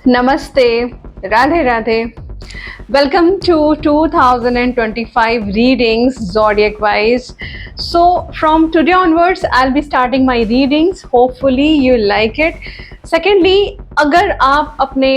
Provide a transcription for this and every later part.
Namaste, Radhe Radhe. Welcome to 2025 readings zodiac wise. So, from today onwards, I'll be starting my readings. Hopefully, you like it. Secondly, अगर आप अपने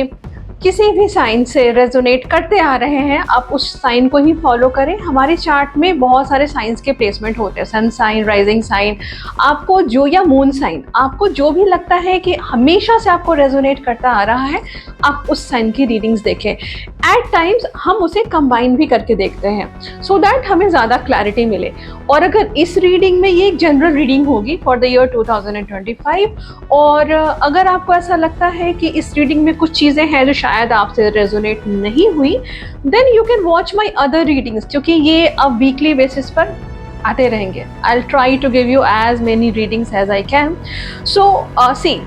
किसी भी sign से resonate करते आ रहे हैं, आप उस साइन को ही फॉलो करें। हमारे चार्ट में बहुत सारे साइंस के प्लेसमेंट होते हैं, सन साइन, राइजिंग साइन, आपको जो या मून साइन, आपको जो भी लगता है कि हमेशा से आपको रेजोनेट करता आ रहा है, आप उस साइन की रीडिंग्स देखें। एट टाइम्स हम उसे कंबाइन भी करके देखते हैं सो दैट हमें ज़्यादा क्लैरिटी मिले। और अगर इस रीडिंग में ये एक जनरल रीडिंग होगी फॉर द ईयर 2025, और अगर आपको ऐसा लगता है कि इस रीडिंग में कुछ चीज़ें हैं जो शायद आपसे रेजोनेट नहीं हुई, then you can watch my other readings, क्योंकि ये अब वीकली बेसिस पर आते रहेंगे। I will try to give you as many readings as I can. So see,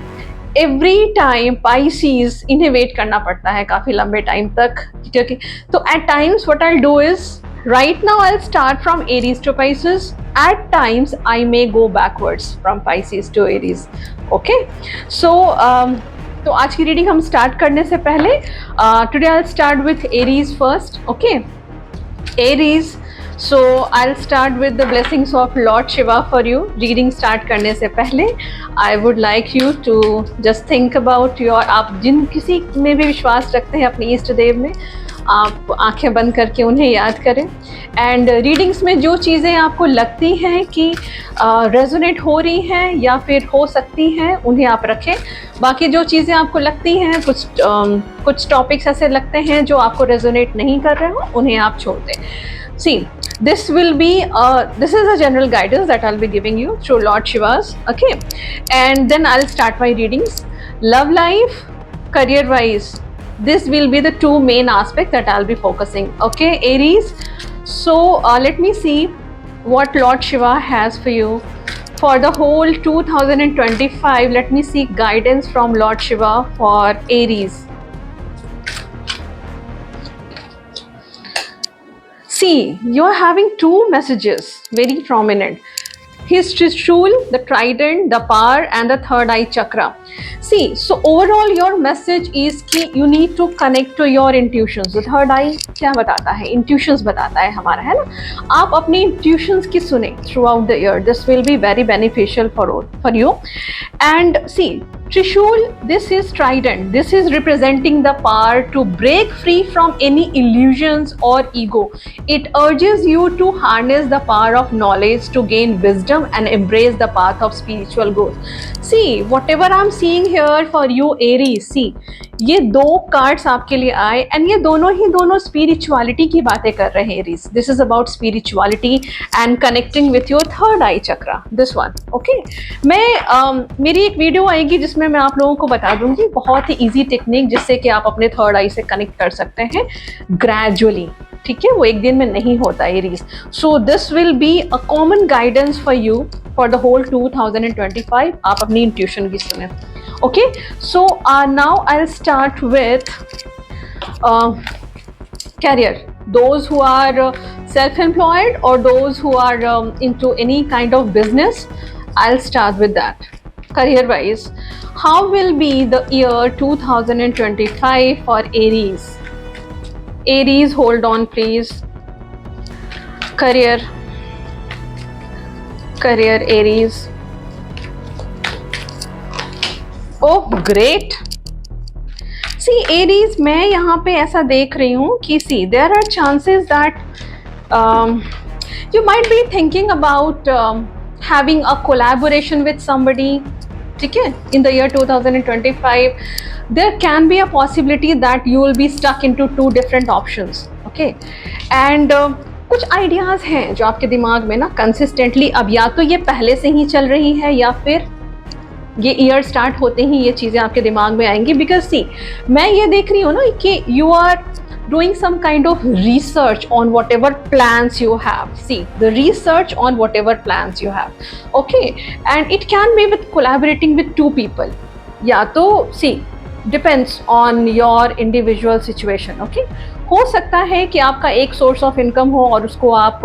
every time Pisces, इन्हें वेट करना पड़ता है काफ़ी लंबे टाइम तक, क्योंकि तो at times what I do is, right now I'll start from Aries to Pisces. At times I may go backwards from Pisces to Aries. Okay, so तो आज की रीडिंग हम स्टार्ट करने से पहले today I'll start with Aries first. Okay, Aries, so I'll start with the blessings of Lord Shiva for you. Reading start करने से पहले I would like you to just think about your, आप जिन किसी में भी विश्वास रखते हैं अपने इष्ट देव में, आप आंखें बंद करके उन्हें याद करें। एंड रीडिंग्स में जो चीज़ें आपको लगती हैं कि रेजोनेट हो रही हैं या फिर हो सकती हैं, उन्हें आप रखें। बाकी जो चीज़ें आपको लगती हैं, कुछ टॉपिक्स ऐसे लगते हैं जो आपको रेजोनेट नहीं कर रहे हो, उन्हें आप छोड़ दें। सी, this is a general guidance that I'll be giving you through Lord Shiva's. Okay, and then I'll start my readings. Love life, career wise, this will be the two main aspects that I'll be focusing. Okay, Aries, so let me see what Lord Shiva has for you for the whole 2025. Let me seek guidance from Lord Shiva for Aries. See, you're having two messages very prominent: his Trishul, the trident, the power, and the third eye chakra. See, so overall your message is कि you need to connect to your intuitions. The third eye क्या बताता है? Intuitions बताता है हमारा, है ना? आप अपनी intuitions की सुने throughout the year. This will be very beneficial for you. And see, Trishul, this is trident. This is representing the power to break free from any illusions or ego. It urges you to harness the power of knowledge to gain wisdom and embrace the path of spiritual growth. See, whatever I'm seeing here for you, Aries, see, ये दो cards आपके लिए आए and ये दोनों spirituality की बातें कर रहे हैं Aries. This is about spirituality and connecting with your third I chakra, this one. Okay, मैं मेरी एक वीडियो आएगी जिसमें मैं आप लोगों को बता दूंगी बहुत ही इजी टेक्निक जिससे कि आप अपने थर्ड आई से कनेक्ट कर सकते हैं ग्रेजुअली। ठीक है, वो एक दिन में नहीं होता Aries. So this will be a common guidance for you for the whole 2025। आप अपनी इंट्यूशन की सुने। Okay, so now I'll start with career. Those who are self-employed or those who are into any kind of business, I'll start with that. Career-wise, how will be the year 2025 for Aries? Aries, hold on please. Career, Aries. Oh great. See Aries, मैं यहाँ पे ऐसा देख रही हूँ कि see there are chances that you might be thinking about having a collaboration with somebody. ठीक है, in the year 2025 there can be a possibility that you will be stuck into two different options. Okay, and कुछ ideas हैं जो आपके दिमाग में ना consistently अब या तो ये पहले से ही चल रही है या फिर ये ईयर स्टार्ट होते ही ये चीज़ें आपके दिमाग में आएंगी। बिकॉज सी, मैं ये देख रही हूँ ना कि you are doing some kind of research on whatever plans you have. See, the research on whatever plans you have. Okay, and it can be with collaborating with two people. या तो see, depends on your individual situation. Okay, हो सकता है कि आपका एक source of income हो और उसको आप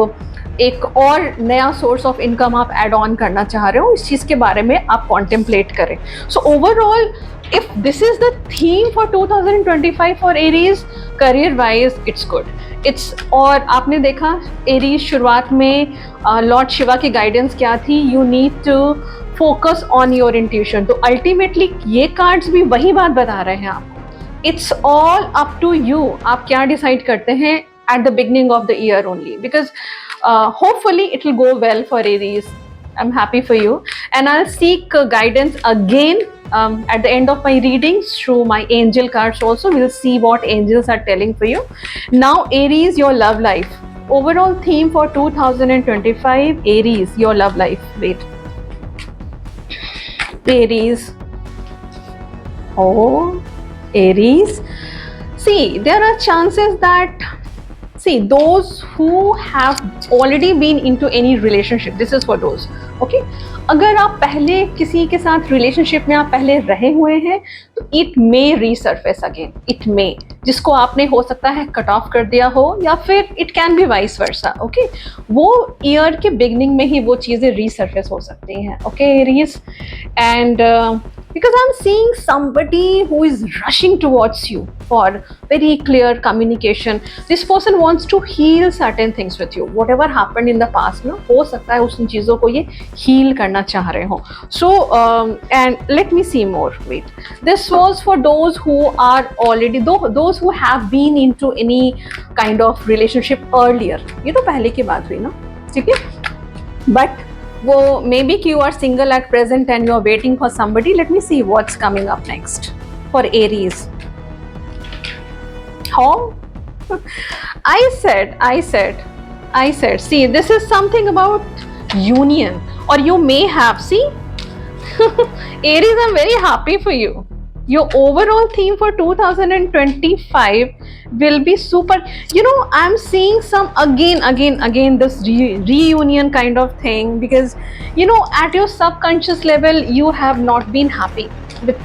एक और नया सोर्स ऑफ इनकम आप ऐड ऑन करना चाह रहे हो, इस चीज़ के बारे में आप कॉन्टेम्पलेट करें. So overall if this is the theme for 2025 for Aries, career wise it's good. It's और आपने देखा Aries शुरुआत में लॉर्ड शिवा की गाइडेंस क्या थी, you need to focus on your intuition. तो अल्टीमेटली ये कार्ड्स भी वही बात बता रहे हैं आपको. It's all up to you, आप क्या डिसाइड करते हैं at the beginning of the year only, because hopefully it will go well for Aries. I'm happy for you, and I'll seek guidance again at the end of my readings through my angel cards also. We'll see what angels are telling for you. Now Aries, your love life. Overall theme for 2025, Aries, your love life. Wait. Aries. Oh, Aries. See, there are chances that those who have already been into any relationship, this is for those, okay. अगर आप पहले किसी के साथ relationship में आप पहले रहे हुए हैं तो it may resurface again, it may, जिसको आपने हो सकता है कट ऑफ कर दिया हो, या फिर it can B vice versa, okay. वो ईयर के बिगनिंग में ही वो चीज़ें रीसर्फेस हो सकती हैं, okay Aries. And because I'm seeing somebody who is rushing towards you for very clear communication. This person wants to heal certain things with you. Whatever happened in the past, ना हो सकता है उन चीज़ों को ये heal करना चाह रहे हो. So and let me see more. Wait, this was for those who are already, those who have been into any kind of relationship earlier. ये तो पहले की बात हुई ना, ठीक है. But वो मे बी कि you are single at present and you are waiting for somebody. Let me see what's coming up next for Aries. How I said, see, this is something about union, or you may have, see, Aries, I'm very happy for you. Your overall theme for 2025 will be super. You know, I'm seeing some again this reunion kind of thing, because you know at your subconscious level you have not been happy with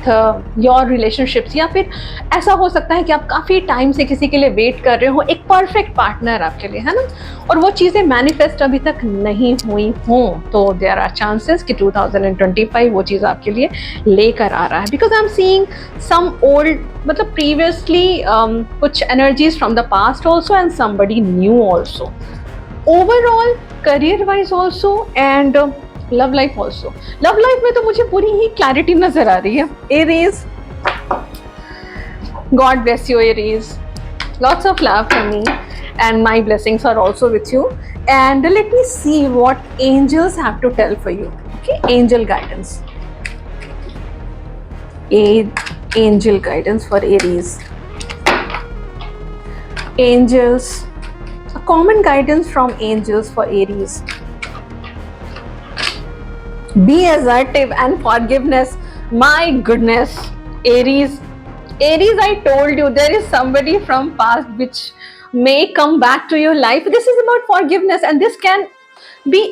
your relationships, या फिर ऐसा हो सकता है कि आप काफ़ी time से किसी के लिए वेट कर रहे हो, एक परफेक्ट पार्टनर आपके लिए, है ना, और वो चीज़ें मैनिफेस्ट अभी तक नहीं हुई हों. तो देयर आर चांसेस कि 2025 वो चीज़ आपके लिए लेकर आ रहा है, because I am seeing some old, मतलब प्रीवियसली कुछ energies from the past also and somebody new also. Overall career wise also and love life also. Love life में तो मुझे पूरी ही क्लैरिटी नजर आ रही है. Aries, God bless you Aries. Lots of love for me, and my blessings are also with you. And let me see what angels have to tell for you. Okay, angel guidance. Angel guidance for Aries. Angels, a common guidance from angels for Aries. Be assertive and forgiveness. My goodness, Aries, I told you there is somebody from past which may come back to your life. This is about forgiveness, and this can be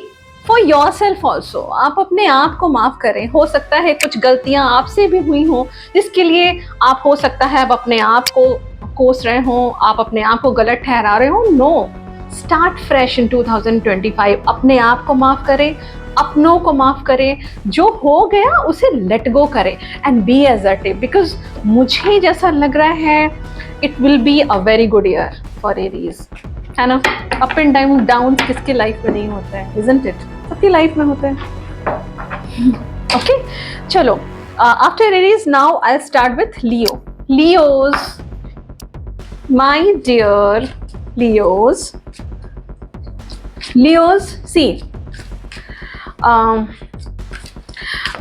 for yourself also. आप अपने आप को माफ करें. हो सकता है कुछ गलतियां आपसे भी हुई हों, जिसके लिए आप, हो सकता है आप अपने आप को कोस रहे हो, आप अपने आप को गलत ठहरा रहे हो. No, start fresh in 2025. अपने आप को माफ करें, अपनों को माफ करें, जो हो गया उसे लेट गो करें, एंड बी असर्टिव, बिकॉज मुझे जैसा लग रहा है it will be a very good year for Aries, है ना. अप एंड डाउन किसके लाइफ में नहीं होता है, इजंट इट? सबकी लाइफ में होता है. ओके, चलो, after Aries now I start with Leo. Leos, my dear Leos. Leos, see,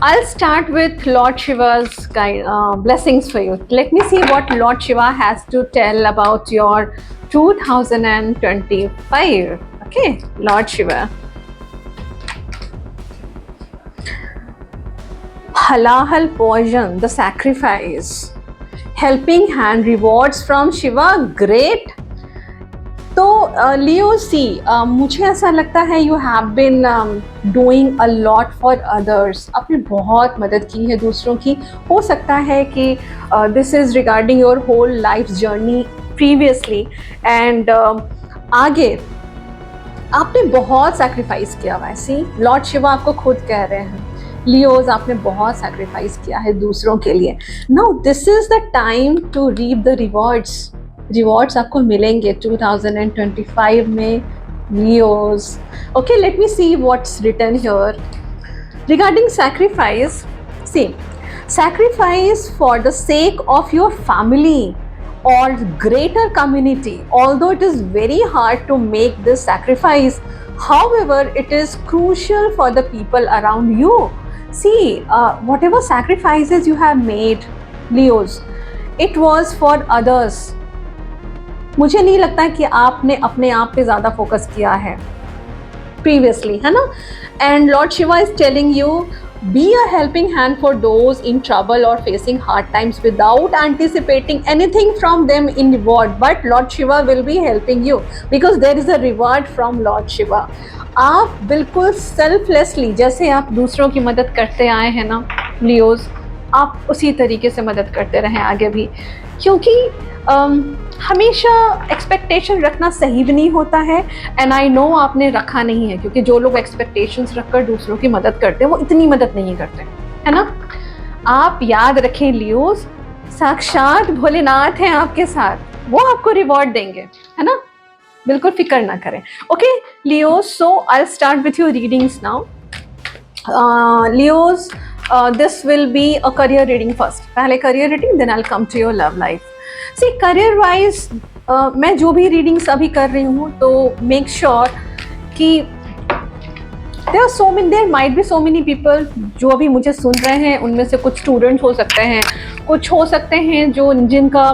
I'll start with Lord Shiva's blessings for you. Let me see what Lord Shiva has to tell about your 2025. Okay, Lord Shiva. Halal poison, the sacrifice. Helping hand, rewards from Shiva, great. तो लियो, सी, मुझे ऐसा लगता है you have been doing a lot for others. आपने बहुत मदद की है दूसरों की. हो सकता है कि this is regarding your whole life journey previously, and आगे आपने बहुत सैक्रिफाइस किया हुआ है। सी, लॉर्ड शिवा आपको खुद कह रहे हैं, लियोज आपने बहुत सैक्रिफाइस किया है दूसरों के लिए। Now this is the time to reap the rewards. Rewards आपको मिलेंगे 2025 में, Leos. Okay, let me see what's written here regarding sacrifice. See, sacrifice for the sake of your family or greater community, although it is very hard to make this sacrifice, however it is crucial for the people around you. See, whatever sacrifices you have made, Leos, it was for others. मुझे नहीं लगता कि आपने अपने आप पे ज़्यादा focus किया है previously, है ना? And Lord Shiva is telling you, be a helping hand for those in trouble or facing hard times without anticipating anything from them in reward. But Lord Shiva will be helping you because there is a reward from Lord Shiva. आप बिल्कुल selflessly, जैसे आप दूसरों की मदद करते आए हैं ना लियोज, आप उसी तरीके से मदद करते रहें आगे भी, क्योंकि हमेशा एक्सपेक्टेशन रखना सही भी नहीं होता है। एंड आई नो आपने रखा नहीं है, क्योंकि जो लोग एक्सपेक्टेशंस रखकर दूसरों की मदद करते हैं वो इतनी मदद नहीं करते, है ना? आप याद रखें लियोस, साक्षात भोलेनाथ हैं आपके साथ, वो आपको रिवॉर्ड देंगे, है ना? बिल्कुल फिक्र ना करें। Okay Leos, so I will start with your readings now. Leos, this will be a career reading first. पहले career reading, then I will come to your love life. See, career wise मैं जो भी readings अभी कर रही हूँ, तो make sure कि there might be so many people जो अभी मुझे सुन रहे हैं, उनमें से कुछ स्टूडेंट्स हो सकते हैं, कुछ हो सकते हैं जो जिनका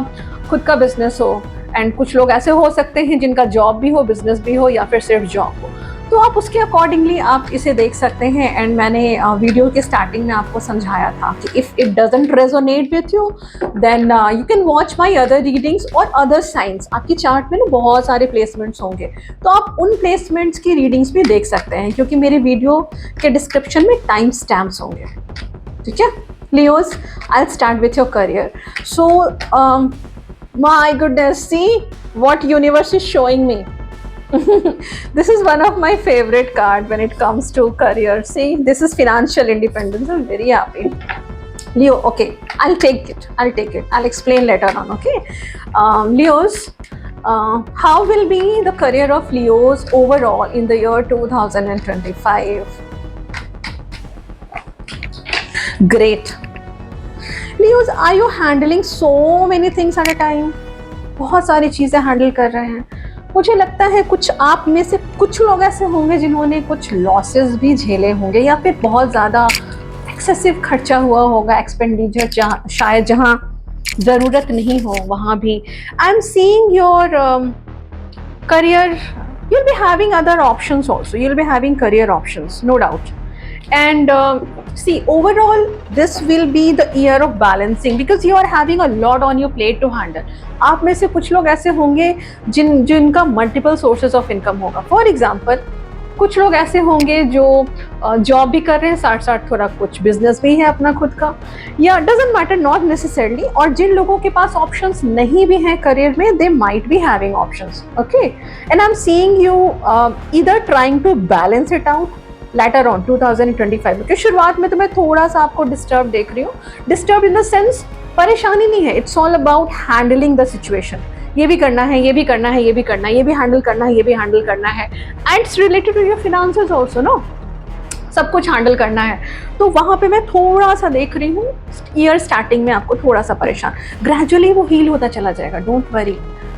खुद का बिजनेस हो, एंड कुछ लोग ऐसे हो सकते हैं जिनका जॉब भी हो, बिजनेस भी हो, या फिर सिर्फ जॉब हो। तो आप उसके अकॉर्डिंगली आप इसे देख सकते हैं। एंड मैंने वीडियो के स्टार्टिंग में आपको समझाया था कि if it doesn't resonate with you, then you can watch my other readings और अदर साइंस। आपकी चार्ट में ना बहुत सारे प्लेसमेंट्स होंगे, तो आप उन प्लेसमेंट्स की रीडिंग्स भी देख सकते हैं, क्योंकि मेरे वीडियो के डिस्क्रिप्शन में टाइम स्टैम्प्स होंगे। ठीक है Leos, I start with your career. So my goodness, see what universe is showing me. This is one of my favorite card when it comes to career. See, this is financial independence. I'm very happy. Leo, okay, I'll take it. I'll explain later on, okay? Leos, how will be the career of Leos overall in the year 2025? Great. Leos, are you handling so many things at a time? बहुत सारी चीज़ें handle कर रहे हैं। मुझे लगता है कुछ आप में से कुछ लोग ऐसे होंगे जिन्होंने कुछ लॉसेस भी झेले होंगे, या फिर बहुत ज़्यादा एक्सेसिव खर्चा हुआ होगा, एक्सपेंडिचर शायद जहाँ ज़रूरत नहीं हो वहाँ भी। I am seeing your career, you will be having other options also, you will be having career options, no doubt. And see, overall this will be the year of balancing because you are having a lot on your plate to handle. आप में से कुछ लोग ऐसे होंगे जिनका multiple sources of income होगा। For example, कुछ लोग ऐसे होंगे जो जॉब भी कर रहे हैं, साथ साथ थोड़ा कुछ बिजनेस भी है अपना खुद का, या डजेंट मैटर, नॉट नेसेसरली। और जिन लोगों के पास ऑप्शंस नहीं भी हैं करियर में, they might be having options. Okay, and I am seeing you either trying to balance it out later on 2025। क्योंकि शुरुआत में तो मैं थोड़ा सा आपको डिस्टर्ब देख रही हूँ। डिस्टर्ब इन द सेंस परेशानी नहीं है, it's all about handling the situation. ये भी करना है, ये भी करना है, ये भी करना है, ये भी हैंडल करना है, ये भी हैंडल करना है, and it's related to your finances also, no, सब कुछ हैंडल करना है। तो वहाँ पे मैं थोड़ा सा देख रही हूँ, ईयर स्टार्टिंग में आपको थोड़ा सा परेशान, ग्रेजुअली वो हील होता चला जाएगा, डोंट वरी।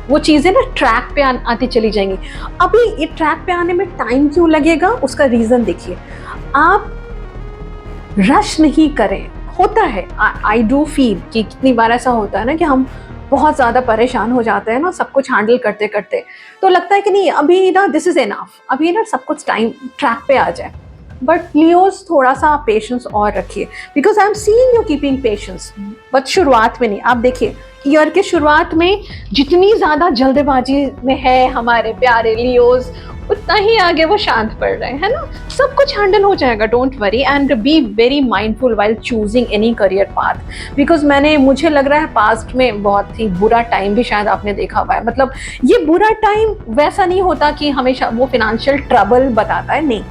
वो चीज़ें ना ट्रैक पे आती चली जाएंगी। अभी ये ट्रैक पे आने में टाइम क्यों लगेगा, उसका रीज़न देखिए। आप रश नहीं करें, होता है, आई डू फील कि कितनी बार ऐसा होता है ना कि हम बहुत ज़्यादा परेशान हो जाते हैं ना सब कुछ हैंडल करते करते, तो लगता है कि नहीं अभी ना दिस इज़ इनफ, अभी ना सब कुछ टाइम ट्रैक पे आ जाए। बट लियोस, थोड़ा सा पेशेंस और रखिए, because I am seeing you keeping patience, but शुरुआत में नहीं। आप देखिए ईयर के शुरुआत में जितनी ज़्यादा जल्दबाजी में है हमारे प्यारे लियोस, उतना ही आगे वो शांत पड़ रहे हैं, है ना। सब कुछ हैंडल हो जाएगा, don't worry, and be very mindful while choosing any career path. Because मुझे लग रहा है पास्ट में बहुत ही बुरा टाइम भी शायद आपने देखा हुआ है। मतलब ये बुरा टाइम वैसा नहीं होता कि हमेशा वो फिनेंशियल ट्रबल बताता है, नहीं,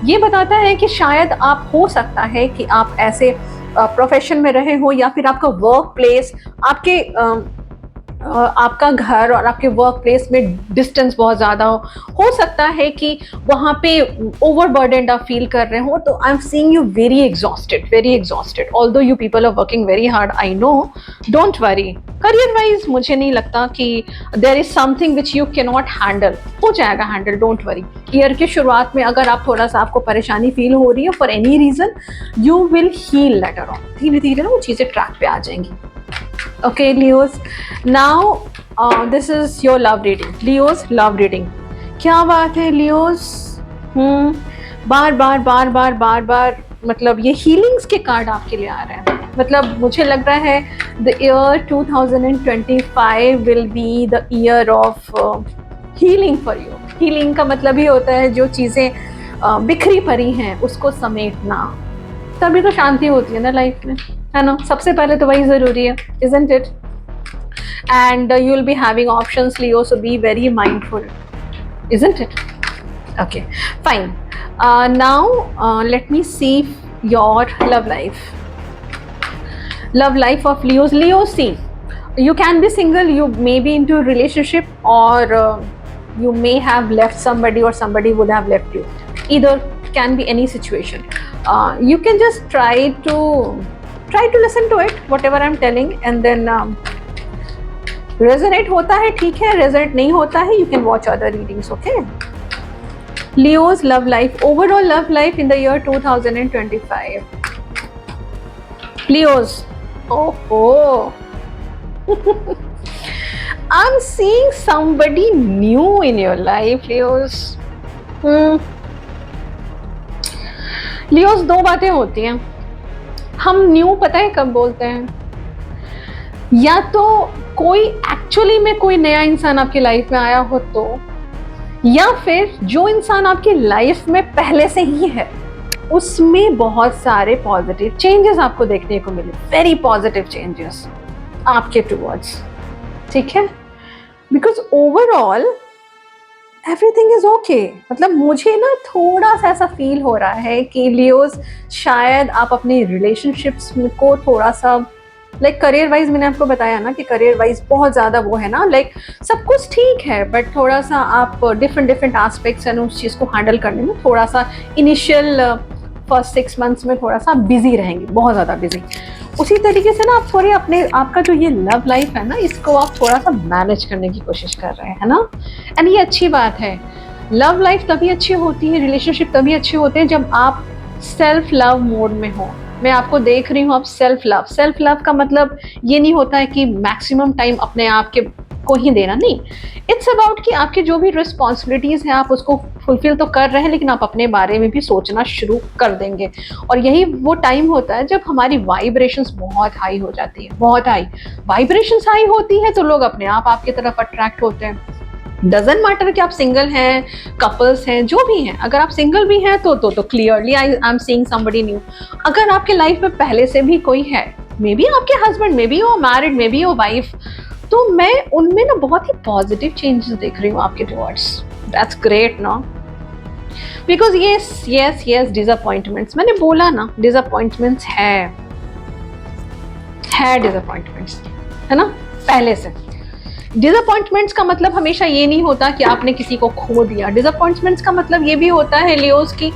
ये बताता है कि शायद आप, हो सकता है कि आप ऐसे प्रोफेशन में रहे हो, या फिर आपका वर्क प्लेस, आपका घर और आपके वर्क प्लेस में डिस्टेंस बहुत ज़्यादा हो सकता है कि वहाँ पे ओवरबर्डनड आप फील कर रहे हो। तो I am seeing you very exhausted although you people are working very hard, I know, don't worry. Career wise मुझे नहीं लगता कि there is something which you can not handle, हो जाएगा हैंडल, डोंट वरी। ईयर के शुरुआत में अगर आप थोड़ा सा आपको परेशानी फील हो रही है for any reason, you will heal later on, धीरे धीरे ना वो चीज़ें ट्रैक पे आ जाएंगी। Okay, Leos, now this is your love reading. Leos, love reading. क्या बात है Leos? बार बार मतलब ये हीलिंग्स के कार्ड आपके लिए आ रहे हैं। मतलब मुझे लग रहा है the year 2025 will be the year of healing for you. Healing का मतलब ही होता है जो चीज़ें बिखरी पड़ी हैं उसको समेटना, तभी तो शांति होती है ना लाइफ में, है ना। सबसे पहले तो वही ज़रूरी है, isn't it? And you will be having options, Leo, so be very mindful, isn't it? Okay, fine. Now let me see your love life. Love life of Leos. Leo, see, you can be single, you may be into a relationship, or you may have left somebody or somebody would have left you. Either can be any situation. You can just try to listen to it, whatever I'm telling, and then resonate होता है ठीक है, resonate नहीं होता है, you can watch other readings, okay? Leo's love life, overall love life in the year 2025. Leo's, oh I'm seeing somebody new in your life, Leo's. Leo's, दो बातें होती हैं। हम न्यू पता है कब बोलते हैं, या तो कोई एक्चुअली में कोई नया इंसान आपकी लाइफ में आया हो तो, या फिर जो इंसान आपकी लाइफ में पहले से ही है उसमें बहुत सारे पॉजिटिव चेंजेस आपको देखने को मिले, वेरी पॉजिटिव चेंजेस आपके टुवर्ड्स, ठीक है। Because overall everything is okay. मतलब मुझे ना थोड़ा सा ऐसा फील हो रहा है कि लियोस, शायद आप अपनी रिलेशनशिप्स को थोड़ा सा लाइक करियर वाइज, मैंने आपको बताया ना कि करियर वाइज बहुत ज़्यादा वो है ना, लाइक सब कुछ ठीक है बट थोड़ा सा आप डिफरेंट एस्पेक्ट्स हैं उस चीज़ को हैंडल करने में थोड़ा सा इनिशियल फर्स्ट 6 मंथ्स में थोड़ा सा बिजी रहेंगे, बहुत ज़्यादा बिजी। उसी तरीके से ना आप थोड़े अपने आपका जो ये लव लाइफ है ना, इसको आप थोड़ा सा मैनेज करने की कोशिश कर रहे हैं ना, एंड ये अच्छी बात है। लव लाइफ तभी अच्छी होती है, रिलेशनशिप तभी अच्छे होते हैं जब आप सेल्फ लव मोड में हो। मैं आपको देख रही हूँ आप सेल्फ लव का मतलब ये नहीं होता है कि मैक्सिमम टाइम अपने आप के को ही देना, नहीं, इट्स अबाउट कि आपकी जो भी रिस्पॉन्सिबिलिटीज़ हैं आप उसको फुलफिल तो कर रहे हैं, लेकिन आप अपने बारे में भी सोचना शुरू कर देंगे। और यही वो टाइम होता है जब हमारी वाइब्रेशंस बहुत हाई हो जाती है, बहुत हाई वाइब्रेशंस हाई होती है तो लोग अपने आप आपकी तरफ अट्रैक्ट होते हैं। डजंट मैटर कि आप सिंगल हैं, कपल्स हैं, जो भी हैं। अगर आप सिंगल भी हैं तो clearly I am seeing somebody new. अगर आपके लाइफ में पहले से भी कोई है, मे बी आपके हस्बैंड, मे बी वो मैरिड, मे बी वो वाइफ, तो मैं उनमें ना बहुत ही पॉजिटिव चेंजेस देख रही हूँ आपके टुवर्ड्स। दैट्स ग्रेट ना, बिकॉज यस डिसअपॉइंटमेंट्स, मैंने बोला ना डिसअपॉइंटमेंट्स है डिसअपॉइंटमेंट्स, है ना। पहले से डिसअपॉइंटमेंट्स का मतलब हमेशा ये नहीं होता कि आपने किसी को खो दिया। डिसअपॉइंटमेंट्स का मतलब ये भी होता है लियोस की,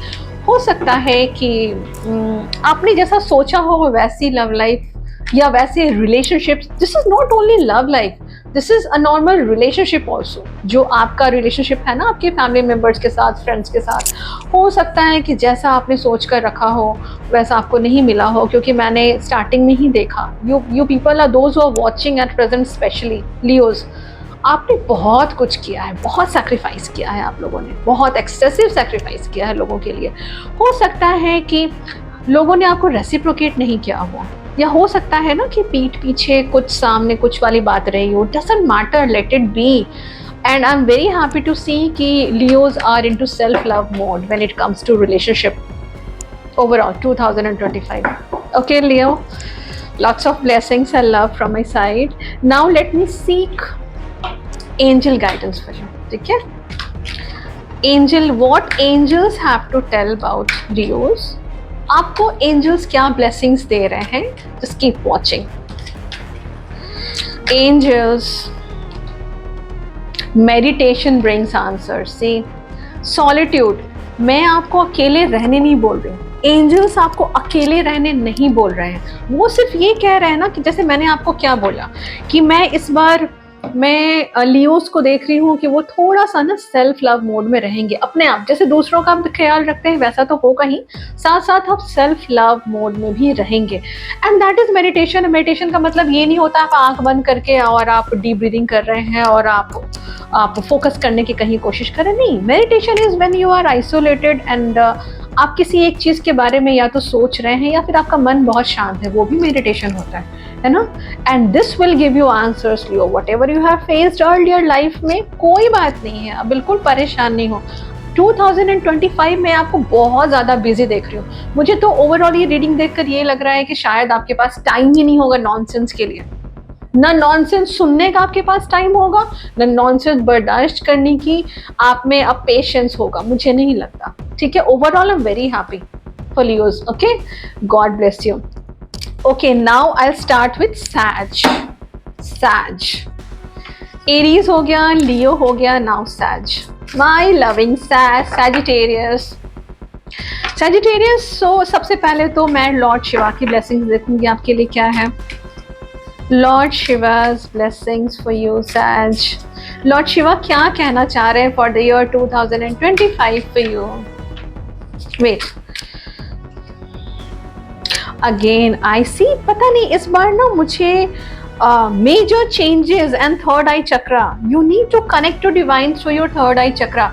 हो सकता है कि आपने जैसा सोचा हो वैसी लव लाइफ या वैसे relationships, this is not only love life, this is a normal relationship also. जो आपका रिलेशनशिप है ना आपके फैमिली मेम्बर्स के साथ, फ्रेंड्स के साथ, हो सकता है कि जैसा आपने सोच कर रखा हो वैसा आपको नहीं मिला हो, क्योंकि मैंने स्टार्टिंग में ही देखा, you people are those who are watching at present, specially Leos, आपने बहुत कुछ किया है, बहुत सैक्रिफाइस किया है आप लोगों ने, बहुत एक्सेसिव सैक्रिफाइस किया है लोगों के लिए। हो सकता है कि लोगों ने आपको रेसिप्रोकेट नहीं किया हो, या हो सकता है ना कि पीठ पीछे कुछ सामने कुछ वाली बात रही हो, doesn't matter, let it be. and I'm very happy to see कि Leos are into self-love mode when it comes to relationship overall 2025. Okay, Leo, lots of blessings and love from my side. Now let me seek angel guidance for you. ठीक है? Angel, what angels have to tell about Leos? आपको angels क्या blessings दे रहे हैं? Just keep watching. Angels, meditation brings answers. See, solitude, मैं आपको अकेले रहने नहीं बोल रही हूँ. एंजल्स आपको अकेले रहने नहीं बोल रहे हैं. वो सिर्फ ये कह रहे हैं ना कि जैसे मैंने आपको क्या बोला कि मैं इस बार मैं लियोस को देख रही हूँ कि वो थोड़ा सा ना सेल्फ लव मोड में रहेंगे अपने आप. जैसे दूसरों का आप ख्याल रखते हैं वैसा तो होगा ही, साथ साथ आप सेल्फ लव मोड में भी रहेंगे. And that is meditation. Meditation का मतलब ये नहीं होता आप आंख बंद करके और आप डीप ब्रीदिंग कर रहे हैं और आप फोकस करने की कहीं कोशिश करें. नहीं, meditation is when you are isolated and आप किसी एक चीज के बारे में या तो सोच रहे हैं या फिर आपका मन बहुत शांत है, वो भी मेडिटेशन होता है ना. And this will give you answers Leo what ever you have faced earlier life में. कोई बात नहीं है, अब बिल्कुल परेशान नहीं हो. 2025 में आपको बहुत ज़्यादा बिजी देख रही हूँ. मुझे तो ओवरऑल ये रीडिंग देखकर ये लग रहा है कि शायद आपके पास टाइम ही नहीं होगा नॉनसेंस के लिए. ना नॉनसेंस सुनने का आपके पास टाइम होगा, ना नॉनसेंस बर्दाश्त करने की आप में अब पेशेंस होगा. मुझे नहीं लगता. ठीक है, overall I am very happy for Leos. Okay, God bless you. Okay, now I will start with Sag. Sag, Aries हो गया, लियो हो गया, now Sag. My loving Sag, Sagittarius. Sagittarius, so सबसे पहले तो मैं लॉर्ड शिवा की ब्लेसिंग्स देखूंगी आपके लिए क्या है. Lord Shiva's blessings for you, Sag. Lord Shiva क्या कहना चाह रहे हैं for the year 2025 for you? Wait. Again, I see. पता नहीं इस बार ना मुझे major changes and third eye chakra. You need to connect to divine through your third eye chakra.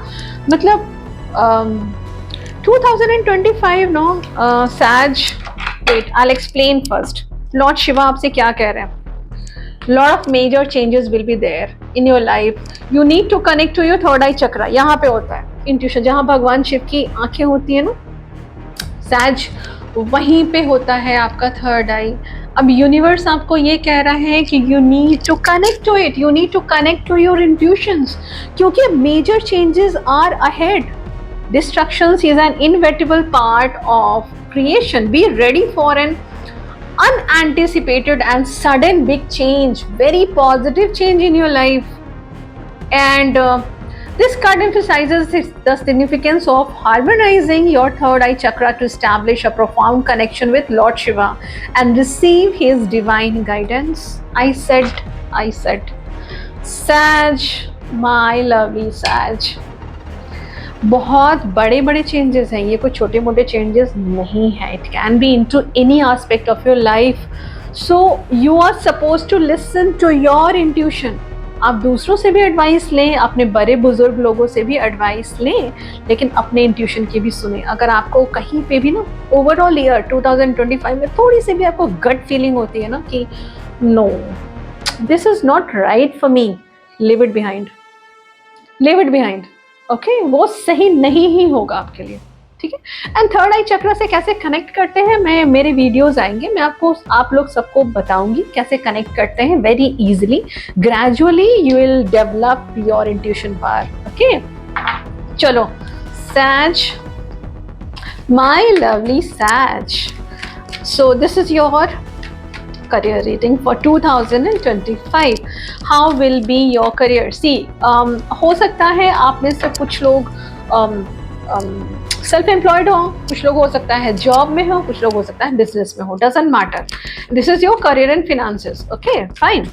मतलब 2025 no, Sag. Wait, I'll explain first. Lord Shiva आपसे क्या कह रहे हैं? Lot of major changes will be there in your life. You need to connect to your third eye chakra. यहाँ पे होता है इंट्यूशन, जहाँ भगवान शिव की आंखें होती है ना, सैज, वहीं पे होता है आपका थर्ड आई. अब यूनिवर्स आपको ये कह रहा है कि you need to connect to it. You need to connect to your intuitions. क्योंकि major changes are ahead. Destructions is an inevitable part of creation. Be ready for an unanticipated and sudden big change, very positive change in your life. And this card emphasizes the significance of harmonizing your third eye chakra to establish a profound connection with Lord Shiva and receive his divine guidance. I said, Sag, my lovely Sag. बहुत बड़े बड़े changes हैं ये, कोई छोटे मोटे changes नहीं है. It can be into any aspect of your life. So you are suppose to listen to your intuition. आप दूसरों से भी एडवाइस लें, अपने बड़े बुजुर्ग लोगों से भी एडवाइस लें, लेकिन अपने इंट्यूशन की भी सुने. अगर आपको कहीं पे भी ना ओवरऑल ईयर 2025 में थोड़ी सी भी आपको गट फीलिंग होती है ना कि no, this is not right for me, leave it behind, leave it behind. Okay, वो सही नहीं ही होगा आपके लिए. ठीक है. एंड थर्ड आई चक्र से कैसे कनेक्ट करते हैं, मैं मेरे वीडियोस आएंगे, मैं आपको आप लोग सबको बताऊंगी कैसे कनेक्ट करते हैं. Very easily, gradually you will develop your intuition power. Okay, चलो. Sag, my lovely Sag. So this is your career reading for 2025. How will be your career? See, हो सकता है आप में से कुछ लोग सेल्फ एम्प्लॉयड हो, कुछ लोग हो सकता है जॉब में हो, कुछ लोग हो सकता है बिजनेस में हो. Doesn't matter. This is your career and finances. Okay, fine.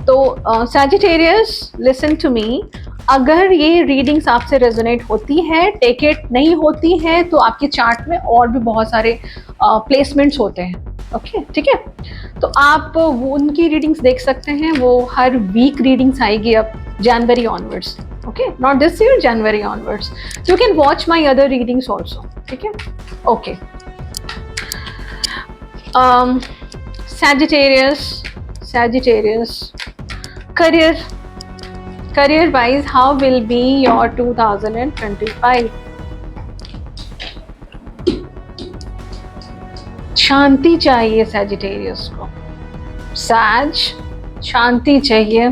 तो सैजिटेरियस, लिसन टू मी. अगर ये रीडिंग्स आपसे रेजोनेट होती है, टेक इट. नहीं होती है तो आपके चार्ट में और भी बहुत सारे प्लेसमेंट्स होते हैं. ओके, ठीक है. तो आप वो उनकी रीडिंग्स देख सकते हैं. वो हर वीक रीडिंग्स आएगी अब January onwards. Okay, not this year, January onwards. You can watch my other readings also. ठीक है. Okay, Sagittarius, career. career wise, how will be your 2025? शांति चाहिए सैजिटेरियस को, सैज शांति चाहिए,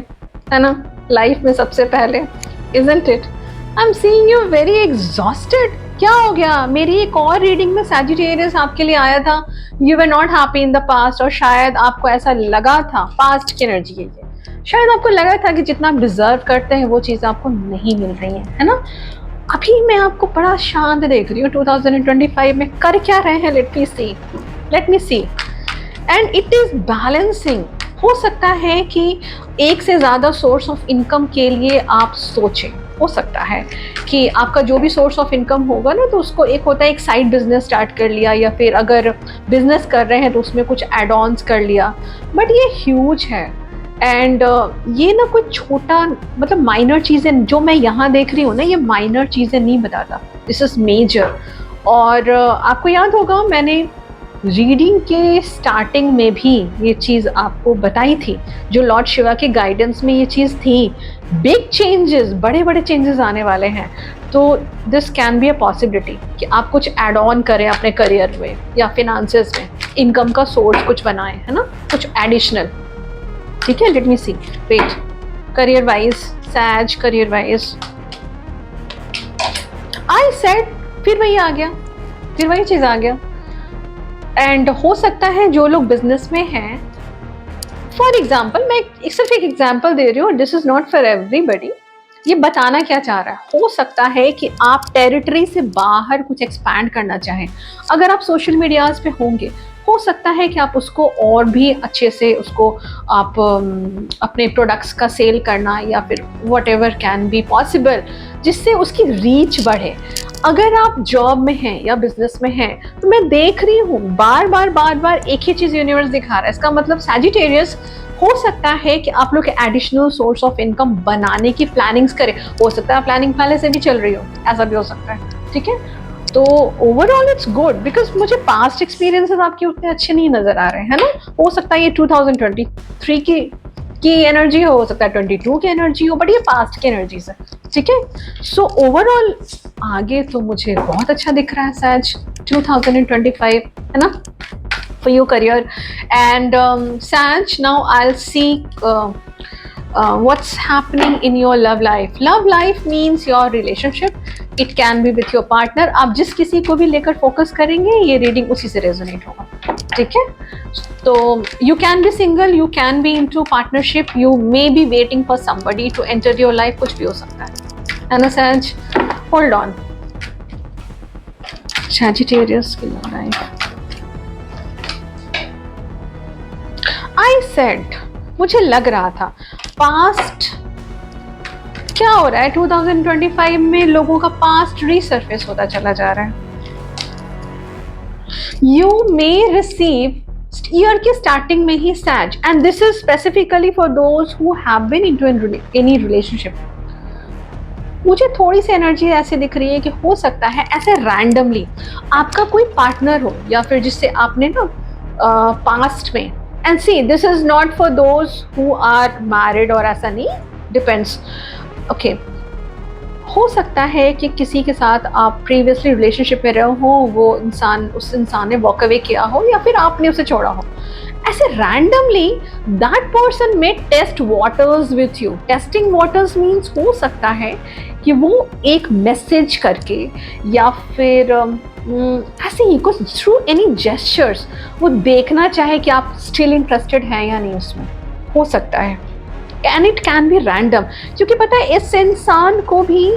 है ना, लाइफ में सबसे पहले, isn't it? I'm seeing you very exhausted. क्या हो गया? मेरी एक और रीडिंग में सैजिटेरियस आपके लिए आया था, you were not happy in the past, और शायद आपको ऐसा लगा था, पास्ट की एनर्जी है ये, शायद आपको लगा था कि जितना आप डिजर्व करते हैं वो चीज़ आपको नहीं मिल रही है ना। अभी मैं आपको बड़ा शांत देख रही हूँ 2025 में, कर क्या रहे हैं, let me see and it is balancing. हो सकता है कि एक से ज़्यादा सोर्स ऑफ इनकम के लिए आप सोचें, हो सकता है कि आपका जो भी सोर्स ऑफ इनकम होगा ना, तो उसको एक होता है एक साइड बिजनेस स्टार्ट कर लिया, या फिर अगर बिजनेस कर रहे हैं तो उसमें कुछ एड ऑन्स कर लिया, बट ये ह्यूज है। एंड ये ना कोई छोटा मतलब माइनर चीज़ें जो मैं यहाँ देख रही हूँ ना, ये माइनर चीज़ें नहीं बताता, दिस इज़ मेजर। और आपको याद होगा मैंने रीडिंग के स्टार्टिंग में भी ये चीज़ आपको बताई थी, जो लॉर्ड शिवा के गाइडेंस में ये चीज़ थी, बिग चेंजेस, बड़े बड़े चेंजेस आने वाले हैं। तो this can be a possibility कि आप कुछ एड ऑन करें अपने करियर में या फिनांसेस में, इनकम का सोर्स कुछ बनाएं, है ना, कुछ एडिशनल। ठीक है, let me see, wait, career wise, सैज करियर वाइज, आई सेड, फिर वही आ गया, फिर वही चीज आ गया। एंड हो सकता है जो लोग बिजनेस में हैं, फॉर एग्जाम्पल, मैं सिर्फ एक एग्जाम्पल दे रही हूँ, this is not for everybody, ये बताना क्या चाह रहा है, हो सकता है कि आप टेरिटरी से बाहर कुछ एक्सपैंड करना चाहें। अगर आप सोशल मीडियाज पे होंगे, हो सकता है कि आप उसको और भी अच्छे से उसको आप अपने प्रोडक्ट्स का सेल करना, या फिर what ever can be possible, जिससे उसकी रीच बढ़े। अगर आप जॉब में हैं या बिजनेस में हैं, तो मैं देख रही हूँ बार बार एक ही चीज़ यूनिवर्स दिखा रहा है। इसका मतलब सैजिटेरियस, हो सकता है कि आप लोग एडिशनल सोर्स ऑफ इनकम बनाने की प्लानिंग्स करें, हो सकता है प्लानिंग पहले से भी चल रही हो, ऐसा भी हो सकता है। ठीक है, तो ओवरऑल इट्स गुड, बिकॉज मुझे पास्ट एक्सपीरियंसेस आपके उतने अच्छे नहीं नजर आ रहे हैं ना। हो सकता है ये 2023 की एनर्जी हो सकता है 22 की एनर्जी हो, बट ये पास्ट की एनर्जीज है। ठीक है, सो ओवरऑल आगे तो मुझे बहुत अच्छा दिख रहा है सैज 2025, है ना, for your career. And Saj, now I'll see what's happening in your love life. Love life means your relationship. It can be with your partner. आप जिस किसी को भी लेकर फोकस करेंगे, ये रीडिंग उसी से रेजोनेट होगा। ठीक है, तो you can be single, you can be into partnership, you may be waiting for somebody to enter your life, कुछ भी हो सकता है ना सैज। Hold on, Sagittarius की love life, I said, मुझे लग रहा था पास्ट क्या हो रहा है 2025 में, लोगों का पास्ट रिसर्फेस होता चला जा रहा है। यू मे रिसीव ईयर के स्टार्टिंग में ही सैज, and this is specifically for those who have been into any relationship. मुझे थोड़ी सी एनर्जी ऐसे दिख रही है कि हो सकता है ऐसे रैंडमली आपका कोई पार्टनर हो, या फिर जिससे आपने ना पास्ट में, and see this is not for those who are married और ऐसा नहीं, depends, okay, हो सकता है कि किसी के साथ आप प्रीवियसली रिलेशनशिप में रहे हो, वो इंसान, उस इंसान ने वॉक अवे किया हो, या फिर आपने उसे छोड़ा हो, ऐसे रैंडमली दैट पर्सन में test waters with you. Testing waters means हो सकता है कि वो एक मैसेज करके, या फिर ऐसे ही कुछ थ्रू एनी जेस्चर्स वो देखना चाहे कि आप स्टिल इंटरेस्टेड हैं या नहीं उसमें, हो सकता है। And it can B random, क्योंकि पता है इस इंसान को भी,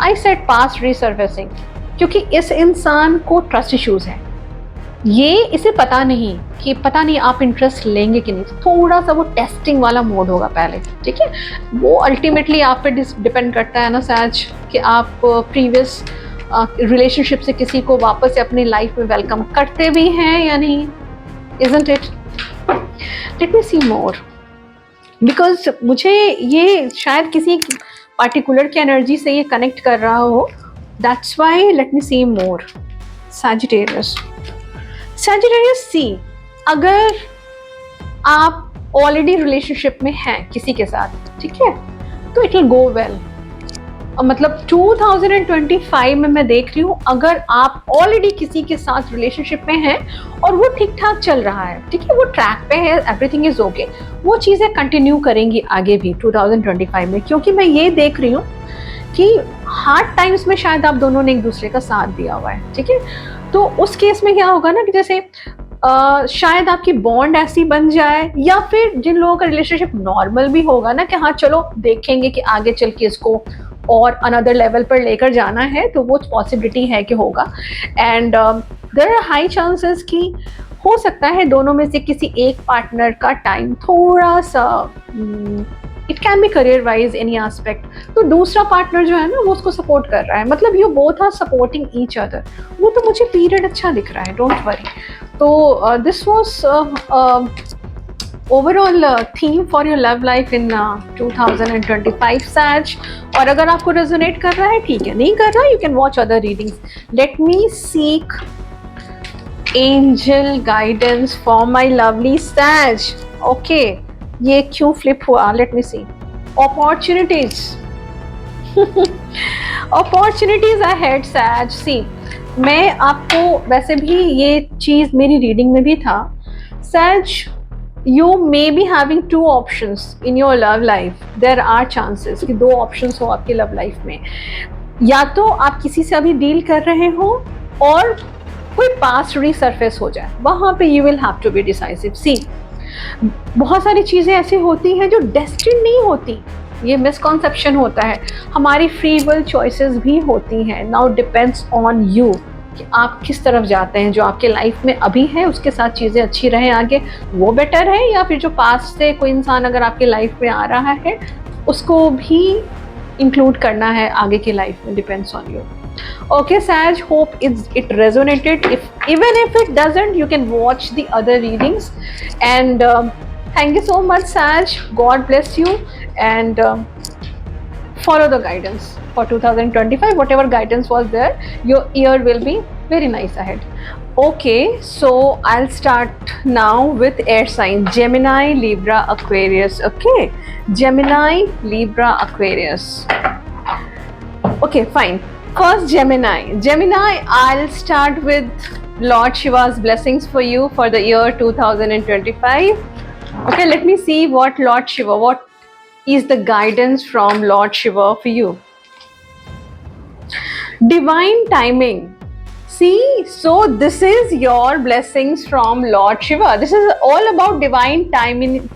आई सेड पास्ट रिसर्फेसिंग, क्योंकि इस इंसान को ट्रस्ट इश्यूज है, ये इसे पता नहीं कि पता नहीं आप इंटरेस्ट लेंगे कि नहीं, थोड़ा सा वो टेस्टिंग वाला मोड होगा पहले। ठीक है, वो अल्टीमेटली आप पे डिपेंड करता है ना सैज, कि आप प्रीवियस रिलेशनशिप से किसी को वापस से अपनी लाइफ में वेलकम करते भी हैं या नहीं, isn't it? Let me see more, because मुझे ये शायद किसी पार्टिकुलर की एनर्जी से ये कनेक्ट कर रहा हो, that's why let me see more. Sagittarius, सी, अगर आप ऑलरेडी रिलेशनशिप में हैं किसी के साथ, ठीक है, तो इट विल गो वेल। मतलब 2025 में मैं देख रही हूँ, अगर आप ऑलरेडी किसी के साथ रिलेशनशिप में हैं और वो ठीक ठाक चल रहा है, ठीक है, वो ट्रैक पे है, एवरीथिंग इज ओके, वो चीज़ें कंटिन्यू करेंगी आगे भी 2025 में, क्योंकि मैं ये देख रही हूँ कि हार्ड टाइम्स में शायद आप दोनों ने एक दूसरे का साथ दिया हुआ है, ठीक है। तो उस केस में क्या होगा ना कि जैसे शायद आपकी बॉन्ड ऐसी बन जाए, या फिर जिन लोगों का रिलेशनशिप नॉर्मल भी होगा ना कि हाँ चलो देखेंगे कि आगे चल के इसको और अनदर लेवल पर लेकर जाना है, तो वो पॉसिबिलिटी है कि होगा। And there are high chances कि हो सकता है दोनों में से किसी एक पार्टनर का टाइम थोड़ा सा, it can B career wise any aspect, तो दूसरा पार्टनर जो है ना वो उसको सपोर्ट कर रहा है, मतलब you both are supporting each other, वो तो मुझे पीरियड अच्छा दिख रहा है, डोंट वरी। तो this was overall theme for your love life in 2025 says. और अगर आपको रेजोनेट कर रहा है ठीक है, नहीं कर रहा you can watch other readings. Let me seek angel guidance for my lovely सैज। ओके, ये क्यों फ्लिप हुआ, let me see. Opportunities opportunities ahead सैज। सी, मैं आपको वैसे भी ये चीज मेरी रीडिंग में भी था सैज, you may be having two options in your love life. There are chances कि दो options हो आपके love life में, या तो आप किसी से अभी डील कर रहे हो और कोई पास्ट रिसर्फेस हो जाए, वहाँ पे you will have to be decisive. See, बहुत सारी चीज़ें ऐसी होती हैं जो डेस्टिन नहीं होती, ये मिसकॉन्सेप्शन होता है, हमारी फ्री विल चॉइसेस भी होती हैं। नाउ डिपेंड्स ऑन यू कि आप किस तरफ जाते हैं, जो आपके लाइफ में अभी है उसके साथ चीज़ें अच्छी रहें आगे, वो बेटर है, या फिर जो पास्ट से कोई इंसान अगर आपके लाइफ में आ रहा है उसको भी इंक्लूड करना है आगे की लाइफ में, डिपेंड्स ऑन यू। ओके सैज, hope it resonated. Even if it doesn't, you can watch the other readings. And thank you so much Saj, God bless you, and follow the guidance for 2025, whatever guidance was there, your year will be very nice ahead. Okay, so I'll start now with air sign Gemini, Libra, Aquarius. Okay, Gemini, Libra, Aquarius. Okay, fine. First Gemini, I'll start with Lord Shiva's blessings for you for the year 2025. Okay, let me see what Lord Shiva, what is the guidance from Lord Shiva for you. Divine timing. See, so this is your blessings from Lord Shiva. This is all about divine timing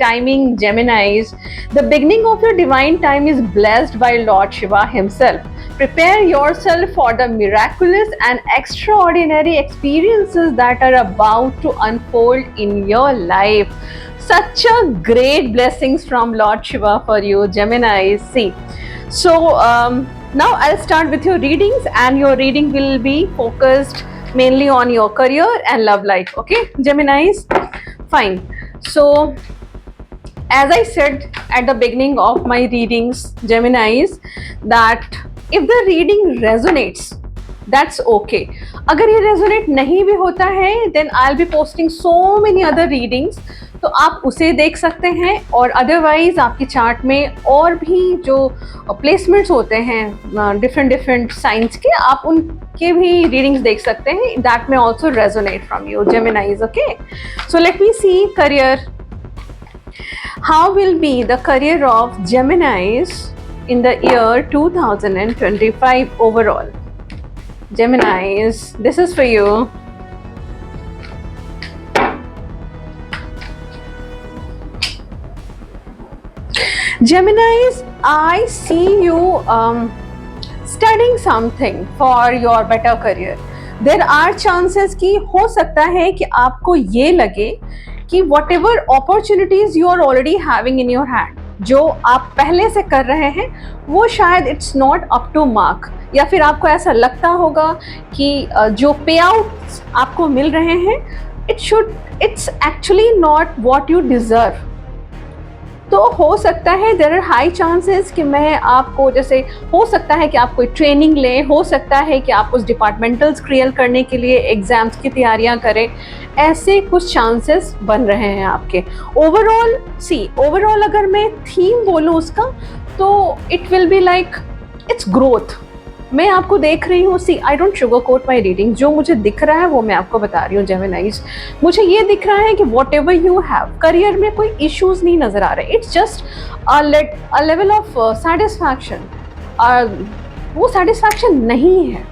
Geminis. The beginning of your divine time is blessed by Lord Shiva himself. Prepare yourself for the miraculous and extraordinary experiences that are about to unfold in your life. Such a great blessings from Lord Shiva for you, Geminis. See, so now I'll start with your readings, and your reading will be focused mainly on your career and love life. Okay, Geminis? Fine. So, as I said at the beginning of my readings, Geminis, that if the reading resonates, that's okay. अगर ये resonate नहीं भी होता है, then I'll be posting so many other readings, तो आप उसे देख सकते हैं। और अदरवाइज आपकी चार्ट में और भी जो प्लेसमेंट्स होते हैं डिफरेंट साइंस के, आप उनके भी रीडिंग्स देख सकते हैं। दैट में also resonate from you Geminis. Okay, so let me see career. How will be the career of Geminis in the year 2025 overall? Geminis, this is for you. Geminis, I see you studying something for your better career. There are chances कि हो सकता है कि आपको ये लगे कि whatever opportunities you are already having in your hand, जो आप पहले से कर रहे हैं वो शायद it's not up to mark, या फिर आपको ऐसा लगता होगा कि जो पे आउट्स आपको मिल रहे हैं it's actually not what you deserve. तो हो सकता है देयर आर हाई चांसेस कि मैं आपको, जैसे हो सकता है कि आप कोई ट्रेनिंग लें, हो सकता है कि आप उस डिपार्टमेंटल्स क्लियर करने के लिए एग्जाम्स की तैयारियां करें, ऐसे कुछ चांसेस बन रहे हैं आपके। ओवरऑल अगर मैं थीम बोलूँ उसका, तो it will be like it's growth. मैं आपको देख रही हूँ, see I don't sugar coat my reading, जो मुझे दिख रहा है वो मैं आपको बता रही हूँ जेमिनाइज। मुझे ये दिख रहा है कि whatever you have, career में कोई इश्यूज नहीं नजर आ रहे, it's just a level of satisfaction, वो सेटिस्फैक्शन नहीं है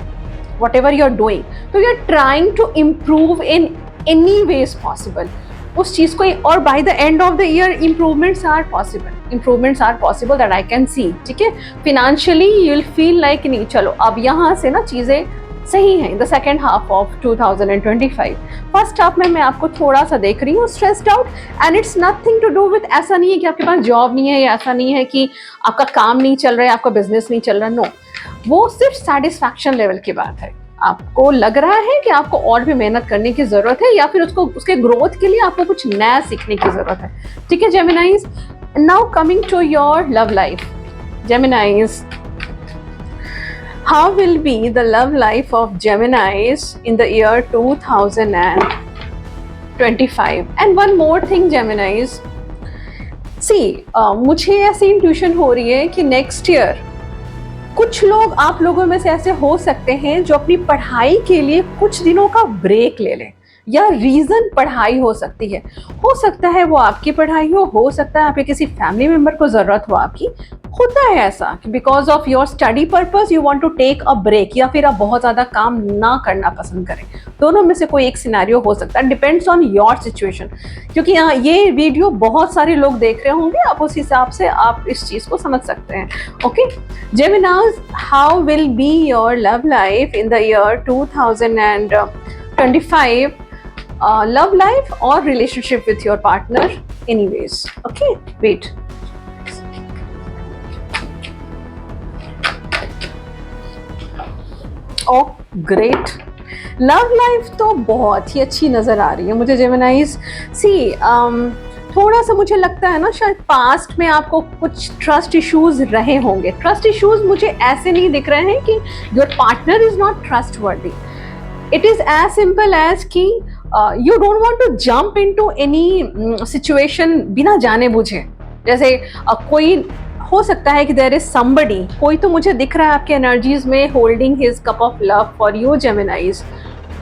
whatever you are doing. तो you are trying to improve in any ways possible उस चीज़ को, और by the end of the year improvements are possible that I can see. ठीक है, financially you will feel like नहीं चलो अब यहाँ से ना चीज़ें सही हैं in the second half of 2025। First half में मैं आपको थोड़ा सा देख रही हूँ stressed out, and it's nothing to do with, ऐसा नहीं है कि आपके पास जॉब नहीं है, या ऐसा नहीं है कि आपका काम नहीं चल रहा है, आपका बिजनेस नहीं चल रहा, नो, वो सिर्फ सेटिस्फैक्शन लेवल की बात है। आपको लग रहा है कि आपको और भी मेहनत करने की जरूरत है, या फिर उसके ग्रोथ के लिए आपको कुछ नया सीखने की जरूरत है। ठीक है Geminis, now coming to your love life Geminis, how will be the love life of Geminis in the year 2025? And one more thing Geminis, see मुझे ऐसी इंट्यूशन हो रही है कि नेक्स्ट ईयर कुछ लोग आप लोगों में से ऐसे हो सकते हैं जो अपनी पढ़ाई के लिए कुछ दिनों का ब्रेक ले लें, या रीज़न पढ़ाई हो सकती है, हो सकता है वो आपकी पढ़ाई हो सकता है आपके किसी फैमिली मेम्बर को ज़रूरत हो आपकी, होता है ऐसा कि because of your study purpose you want to take a break, या फिर आप बहुत ज़्यादा काम ना करना पसंद करें। दोनों में से कोई एक सिनेरियो हो सकता है, डिपेंड्स ऑन योर सिचुएशन, क्योंकि यहाँ ये वीडियो बहुत सारे लोग देख रहे होंगे, आप उस हिसाब से आप इस चीज़ को समझ सकते हैं। Okay Geminis, how will be your love life in the year 2025? Love life or relationship with your partner anyways. Okay, wait. Oh great, love life तो बहुत ही अच्छी नज़र आ रही है मुझे जेमिनाइज। सी थोड़ा सा मुझे लगता है ना शायद पास्ट में आपको कुछ ट्रस्ट इश्यूज रहे होंगे। ट्रस्ट इश्यूज मुझे ऐसे नहीं दिख रहे हैं कि your partner is not trustworthy, it is as simple as कि you don't want to jump into any situation बिना जाने बुझे। जैसे कोई हो सकता है कि देयर इज समबडी, कोई तो मुझे दिख रहा है आपके एनर्जीज में holding his cup of love for you Geminis,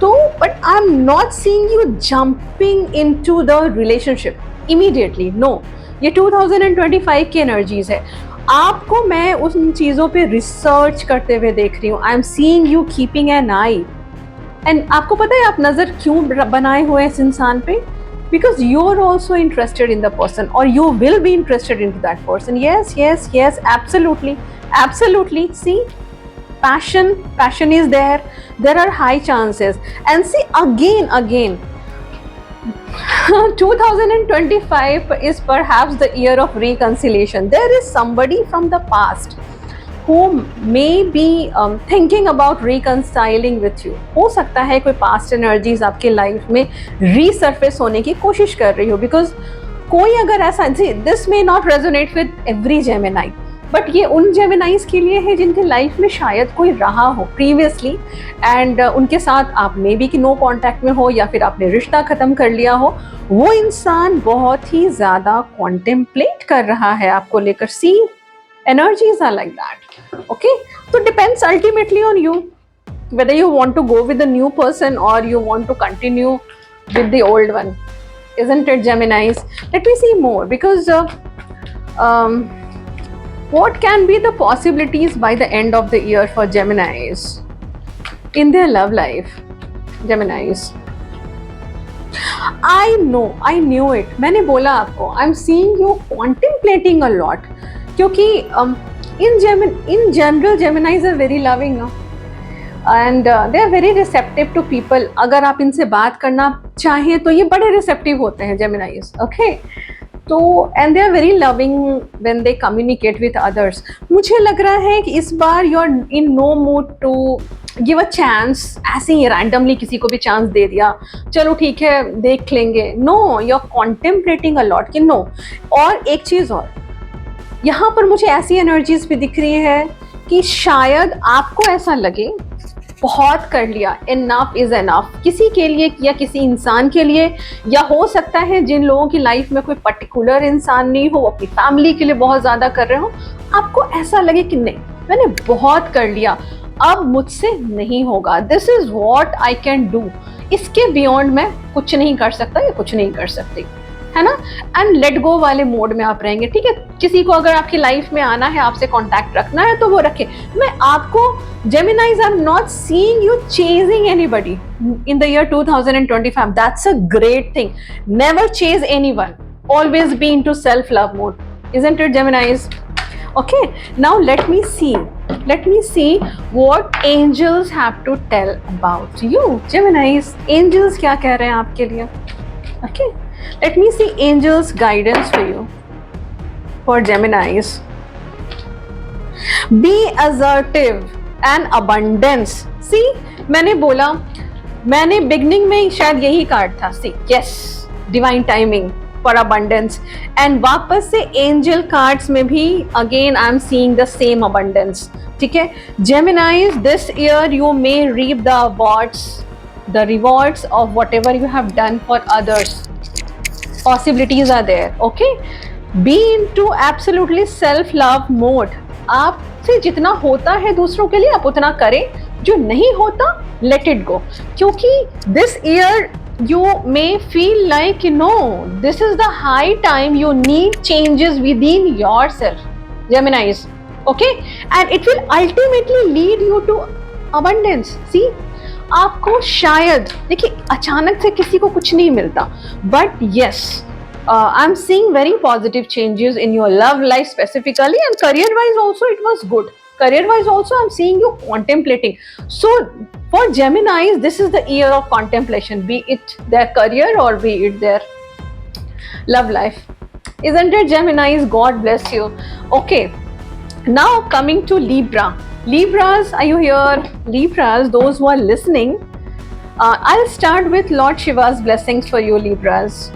तो but I am not seeing you jumping into the relationship immediately, no. ये 2025 की एनर्जीज है, आपको मैं उन चीज़ों पे रिसर्च करते हुए देख रही हूँ। I am seeing you keeping an I, and आपको पता है आप नज़र क्यों बनाए हुए हैं इस इंसान पे? Because you are also interested in the person, और you will be interested in to that person. Yes yes yes, absolutely absolutely. See passion is there are high chances, and see again 2025 is perhaps the year of reconciliation. There is somebody from the past who may be thinking about reconciling with you. हो सकता है कोई past energies आपके life में resurface होने की कोशिश कर रही हो, because कोई अगर ऐसा, this may not resonate with every Gemini, but ये उन जेमिनाइज के लिए है जिनके लाइफ में शायद कोई रहा हो प्रीवियसली, एंड उनके साथ आप मे बी कि नो कांटेक्ट में हो, या फिर आपने रिश्ता ख़त्म कर लिया हो। वो इंसान बहुत ही ज़्यादा कॉन्टेम्पलेट कर रहा है आपको लेकर। See energies are like that. Okay, तो depends ultimately on you whether you want to go with the new person or you want to continue with the old one, isn't it Geminis? Let me see more, because what can be the possibilities by the end of the year for Geminis in their love life? Geminis, I knew it. मैंने बोला आपको, I'm seeing you contemplating a lot, क्योंकि in general Geminis are very loving, no? And they are very receptive to people. अगर आप इनसे बात करना चाहें तो ये बड़े receptive होते हैं Geminis, okay? तो and they are very loving when they communicate with others. मुझे लग रहा है कि इस बार you are in no mood to give a chance, ऐसे ही randomly किसी को भी chance दे दिया, चलो ठीक है देख लेंगे। No, you are contemplating a lot कि no। और एक चीज़ और, यहाँ पर मुझे ऐसी एनर्जीज भी दिख रही है कि शायद आपको ऐसा लगे बहुत कर लिया, इनफ इज इनफ, किसी के लिए या किसी इंसान के लिए, या हो सकता है जिन लोगों की लाइफ में कोई पर्टिकुलर इंसान नहीं हो, अपनी फैमिली के लिए बहुत ज़्यादा कर रहे हो। आपको ऐसा लगे कि नहीं मैंने बहुत कर लिया, अब मुझसे नहीं होगा, this is what I can do, इसके बियॉन्ड मैं कुछ नहीं कर सकता या कुछ नहीं कर सकती, है ना। एंड लेट गो वाले मोड में आप रहेंगे, ठीक है। किसी को अगर आपकी लाइफ में आना है, आपसे कांटेक्ट रखना है तो वो रखे। मैं आपको जेमिनाइज आई am not seeing you chasing anybody in the year 2025, that's a great thing. Never chase anyone, always be into self love mode, isn't it Geminis? Okay, now let me see what angels have to tell about you Geminis. Angels क्या कह रहे हैं आपके लिए? Okay, let me see angels guidance for you for Geminis. Be assertive and abundance. See, मैंने बोला, मैंने beginning में शायद यही कार्ड था, see, yes, divine timing for abundance, and वापस से angel cards में भी again I am seeing the same abundance, ठीक है। Geminis, this year you may reap the rewards of whatever you have done for others. Possibilities are there, okay. Be into absolutely self love mode. आपसे जितना होता है दूसरों के लिए आप उतना करें, जो नहीं होता let it go, क्योंकि this year you may feel like, you know, this is the high time you need changes within yourself, Geminis, okay, and it will ultimately lead you to abundance. See, आपको शायद देखिए अचानक से किसी को कुछ नहीं मिलता, but yes, I'm seeing very positive changes in your love life specifically, and career wise also it was good. Career wise also I'm seeing you contemplating. So for Geminis, this is the year of contemplation, be it their career or be it their love life, isn't it Geminis? God bless you. Okay, now coming to Libras, are you here? Libras, those who are listening, I'll start with Lord Shiva's blessings for you Libras.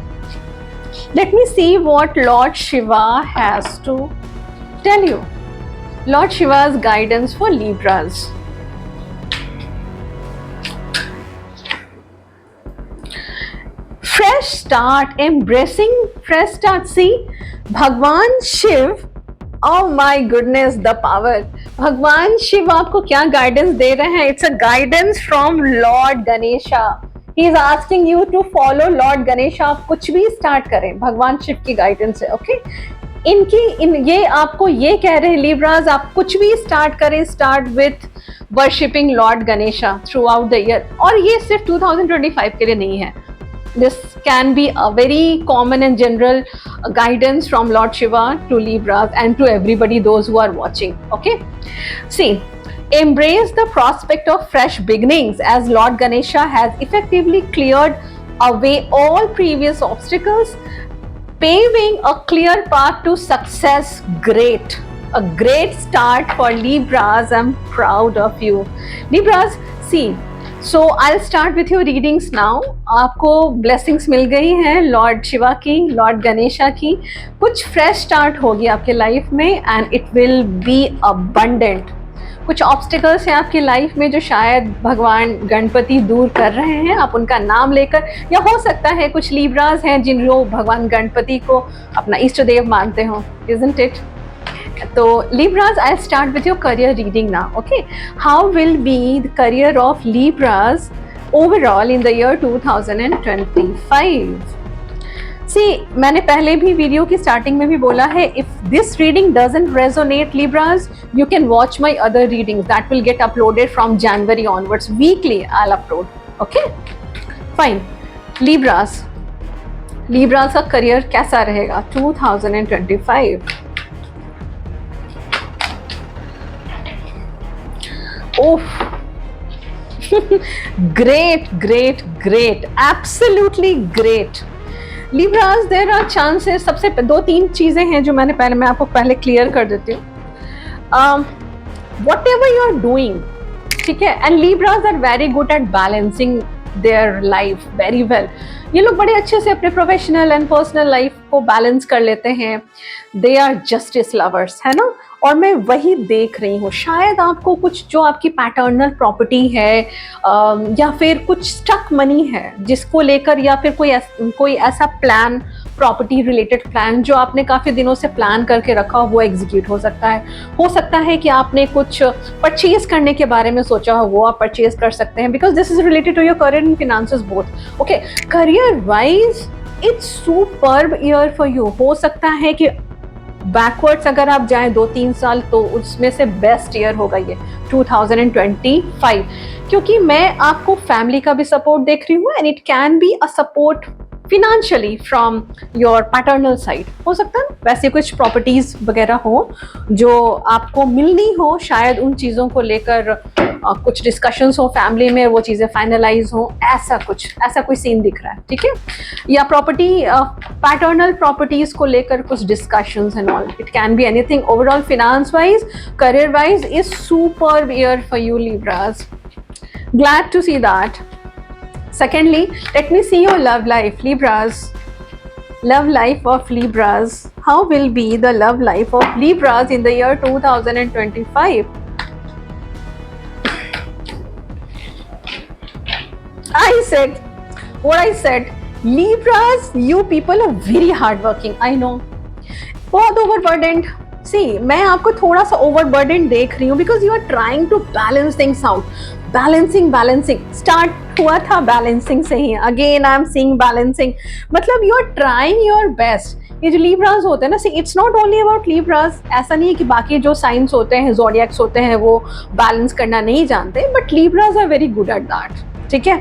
Let me see what Lord Shiva has to tell you. Lord Shiva's guidance for Libras. Fresh start, embracing fresh start. See, भगवान Shiv, oh my goodness, the power. भगवान शिव आपको क्या guidance दे रहे हैं? It's a guidance from Lord Ganesha. He is asking you to follow Lord Ganesha. आप कुछ भी स्टार्ट करें, भगवान शिव की गाइडेंस है, ओके। ये आपको ये कह रहे हैं Libras, आप कुछ भी स्टार्ट करें, start with worshipping Lord Ganesha through out the year. और ये सिर्फ 2025 के लिए नहीं है, this can be a very common and general guidance from Lord Shiva to Libras and to everybody, those who are watching, okay. See, embrace the prospect of fresh beginnings as Lord Ganesha has effectively cleared away all previous obstacles, paving a clear path to success. Great, a great start for Libras. I'm proud of you Libras. See, so I'll start with your readings now. आपको blessings मिल गई हैं Lord Shiva की, Lord Ganesha की। कुछ fresh start होगी आपके life में and it will be abundant. कुछ ऑब्स्टिकल्स हैं आपकी लाइफ में जो शायद भगवान गणपति दूर कर रहे हैं, आप उनका नाम लेकर, या हो सकता है कुछ लीब्रास हैं जिन लोग भगवान गणपति को अपना इष्ट देव मानते हो, isn't it? तो Libras, I'll start with your career reading now, okay? How will be the career of Libras overall in the year 2025? See, मैंने पहले भी वीडियो की स्टार्टिंग में भी बोला है, if this reading doesn't resonate Libras, you can watch my other readings that will get uploaded from January onwards. Weekly I'll upload, okay? Fine. Libras का career कैसा रहेगा 2025? Oh, great, absolutely great. Libras, there are chances. सबसे 2-3 चीजें हैं जो मैं आपको पहले क्लियर कर देती हूँ. Whatever you are doing, ठीक है, and Libras are very good at balancing their life very well. ये लोग बड़े अच्छे से अपने प्रोफेशनल एंड पर्सनल लाइफ को बैलेंस कर लेते हैं। दे आर जस्टिस लवर्स, है ना। और मैं वही देख रही हूँ, शायद आपको कुछ जो आपकी पैटर्नल प्रॉपर्टी है या फिर कुछ स्टक मनी है जिसको लेकर, या फिर कोई ऐसा प्लान, प्रॉपर्टी रिलेटेड प्लान जो आपने काफ़ी दिनों से प्लान करके रखा हो, वो एग्जीक्यूट हो सकता है। हो सकता है कि आपने कुछ परचेज करने के बारे में सोचा हो, वो आप परचेज कर सकते हैं, because this is related to your career and finances both. Okay, career wise it's superb year for you. हो सकता है कि बैकवर्ड्स अगर आप जाएं 2-3 साल, तो उसमें से बेस्ट ईयर होगा ये 2025, क्योंकि मैं आपको फैमिली का भी सपोर्ट देख रही हूँ, and it can be a support financially from your paternal side. हो सकता है वैसे कुछ प्रॉपर्टीज वगैरह हो जो आपको मिलनी हो, शायद उन चीज़ों को लेकर कुछ डिस्कशंस हो फैमिली में, वो चीज़ें फाइनलाइज हो, ऐसा कोई सीन दिख रहा है, ठीक है। या प्रॉपर्टी, पैटर्नल प्रॉपर्टीज को लेकर कुछ discussions and all, it can be anything. Overall finance wise, career wise is superb year for you Libras. Glad to see that. Secondly, let me see your love life, Libras. Love life of Libras. How will be the love life of Libras in the year 2025? I said what I said. Libras, you people are very hardworking. I know. बहुत overburdened. See, मैं आपको थोड़ा सा overburdened देख रही हूँ because you are trying to balance things out. Balancing. Start हुआ था balancing से ही. Again, I am seeing balancing. मतलब you are trying your best. ये जो Libras होते हैं ना, see, it's not only about Libras. ऐसा नहीं है कि बाकी जो signs होते हैं, zodiacs होते हैं, वो balance करना नहीं जानते, but Libras are very good at that. ठीक है,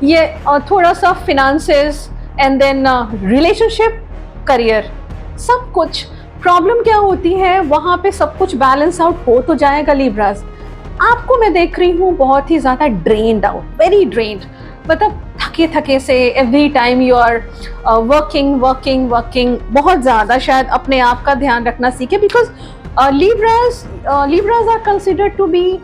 ये थोड़ा सा finances and then relationship, career, सब कुछ। प्रॉब्लम क्या होती है, वहाँ पे सब कुछ बैलेंस आउट हो तो जाएगा Libras। आपको मैं देख रही हूँ बहुत ही ज़्यादा ड्रेन्ड आउट, वेरी ड्रेन्ड, मतलब थके से every time you are working, बहुत ज़्यादा। शायद अपने आप का ध्यान रखना सीखे, because Libras are considered to be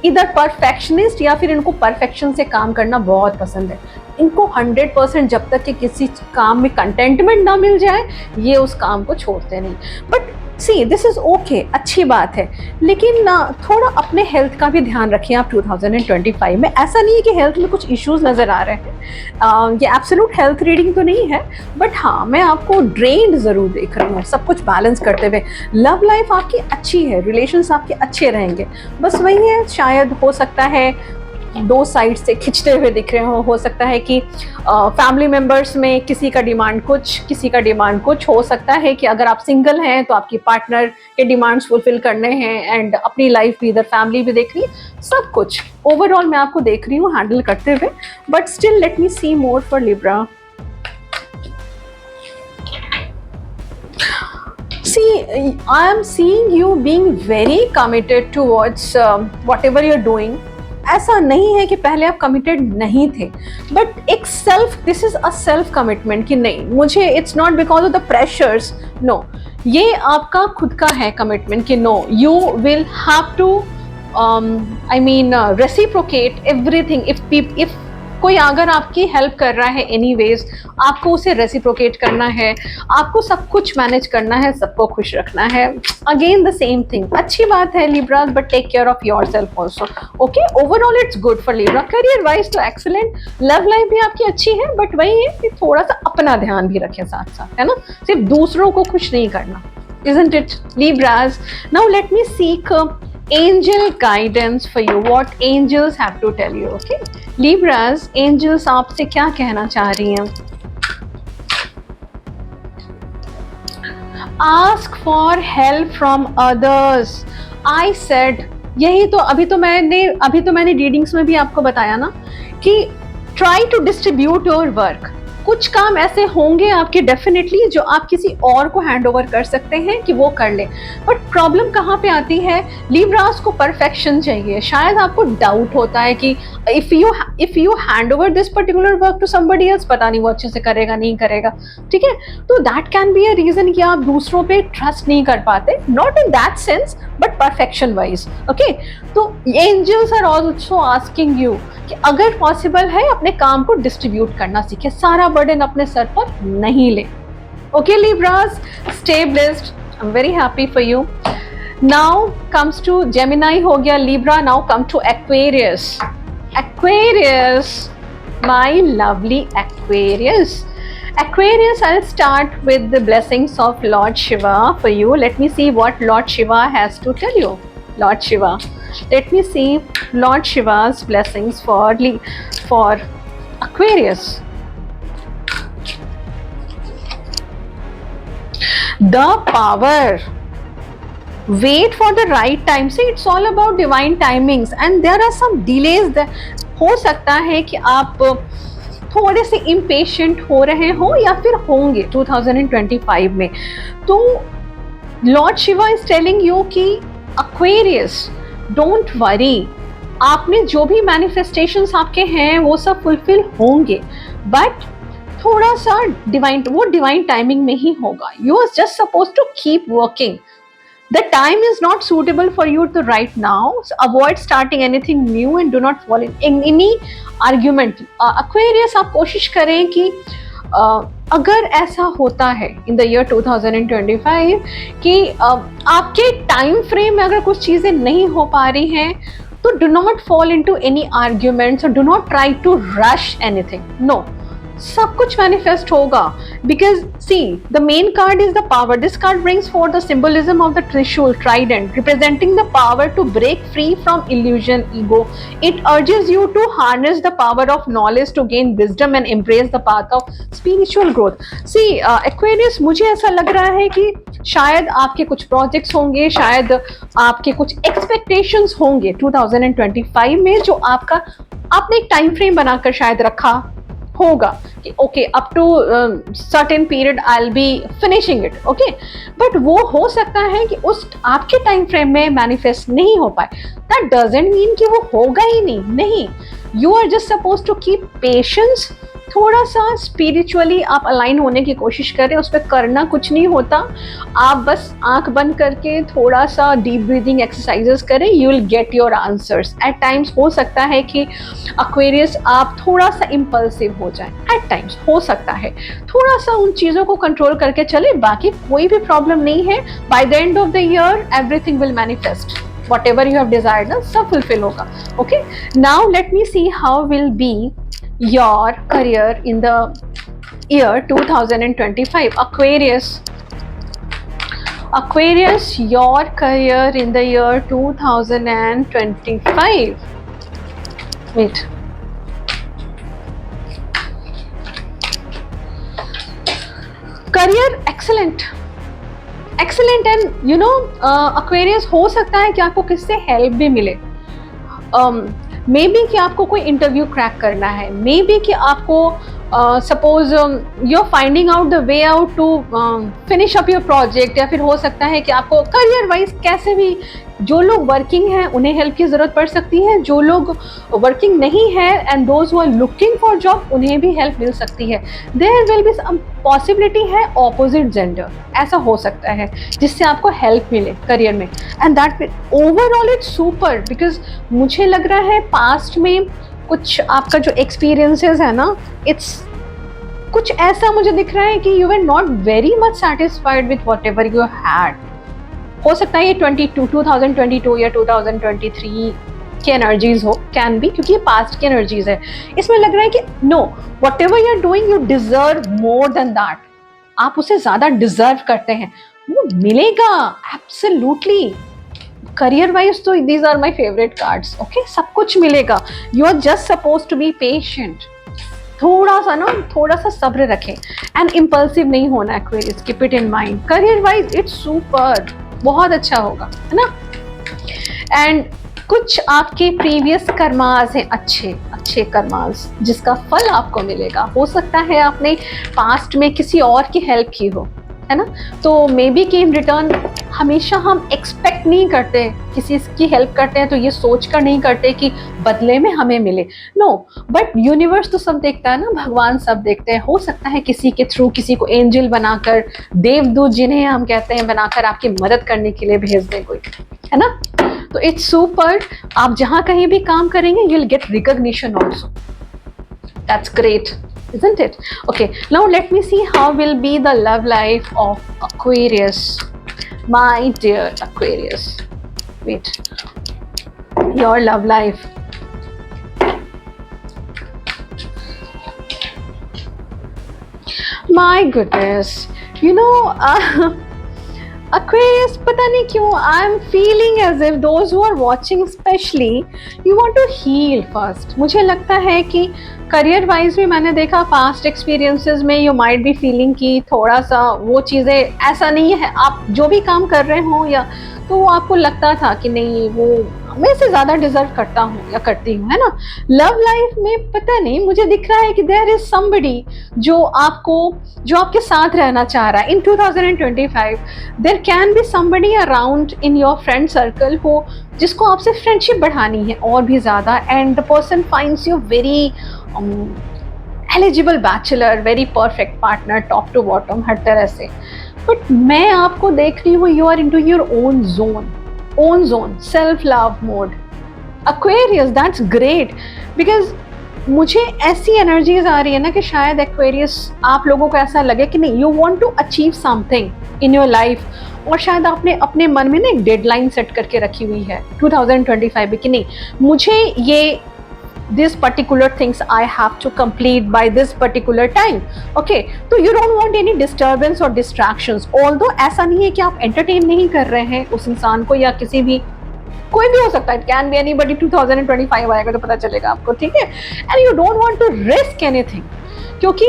either perfectionist, या फिर इनको परफेक्शन से काम करना बहुत पसंद है। इनको 100% जब तक कि किसी काम में कंटेंटमेंट ना मिल जाए, ये उस काम को छोड़ते नहीं। But see, this is okay, अच्छी बात है, लेकिन ना थोड़ा अपने हेल्थ का भी ध्यान रखिए आप 2025 में। ऐसा नहीं है कि हेल्थ में कुछ इश्यूज नज़र आ रहे हैं, ये एब्सोल्यूट हेल्थ रीडिंग तो नहीं है, बट हाँ, मैं आपको ड्रेन्ड ज़रूर देख रही हूँ सब कुछ बैलेंस करते हुए। लव लाइफ आपकी अच्छी है, रिलेशंस आपके अच्छे रहेंगे, बस वही है, शायद हो सकता है दो साइड से खिंचते हुए दिख रहे हो सकता है कि फैमिली मेंबर्स में किसी का डिमांड कुछ, किसी का डिमांड कुछ। हो सकता है कि अगर आप सिंगल हैं तो आपकी पार्टनर के डिमांड्स फुलफिल करने हैं, एंड अपनी लाइफ भी, इधर फैमिली भी देख रही है, सब कुछ ओवरऑल मैं आपको देख रही हूँ हैंडल करते हुए। But still let me see more for Libra. See, I am seeing you being very committed towards whatever you're doing. ऐसा नहीं है कि पहले आप कमिटेड नहीं थे, बट एक this is a self commitment कि नहीं, मुझे, it's not because of the pressures, no, ये आपका खुद का है कमिटमेंट कि no, you will have to reciprocate everything. If कोई अगर आपकी हेल्प कर रहा है एनीवेज, आपको उसे रेसिप्रोकेट करना है, आपको सब कुछ मैनेज करना है, सबको खुश रखना है। अगेन द सेम थिंग, अच्छी बात है Libras, but take care of yourself also. Okay, overall it's good for Libra। Career wise तो एक्सीलेंट, लव लाइफ भी आपकी अच्छी है, बट वही है कि थोड़ा सा अपना ध्यान भी रखें साथ साथ, है ना, सिर्फ दूसरों को खुश नहीं करना, isn't it Libras? Now let me seek angel guidance for you. What angels have to tell you? Okay, Libras, angels आपसे क्या कहना चाह रही हैं? Ask for help from others. I said, यही तो अभी तो मैंने रीडिंग्स में भी आपको बताया ना कि try to distribute your work. कुछ काम ऐसे होंगे आपके डेफिनेटली जो आप किसी और को हैंड ओवर कर सकते हैं कि वो कर ले। बट प्रॉब्लम कहाँ पे आती है, Libras को परफेक्शन चाहिए। शायद आपको डाउट होता है कि if you hand over this particular work to somebody else, पता नहीं वो अच्छे से करेगा नहीं करेगा, ठीक है, तो that can be a reason कि आप दूसरों पे ट्रस्ट नहीं कर पाते, not in that sense but perfection wise. Okay, तो angels are also asking you कि अगर पॉसिबल है अपने काम को डिस्ट्रीब्यूट करना सीखे, सारा बर्डन अपने सर पर नहीं ले। Okay Libras, stay blessed, I am very happy for you. Now comes to Gemini हो गया, Libra, now come to Aquarius. Aquarius, my lovely Aquarius. Aquarius, I'll start with the blessings of Lord Shiva for you. Let me see what Lord Shiva has to tell you. Lord Shiva. Let me see Lord Shiva's blessings for Aquarius. The power. Wait for the right time. See, it's all about divine timings and there are some delays that हो सकता है कि आप थोड़े से impatient हो रहे हो या फिर होंगे 2025 में। तो Lord Shiva is telling you कि एक्वेरियस, डोंट वरी, आपने जो भी मैनिफेस्टेशंस आपके हैं वो सब फुलफिल होंगे, बट थोड़ा सा डिवाइन टाइमिंग में ही होगा। You are just suppose to keep working. The time is not suitable for you to right now. So avoid starting anything new and do not fall in any argument. Aquarius, आप कोशिश करें कि अगर ऐसा होता है in the year 2025 कि आपके टाइम फ्रेम में अगर कुछ चीज़ें नहीं हो पा रही हैं, तो do not fall into any arguments or do not try to rush anything. No. सब कुछ मैनिफेस्ट होगा because see, the main card is the power. This card brings forth the symbolism of the Trishul trident representing the power to break free from illusion, ego. It urges you to harness the power of knowledge to gain wisdom and embrace the path of spiritual growth. See, Aquarius, मुझे ऐसा लग रहा है कि शायद आपके कुछ projects होंगे, शायद आपके कुछ एक्सपेक्टेशंस होंगे 2025 में, जो आपने एक टाइम फ्रेम बनाकर शायद रखा होगा कि okay up to certain period I will be finishing it, okay, but वो हो सकता है कि उस आपके टाइम फ्रेम में मैनिफेस्ट नहीं हो पाए. दैट डजंट मीन कि वो होगा ही नहीं. You are just suppose to keep patience. थोड़ा सा स्पिरिचुअली आप अलाइन होने की कोशिश करें, उस पर करना कुछ नहीं होता. आप बस आंख बंद करके थोड़ा सा डीप ब्रीदिंग एक्सरसाइजेस करें, you will get your answers. At times हो सकता है कि एक्वेरियस आप थोड़ा सा इम्पल्सिव हो जाएं, एट टाइम्स हो सकता है. थोड़ा सा उन चीज़ों को कंट्रोल करके चले, बाकी कोई भी प्रॉब्लम नहीं है. Bye the end of the year everything will manifest. Whatever you have desired ना सब fulfill होगा. Okay, now let me see how will be your career in the year 2025. Aquarius, your career in the year 2025. Wait. Career excellent and you know Aquarius, हो सकता है कि आपको किससे help भी मिले. मे बी कि आपको कोई इंटरव्यू क्रैक करना है, मे बी कि आपको suppose you are finding out the way out to finish up your project, या फिर हो सकता है कि आपको करियर वाइज कैसे भी, जो लोग वर्किंग हैं उन्हें हेल्प की ज़रूरत पड़ सकती है, जो लोग वर्किंग नहीं है and those who are looking for job उन्हें भी हेल्प मिल सकती है. There will be some possibility है ऑपोजिट जेंडर, ऐसा हो सकता है जिससे आपको हेल्प मिले करियर में. And that overall it's super, because मुझे लग रहा है पास्ट में कुछ आपका जो एक्सपीरियंसेस है ना, इट्स कुछ ऐसा मुझे दिख रहा है कि you are not very much satisfied with whatever you had. हो सकता है ये 2022 या 2023 की एनर्जीज हो, कैन बी, क्योंकि ये पास्ट की एनर्जीज है. इसमें लग रहा है कि no, whatever you are doing you deserve more than that. आप उसे ज्यादा डिजर्व करते हैं, वो मिलेगा एब्सोल्युटली. करियर वाइज तो these are my favourite cards. Okay, सब कुछ मिलेगा. You are just suppose to be patient. थोड़ा सा सब्र रखें एंड इम्पल्सिव नहीं होना. Aquarius, keep it in mind. Career wise it's super, बहुत अच्छा होगा, है ना. एंड कुछ आपके प्रीवियस कर्मास हैं, अच्छे कर्मास, जिसका फल आपको मिलेगा. हो सकता है आपने पास्ट में किसी और की हेल्प की हो, है ना. तो मे बी कि इन रिटर्न हमेशा हम एक्सपेक्ट नहीं करते, किसी की हेल्प करते हैं तो ये सोच कर नहीं करते कि बदले में हमें मिले. नो, बट यूनिवर्स तो सब देखता है ना, भगवान सब देखते हैं. हो सकता है किसी के थ्रू किसी को एंजल बनाकर, देवदूत जिन्हें हम कहते हैं, बनाकर आपकी मदद करने के लिए भेज दें कोई, है ना. तो इट्स सुपर, आप जहां कहीं भी काम करेंगे you will gate recognition also. That's great, isn't it? Okay, now let me see how will be the love life of Aquarius. My dear Aquarius, wait, your love life. My goodness, you know, Aquarius, पता नहीं क्यों I am feeling as if those who are watching especially, you want to heal first. मुझे लगता है कि career wise भी मैंने देखा पास्ट एक्सपीरियंसेस में यू माइट बी फीलिंग कि थोड़ा सा वो चीज़ें ऐसा नहीं है, आप जो भी काम कर रहे हो या तो वो आपको लगता था कि नहीं वो मैं से ज़्यादा डिजर्व करता हूँ या करती हूँ, है ना. लव लाइफ में पता नहीं मुझे दिख रहा है कि देयर इज समबडी जो आपके साथ रहना चाह रहा है in 2025. There can be somebody around in your friend circle हो जिसको आपसे फ्रेंडशिप बढ़ानी है और भी ज़्यादा, and the person finds you very eligible bachelor, very perfect partner, top to bottom हर तरह से. बट मैं आपको देख रही हूँ you are into your own zone, self love mode. Aquarius, that's great, because मुझे ऐसी एनर्जीज आ रही है ना कि शायद Aquarius आप लोगों को ऐसा लगे कि नहीं, you want to achieve something in your life, और शायद आपने अपने मन में ना एक डेडलाइन सेट करके रखी हुई है 2025 में कि नहीं मुझे ये this particular things I have to complete by this particular time. Okay, तो you don't want any disturbance or distractions. Although ऐसा नहीं है कि आप entertain नहीं कर रहे हैं उस इंसान को या किसी भी, कोई भी हो सकता है, it can be anybody. 2025 आएगा तो पता चलेगा आपको, ठीक है. And you don't want to risk anything, क्योंकि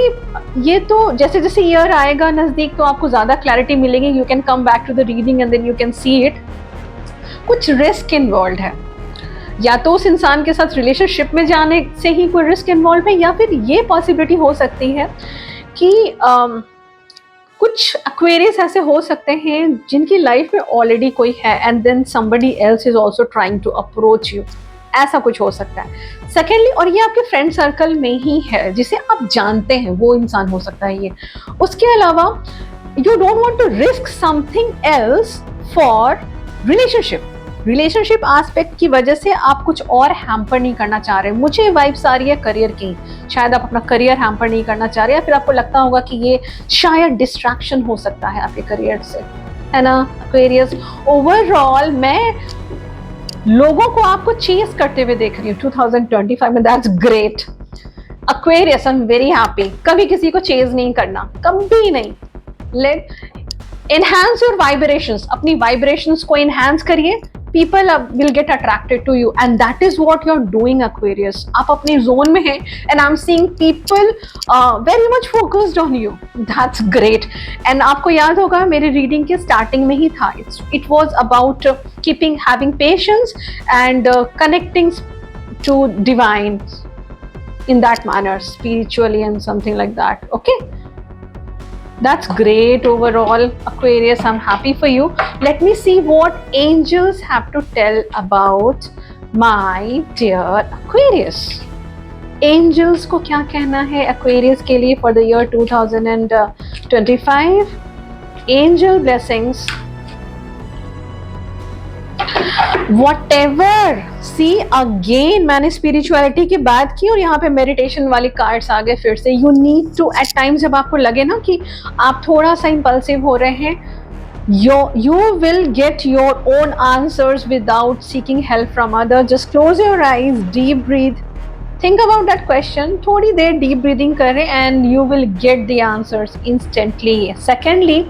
ये तो जैसे जैसे ईयर आएगा नज़दीक तो आपको ज़्यादा क्लैरिटी मिलेगी. You can come back to the reading and then you can see it. कुछ रिस्क इन्वॉल्व है, या तो उस इंसान के साथ रिलेशनशिप में जाने से ही कोई रिस्क इन्वॉल्व है, या फिर ये पॉसिबिलिटी हो सकती है कि कुछ एक्वेरियस ऐसे हो सकते हैं जिनकी लाइफ में ऑलरेडी कोई है and then somebody else is also trying to approach you, ऐसा कुछ हो सकता है. सेकेंडली, और ये आपके फ्रेंड सर्कल में ही है जिसे आप जानते हैं, वो इंसान हो सकता है ये. उसके अलावा you don't want to risk something else for relationship aspect की वजह से आप कुछ और हैम्पर नहीं करना चाह रहे. मुझे वाइब्स आ रही है करियर की, शायद आप अपना करियर हैम्पर नहीं करना चाह रहे, या फिर आपको लगता होगा कि ये शायद डिस्ट्रैक्शन हो सकता है आपके करियर से, है ना एक्वेरियस. ओवरऑल मैं लोगों को आपको चेस करते हुए देख रही हूँ 2025 में. That's great Aquarius, I am very happy. कभी किसी को चेज नहीं करना, कभी नहीं. लेट एनहांस योर वाइब्रेशंस, अपनी वाइब्रेशंस को एनहांस करिए. People will get attracted to you and that is what you're doing Aquarius. आप अपने zone में हैं and I'm seeing people very much focused on you. That's great. And आपको याद होगा मेरे reading के starting में ही था. It was about having patience and connecting to divine in that manner, spiritually and something like that. Okay. That's great overall, Aquarius. I'm happy for you. Let me see what angels have to tell about my dear Aquarius. Angels को क्या कहना है Aquarius के लिए for the year 2025? Angel blessings. Whatever. See again, मैंने spirituality की बात की और यहाँ पे मेडिटेशन वाली कार्ड्स आ गए फिर से. You need to at times, जब आपको लगे ना कि आप थोड़ा सा इम्पल्सिव हो रहे हैं, you will get your own answers without seeking help from others. Just close your eyes, deep breathe, think about that question, थोड़ी देर deep breathing करें and you will get the answers instantly. Secondly,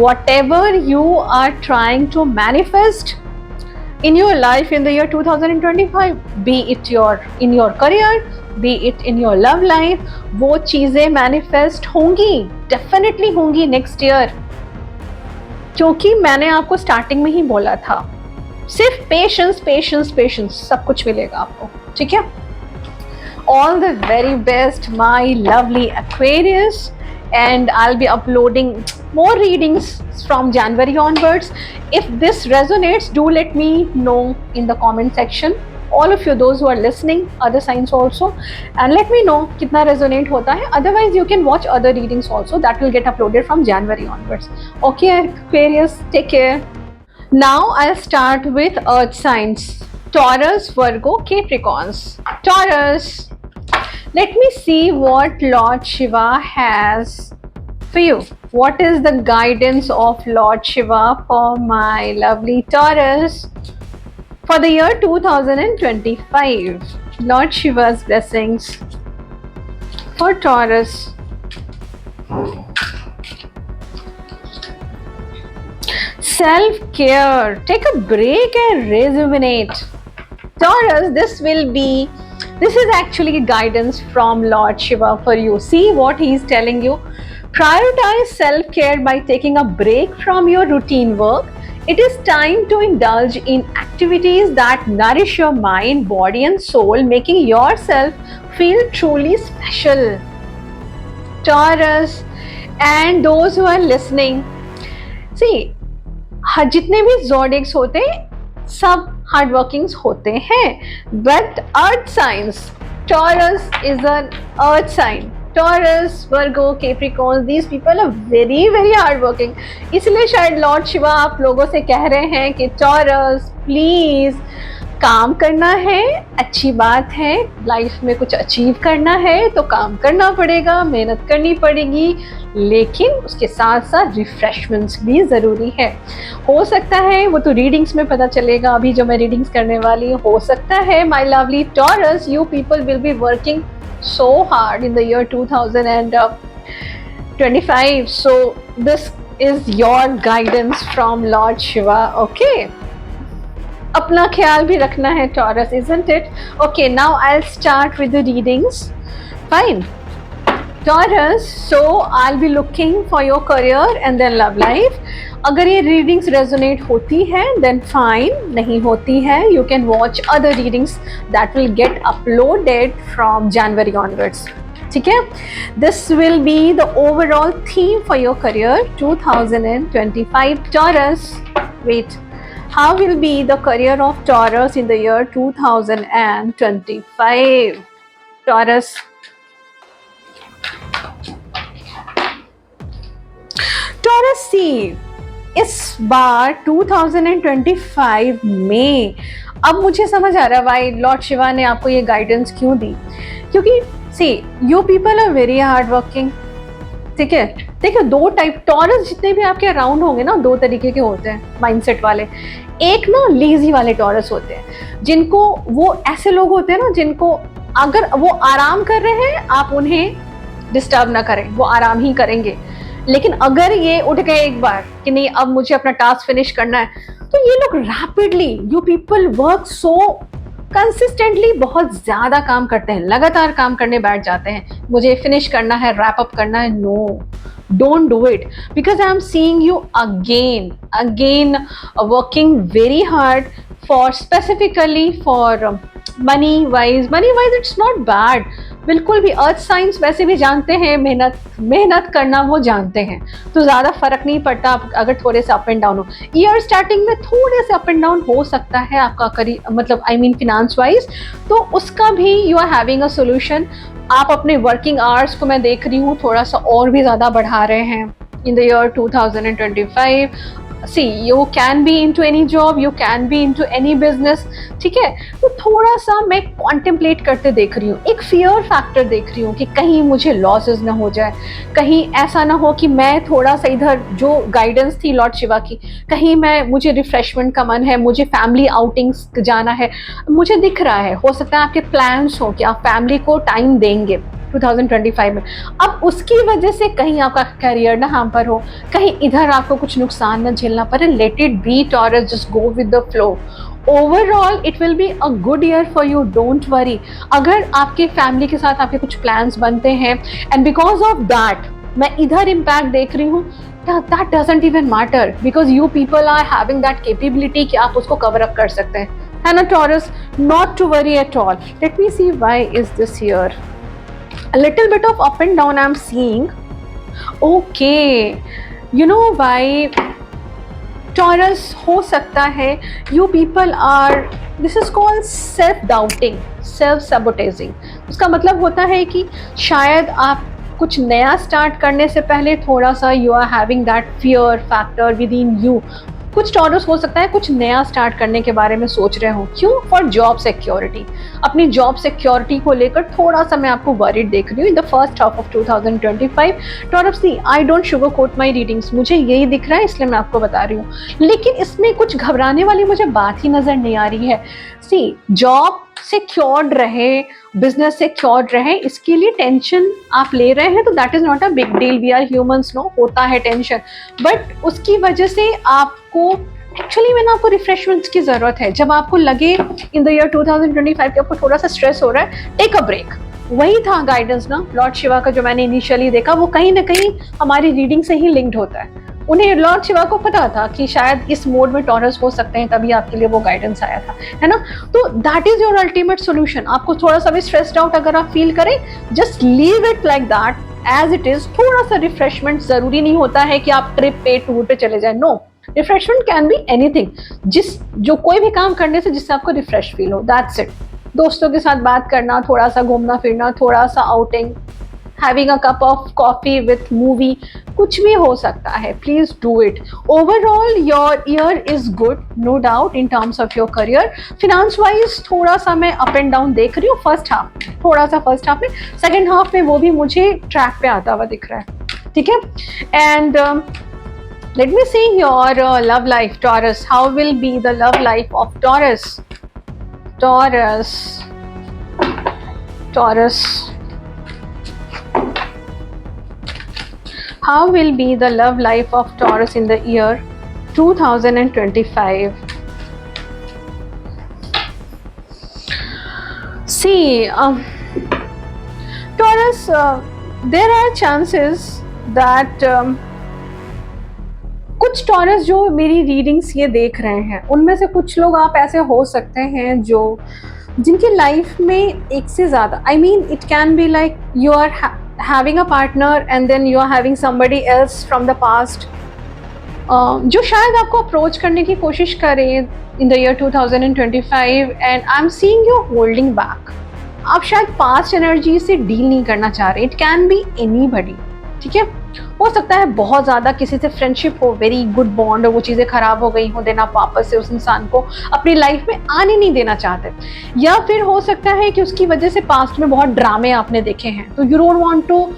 whatever you are trying to manifest in your life in the year 2025, be it in your career, be it in your love life, वो चीज़ें manifest होंगी, definitely होंगी next year. क्योंकि मैंने आपको starting में ही बोला था, सिर्फ पेशेंस, सब कुछ मिलेगा आपको, ठीक है. All the very best, my lovely Aquarius, and I'll be uploading more readings from January onwards. If this resonates, do let me know in the comment section. All of you, those who are listening, other signs also, and let me know kitna resonate hota hai. Otherwise, you can watch other readings also that will get uploaded from January onwards. Okay, Aquarius, take care. Now I'll start with earth signs. Taurus, Virgo, Capricorns. Taurus, let me see what Lord Shiva has for you. What is the guidance of Lord Shiva for my lovely Taurus for the year 2025? Lord Shiva's blessings for Taurus. Self-care. Take a break and rejuvenate. Taurus, this is actually guidance from Lord Shiva for you. See what he is telling you. Prioritize self-care by taking a break from your routine work. It is time to indulge in activities that nourish your mind, body and soul, making yourself feel truly special. Taurus, and those who are listening, see, जितने भी zodiacs होते हैं सब hard workings होते हैं, but earth science, Taurus is an earth sign. Taurus, Virgo, Capricorn, these people are very very hard working. इसलिए शायद Lord Shiva आप लोगों से कह रहे हैं कि टॉरस प्लीज काम करना है, अच्छी बात है, लाइफ में कुछ अचीव करना है तो काम करना पड़ेगा, मेहनत करनी पड़ेगी, लेकिन उसके साथ साथ रिफ्रेशमेंट्स भी ज़रूरी है. हो सकता है वो तो रीडिंग्स में पता चलेगा, अभी जो मैं रीडिंग्स करने वाली हूँ, हो सकता है my lovely taurus you people will be working so hard in the year 2025. So this is your guidance from Lord Shiva. Okay, अपना ख्याल भी रखना है taurus, isn't it? Okay, now I'll start with the readings. Fine. Taurus, so I'll be looking for your career and then love life. अगर ये readings resonate होती है then fine, नहीं होती है you can watch other readings that will get uploaded from January onwards. ठीक है? This will be the overall theme for your career 2025. Taurus, wait. How will be the career of Taurus in the year 2025? Taurus. Taurus सी, इस बार 2025 में अब मुझे समझ आ रहा है भाई लॉर्ड शिवा ने आपको ये गाइडेंस क्यों दी, क्योंकि see you people are very hard working. ठीक है, देखिए दो टाइप टॉरस जितने भी आपके अराउंड होंगे ना, दो तरीके के होते हैं माइंडसेट वाले. एक ना लेजी वाले टॉरस होते हैं, जिनको वो ऐसे लोग होते हैं ना जिनको अगर वो आराम कर रहे हैं आप उन्हें डिस्टर्ब ना करें, वो आराम ही करेंगे. लेकिन अगर ये उठ गए एक बार कि नहीं अब मुझे अपना टास्क फिनिश करना है, तो ये लोग rapidly, you people work so consistently, बहुत ज्यादा काम करते हैं, लगातार काम करने बैठ जाते हैं, मुझे फिनिश करना है, रैप अप करना है. No, don't do it, because I am seeing you again working very hard for specifically for money wise. It's not bad. बिल्कुल भी अर्थ साइंस वैसे भी जानते हैं मेहनत करना वो जानते हैं, तो ज़्यादा फर्क नहीं पड़ता अगर थोड़े से अप एंड डाउन हो. ईयर स्टार्टिंग में थोड़े से अप एंड डाउन हो सकता है आपका मतलब आई मीन फिनांस वाइज, तो उसका भी you are having a solution. आप अपने वर्किंग आवर्स को मैं देख रही हूँ थोड़ा सा और भी ज़्यादा बढ़ा रहे हैं in the year 2025. See, you can be into any job, you can be into any business. ठीक है, तो थोड़ा सा मैं कॉन्टेम्पलेट करते देख रही हूँ, एक फियर फैक्टर देख रही हूँ कि कहीं मुझे लॉसेस ना हो जाए, कहीं ऐसा ना हो कि मैं थोड़ा सा इधर जो गाइडेंस थी लॉर्ड शिवा की, कहीं मुझे रिफ्रेशमेंट का मन है, मुझे फैमिली आउटिंग्स जाना है, मुझे दिख रहा है, हो सकता है आपके प्लान्स हो कि आप फैमिली को टाइम देंगे 2025 में. अब उसकी वजह से कहीं आपका करियर ना हैम्पर हो, कहीं इधर आपको कुछ नुकसान ना झेलना पड़े. Let it be taurus, just go with the flow. Overall it will be a good year for you, don't worry. अगर आपके फैमिली के साथ आपके कुछ प्लान्स बनते हैं एंड बिकॉज ऑफ दैट मैं इधर इम्पैक्ट देख रही हूँ, that doesn't even matter because you people are having that capability कि आप उसको cover up कर सकते हैं, है ना Taurus? Not to worry at all. Let me see why is this here. A little bit of up and down I'm seeing. Okay, you know why Taurus हो सकता है you people are, this is called self doubting, self sabotaging. उसका मतलब होता है कि शायद आप कुछ नया स्टार्ट करने से पहले थोड़ा सा you are having that fear factor within you. कुछ टॉरस हो सकता है कुछ नया स्टार्ट करने के बारे में सोच रहे हो, क्यों? फॉर जॉब सिक्योरिटी, अपनी जॉब सिक्योरिटी को लेकर थोड़ा सा मैं आपको वरीड देख रही हूँ in the first half of 2025। Taurus see, I don't sugar coat my readings, मुझे यही दिख रहा है इसलिए मैं आपको बता रही हूँ, लेकिन इसमें कुछ घबराने वाली मुझे बात ही नजर नहीं आ रही है। सी, जॉब सिक्योर्ड रहे, बिजनेस सिक्योर्ड रहे, इसके लिए टेंशन आप ले रहे हैं तो that is not a big deal, we are humans, no, होता है टेंशन, बट उसकी वजह से आपको एक्चुअली में ना आपको रिफ्रेशमेंट्स की जरूरत है। जब आपको लगे इन द ईयर 2025 कि आपको थोड़ा सा स्ट्रेस हो रहा है, टेक अ ब्रेक। वही था गाइडेंस ना लॉर्ड शिवा का जो मैंने इनिशियली देखा, वो कहीं ना कहीं हमारी रीडिंग से ही लिंक्ड होता है। उन्हें लॉर्ड शिवा को पता था कि शायद इस मोड में टॉरस हो सकते हैं, तभी आपके लिए वो गाइडेंस आया था, है ना। तो that is your ultimate solution. आपको थोड़ा सा भी स्ट्रेस्ड आउट अगर आप फील करें, just leave it like that as it is. थोड़ा सा रिफ्रेशमेंट, जरूरी नहीं होता है कि आप ट्रिप पे टूर पे चले जाए, no, refreshment can be anything, जो कोई भी काम करने से जिससे आपको रिफ्रेश फील हो, दैट्स इट। दोस्तों के साथ बात करना, थोड़ा सा घूमना फिरना, थोड़ा सा outing, having a cup of coffee with movie, कुछ भी हो सकता है, please do it. Overall your year is good, no doubt, in terms of your career. Finance wise थोड़ा सा मैं अप एंड डाउन देख रही हूँ फर्स्ट हाफ, थोड़ा सा फर्स्ट हाफ में, सेकेंड हाफ में वो भी मुझे ट्रैक पे आता हुआ दिख रहा है, ठीक है। And let me see your love life, Taurus. How will be the love life of Taurus? Taurus. How will be the love life of Taurus in the year 2025? See, Taurus, there are chances that कुछ taurus जो मेरी readings ये देख रहे हैं, उनमें से कुछ लोग आप ऐसे हो सकते हैं जो जिनकी लाइफ में एक से ज़्यादा, I mean it can be like you are having a partner and then you are having somebody else from the past, जो शायद आपको अप्रोच करने की कोशिश करे in the year 2025 and I am seeing you holding back. आप शायद past energy से डील नहीं करना चाह रहे, इट कैन बी एनीबडी, ठीक है। हो सकता है बहुत ज़्यादा किसी से फ्रेंडशिप हो, वेरी गुड बॉन्ड, और वो चीज़ें खराब हो गई हो, देन आप वापस से उस इंसान को अपनी लाइफ में आने नहीं देना चाहते, या फिर हो सकता है कि उसकी वजह से पास्ट में बहुत ड्रामे आपने देखे हैं, तो you don't want to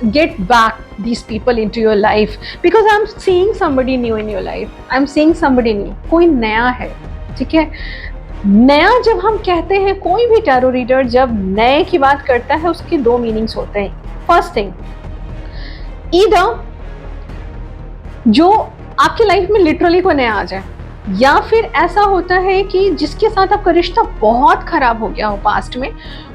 get back these people into your life, because I am seeing somebody new in your life, I am seeing somebody new, कोई नया है, ठीक है। नया जब हम कहते हैं, कोई भी टैरो रीडर जब नए की बात करता है उसके दो मीनिंग्स होते हैं। फर्स्ट थिंग, ईदर जो आपकी लाइफ में लिटरली कोई नया आ जाए, या फिर ऐसा होता है कि जिसके साथ आपका रिश्ता बहुत खराब हो गया हो पास्ट में,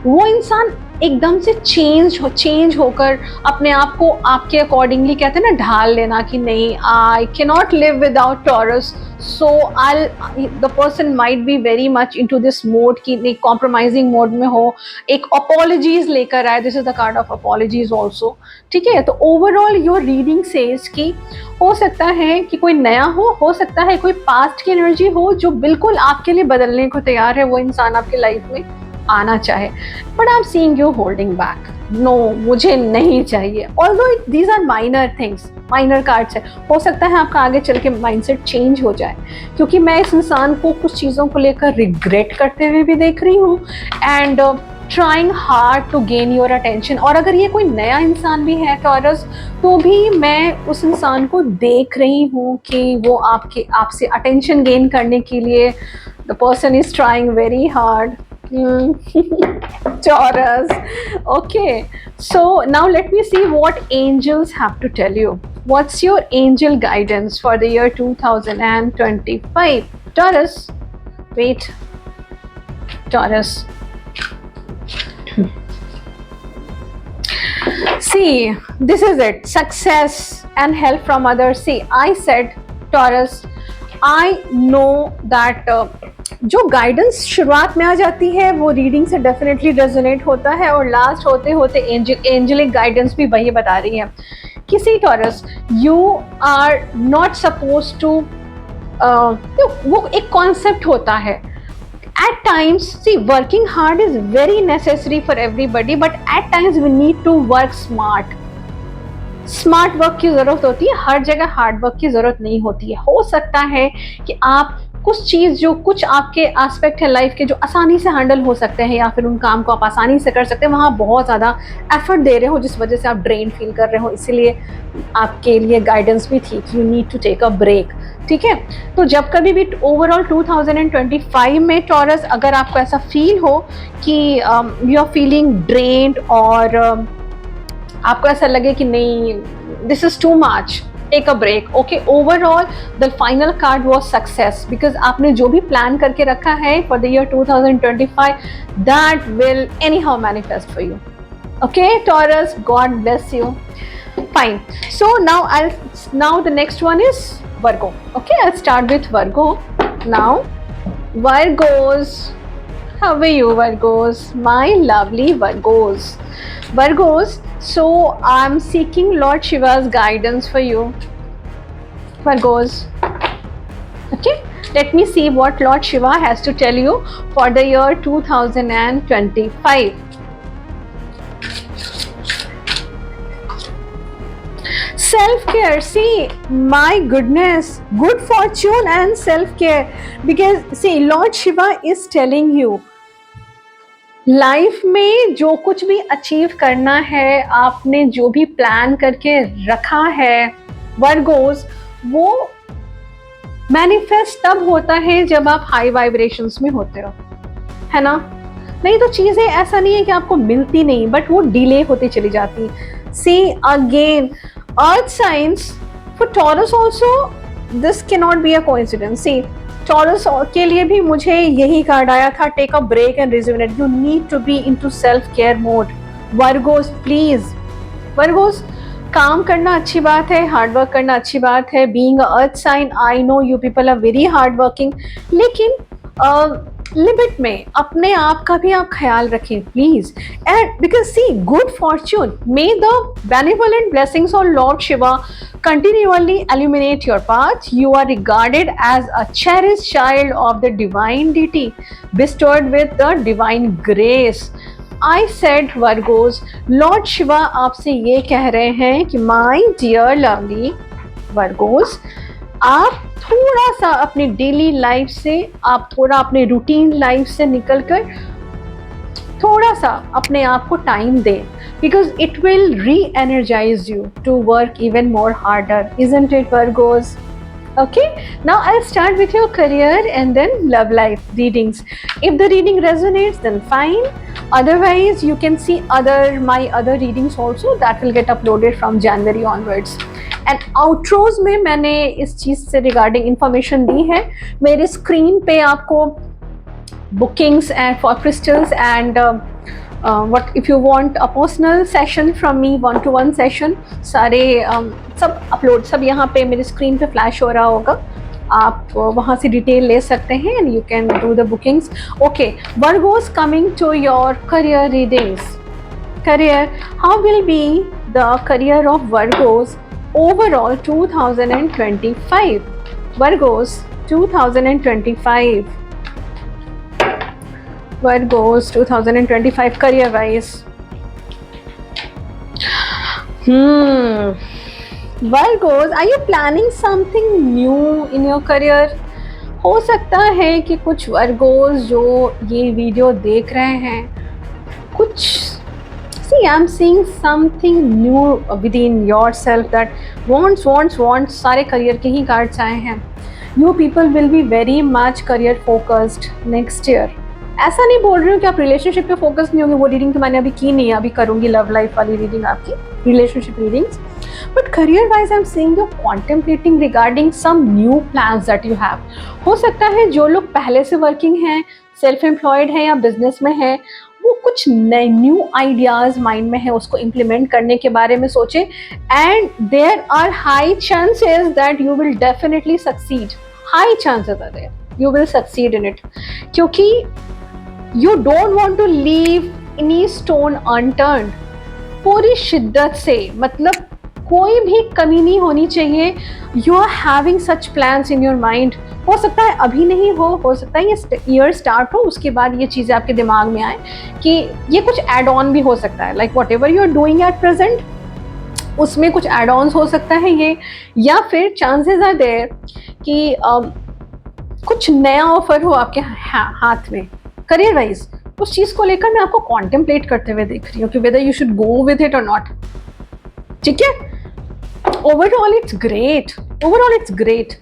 वो इंसान एकदम से चेंज होकर अपने आप को आपके अकॉर्डिंगली, कहते हैं ना, ढाल लेना कि नहीं, I can not live without taurus, so the person might be very much into this mode कि नहीं, कॉम्प्रोमाइजिंग मोड में हो, एक अपॉलॉजीज लेकर आए, this is the card of apologies also, ठीक है। तो ओवरऑल योर रीडिंग सेज कि हो सकता है कि कोई नया हो सकता है कोई पास्ट की एनर्जी हो जो बिल्कुल आपके लिए बदलने को तैयार है, वो इंसान आपकी लाइफ में आना चाहे, but I am seeing you holding back, no, मुझे नहीं चाहिए। Although these are minor things, minor cards है, हो सकता है आपका आगे चल के माइंडसेट चेंज हो जाए, क्योंकि मैं इस इंसान को कुछ चीज़ों को लेकर रिग्रेट करते हुए भी देख रही हूँ and trying hard to gain your attention. और अगर ये कोई नया इंसान भी है टॉरस, तो भी मैं उस इंसान को देख रही हूँ कि वो आपसे अटेंशन गेन करने के लिए the person is trying very hard. Taurus. Okay, so now let me see what angels have to tell you. What's your angel guidance for the year 2025? Taurus, wait, Taurus. See, this is it, success and help from others. See, I said, Taurus, I know that जो guidance शुरुआत में आ जाती है वो reading से definitely resonate होता है, और लास्ट होते होते एंजलिक गाइडेंस भी वही बता रही है कि see Taurus, you are not suppose to, वो एक कॉन्सेप्ट होता है at times, see, working hard is very necessary for everybody, but at times we need to work smart. Smart work की ज़रूरत होती है, हर जगह हार्ड वर्क की ज़रूरत नहीं होती है। हो सकता है कि आप कुछ चीज़, जो कुछ आपके एस्पेक्ट है लाइफ के जो आसानी से हैंडल हो सकते हैं, या फिर उन काम को आप आसानी से कर सकते हैं, वहाँ बहुत ज़्यादा एफर्ट दे रहे हो जिस वजह से आप ड्रेन फील कर रहे हो, इसीलिए आपके लिए गाइडेंस भी थी कि you need to take a break. ठीक है, तो जब कभी भी ओवरऑल 2025 में टॉरस, अगर आपको ऐसा फील हो कि यू आर फीलिंग ड्रेन्ड और आपको ऐसा लगे कि नहीं, this is too much, take a break, okay. Overall the final card was success, because आपने जो भी प्लान करके रखा है for the year 2025, that will anyhow manifest for you, okay Taurus, God bless you. Fine. So now the next one is Virgo. Okay, I'll start with Virgo. Now, Virgos, how are you, Virgos? My lovely Virgos. Virgos, so I'm seeking Lord Shiva's guidance for you, Virgos. Okay, let me see what Lord Shiva has to tell you for the year 2025. Self-care, see, my goodness, good fortune and self-care, because see, Lord Shiva is telling you, life में जो कुछ भी achieve करना है, आपने जो भी plan करके रखा है वर्गोस, वो मैनिफेस्ट तब होता है जब आप हाई वाइब्रेशंस में होते हो, है ना। नहीं तो चीजें ऐसा नहीं है कि आपको मिलती नहीं, बट वो डिले होती चली जाती। See again, Earth signs, for Taurus also this cannot be a coincidence. See, Taurus के लिए भी मुझे यही कार्ड आया था, take a break and rejuvenate. You need to be into self-care mode. Virgos, please. Virgos, काम करना अच्छी बात है, हार्ड वर्क करना अच्छी बात है। Being a Earth sign, I know you people are very hard working, लेकिन लिमिट में अपने आप का भी आप ख्याल रखें please. And because see, good fortune, may the benevolent blessings of Lord Shiva continually illuminate your path. You are regarded as a cherished child of the divine deity, bestowed with the divine grace. I said, Virgos, Lord Shiva आपसे ये कह रहे हैं कि my dear lovely Virgos, आप थोड़ा सा अपनी डेली लाइफ से, आप थोड़ा अपने रूटीन लाइफ से निकलकर थोड़ा सा अपने आप को टाइम दें, because it will re energise you to work even more harder, isn't it Virgos? Okay, now I'll start with your career and then love life readings. If the reading resonates, then fine. Otherwise, you can see my other readings also that will get uploaded from January onwards. And outros में मैंने इस चीज़ से regarding information दी है। मेरे screen पे आपको bookings and for crystals and what if you want a personal session from me, 1-to-1 session, सारे सब अपलोड, सब यहाँ पे मेरे स्क्रीन पे फ्लैश हो रहा होगा, आप वहाँ से डिटेल ले सकते हैं and you can do the bookings. Okay, Virgos, coming to your career readings. Career, how will be the career of Virgos overall 2025? Virgos 2025. Virgos 2025 career wise. Virgos, are you planning something new in your career? हो सकता है कि कुछ Virgos जो ये video देख रहे हैं, कुछ see, I'm seeing something new within yourself that wants सारे करियर के ही कार्ड्स आए हैं। You people will be very much career focused next year. ऐसा नहीं बोल रही हूँ कि आप रिलेशनशिप पे फोकस नहीं होंगे, वो रीडिंग तो मैंने अभी की नहीं है, अभी करूँगी लव लाइफ वाली रीडिंग आपकी, relationship readings. But career wise I am seeing you contemplating regarding some new plans that you have. हो सकता है जो लोग पहले से वर्किंग हैं, सेल्फ एम्प्लॉयड हैं या बिजनेस में हैं, वो कुछ नए न्यू आइडियाज माइंड में है, उसको इम्प्लीमेंट करने के बारे में सोचें। And there are high chances that you will definitely succeed, high chances are there, you will succeed in it, क्योंकि you don't want to leave any stone unturned. पूरी शिद्दत से, मतलब कोई भी कमी नहीं होनी चाहिए। You are having such plans in your mind. हो सकता है अभी नहीं हो सकता है ये ईयर स्टार्ट हो, उसके बाद ये चीज़ें आपके दिमाग में आए कि ये कुछ एड ऑन भी हो सकता है। Like whatever you are doing at present, उसमें कुछ एड ऑन्स हो सकता है ये, या फिर चांसेस आर देयर कि कुछ नया ऑफर हो आपके हाथ में करियर वाइज। उस चीज़ को लेकर मैं आपको कॉन्टेम्पलेट करते हुए देख रही हूँ कि whether you should go with it और नॉट। ठीक है, overall it's great, overall it's great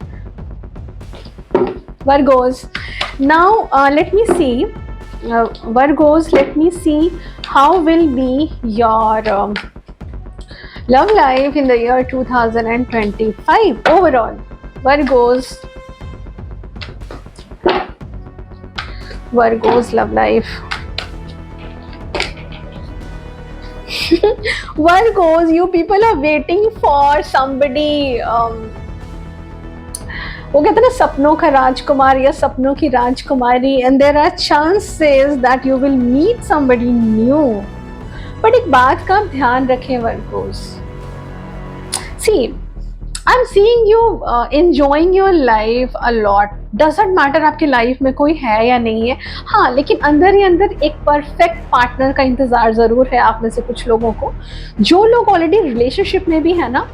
Virgos. Now let me see, Virgos, let me see how will be your love life in the year 2025 overall. Virgos, Virgos love life. Virgos, you people are waiting for somebody, वो कहते हैं ना सपनों का राजकुमार या सपनों की राजकुमारी, and there are chances that you will meet somebody new. But एक बात का ध्यान रखें Virgos, see I am seeing you enjoying your life a lot. Doesn't matter आपकी लाइफ में कोई है या नहीं है, हाँ, लेकिन अंदर ही अंदर एक परफेक्ट पार्टनर का इंतज़ार ज़रूर है आप में से कुछ लोगों को। जो लोग ऑलरेडी रिलेशनशिप में भी है ना,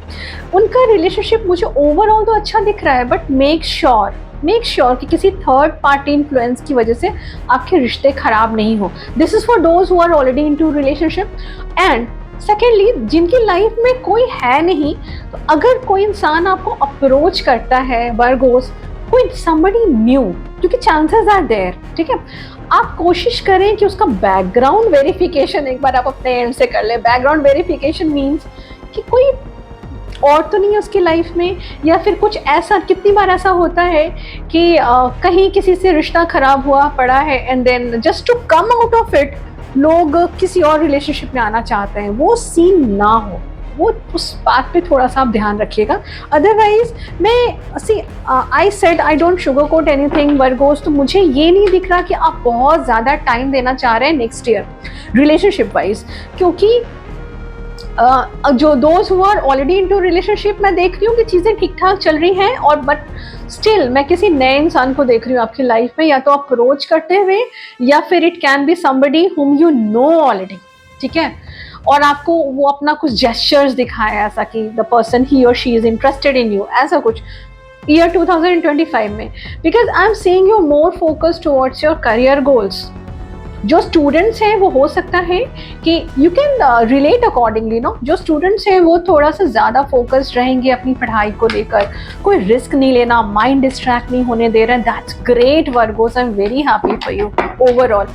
उनका रिलेशनशिप मुझे ओवरऑल तो अच्छा दिख रहा है, बट मेक श्योर कि किसी थर्ड पार्टी इन्फ्लुएंस की वजह से आपके रिश्ते खराब नहीं हो। This is for those who are already into relationship. And secondly, जिनकी लाइफ में कोई है नहीं, तो अगर कोई इंसान आपको अप्रोच करता है वर्गोस, कोई somebody न्यू, क्योंकि चांसेस आर देयर, ठीक है, आप कोशिश करें कि उसका बैकग्राउंड वेरिफिकेशन एक बार आप अपने एंड से कर ले। बैकग्राउंड वेरिफिकेशन मीन्स कि कोई और तो नहीं है उसकी लाइफ में, या फिर कुछ ऐसा, कितनी बार ऐसा होता है कि कहीं किसी से रिश्ता खराब हुआ पड़ा है and then just to come out of it लोग किसी और रिलेशनशिप में आना चाहते हैं। वो सीन ना हो, वो उस बात पे थोड़ा सा आप ध्यान रखिएगा। अदरवाइज मैं I said I don't sugar coat anything Virgos, तो मुझे ये नहीं दिख रहा कि आप बहुत ज़्यादा टाइम देना चाह रहे हैं नेक्स्ट ईयर रिलेशनशिप वाइज, क्योंकि जो those who are already into relationship, मैं देख रही हूँ कि चीज़ें ठीक ठाक चल रही हैं, और बट स्टिल मैं किसी नए इंसान को देख रही हूँ आपकी लाइफ में, या तो अप्रोच करते हुए, या फिर it can be somebody whom you know already, ठीक है, और आपको वो अपना कुछ जेस्चर्स दिखाया ऐसा कि द पर्सन ही और she is interested in you, ऐसा कुछ ईयर 2025 में। Because I am seeing you more focus towards your career goals. जो स्टूडेंट्स हैं वो हो सकता है कि you can relate accordingly no, जो स्टूडेंट्स हैं वो थोड़ा सा ज़्यादा फोकस्ड रहेंगे अपनी पढ़ाई को लेकर, कोई रिस्क नहीं लेना, माइंड डिस्ट्रैक्ट नहीं होने दे रहा है। That's great Virgos, I am very happy for you overall,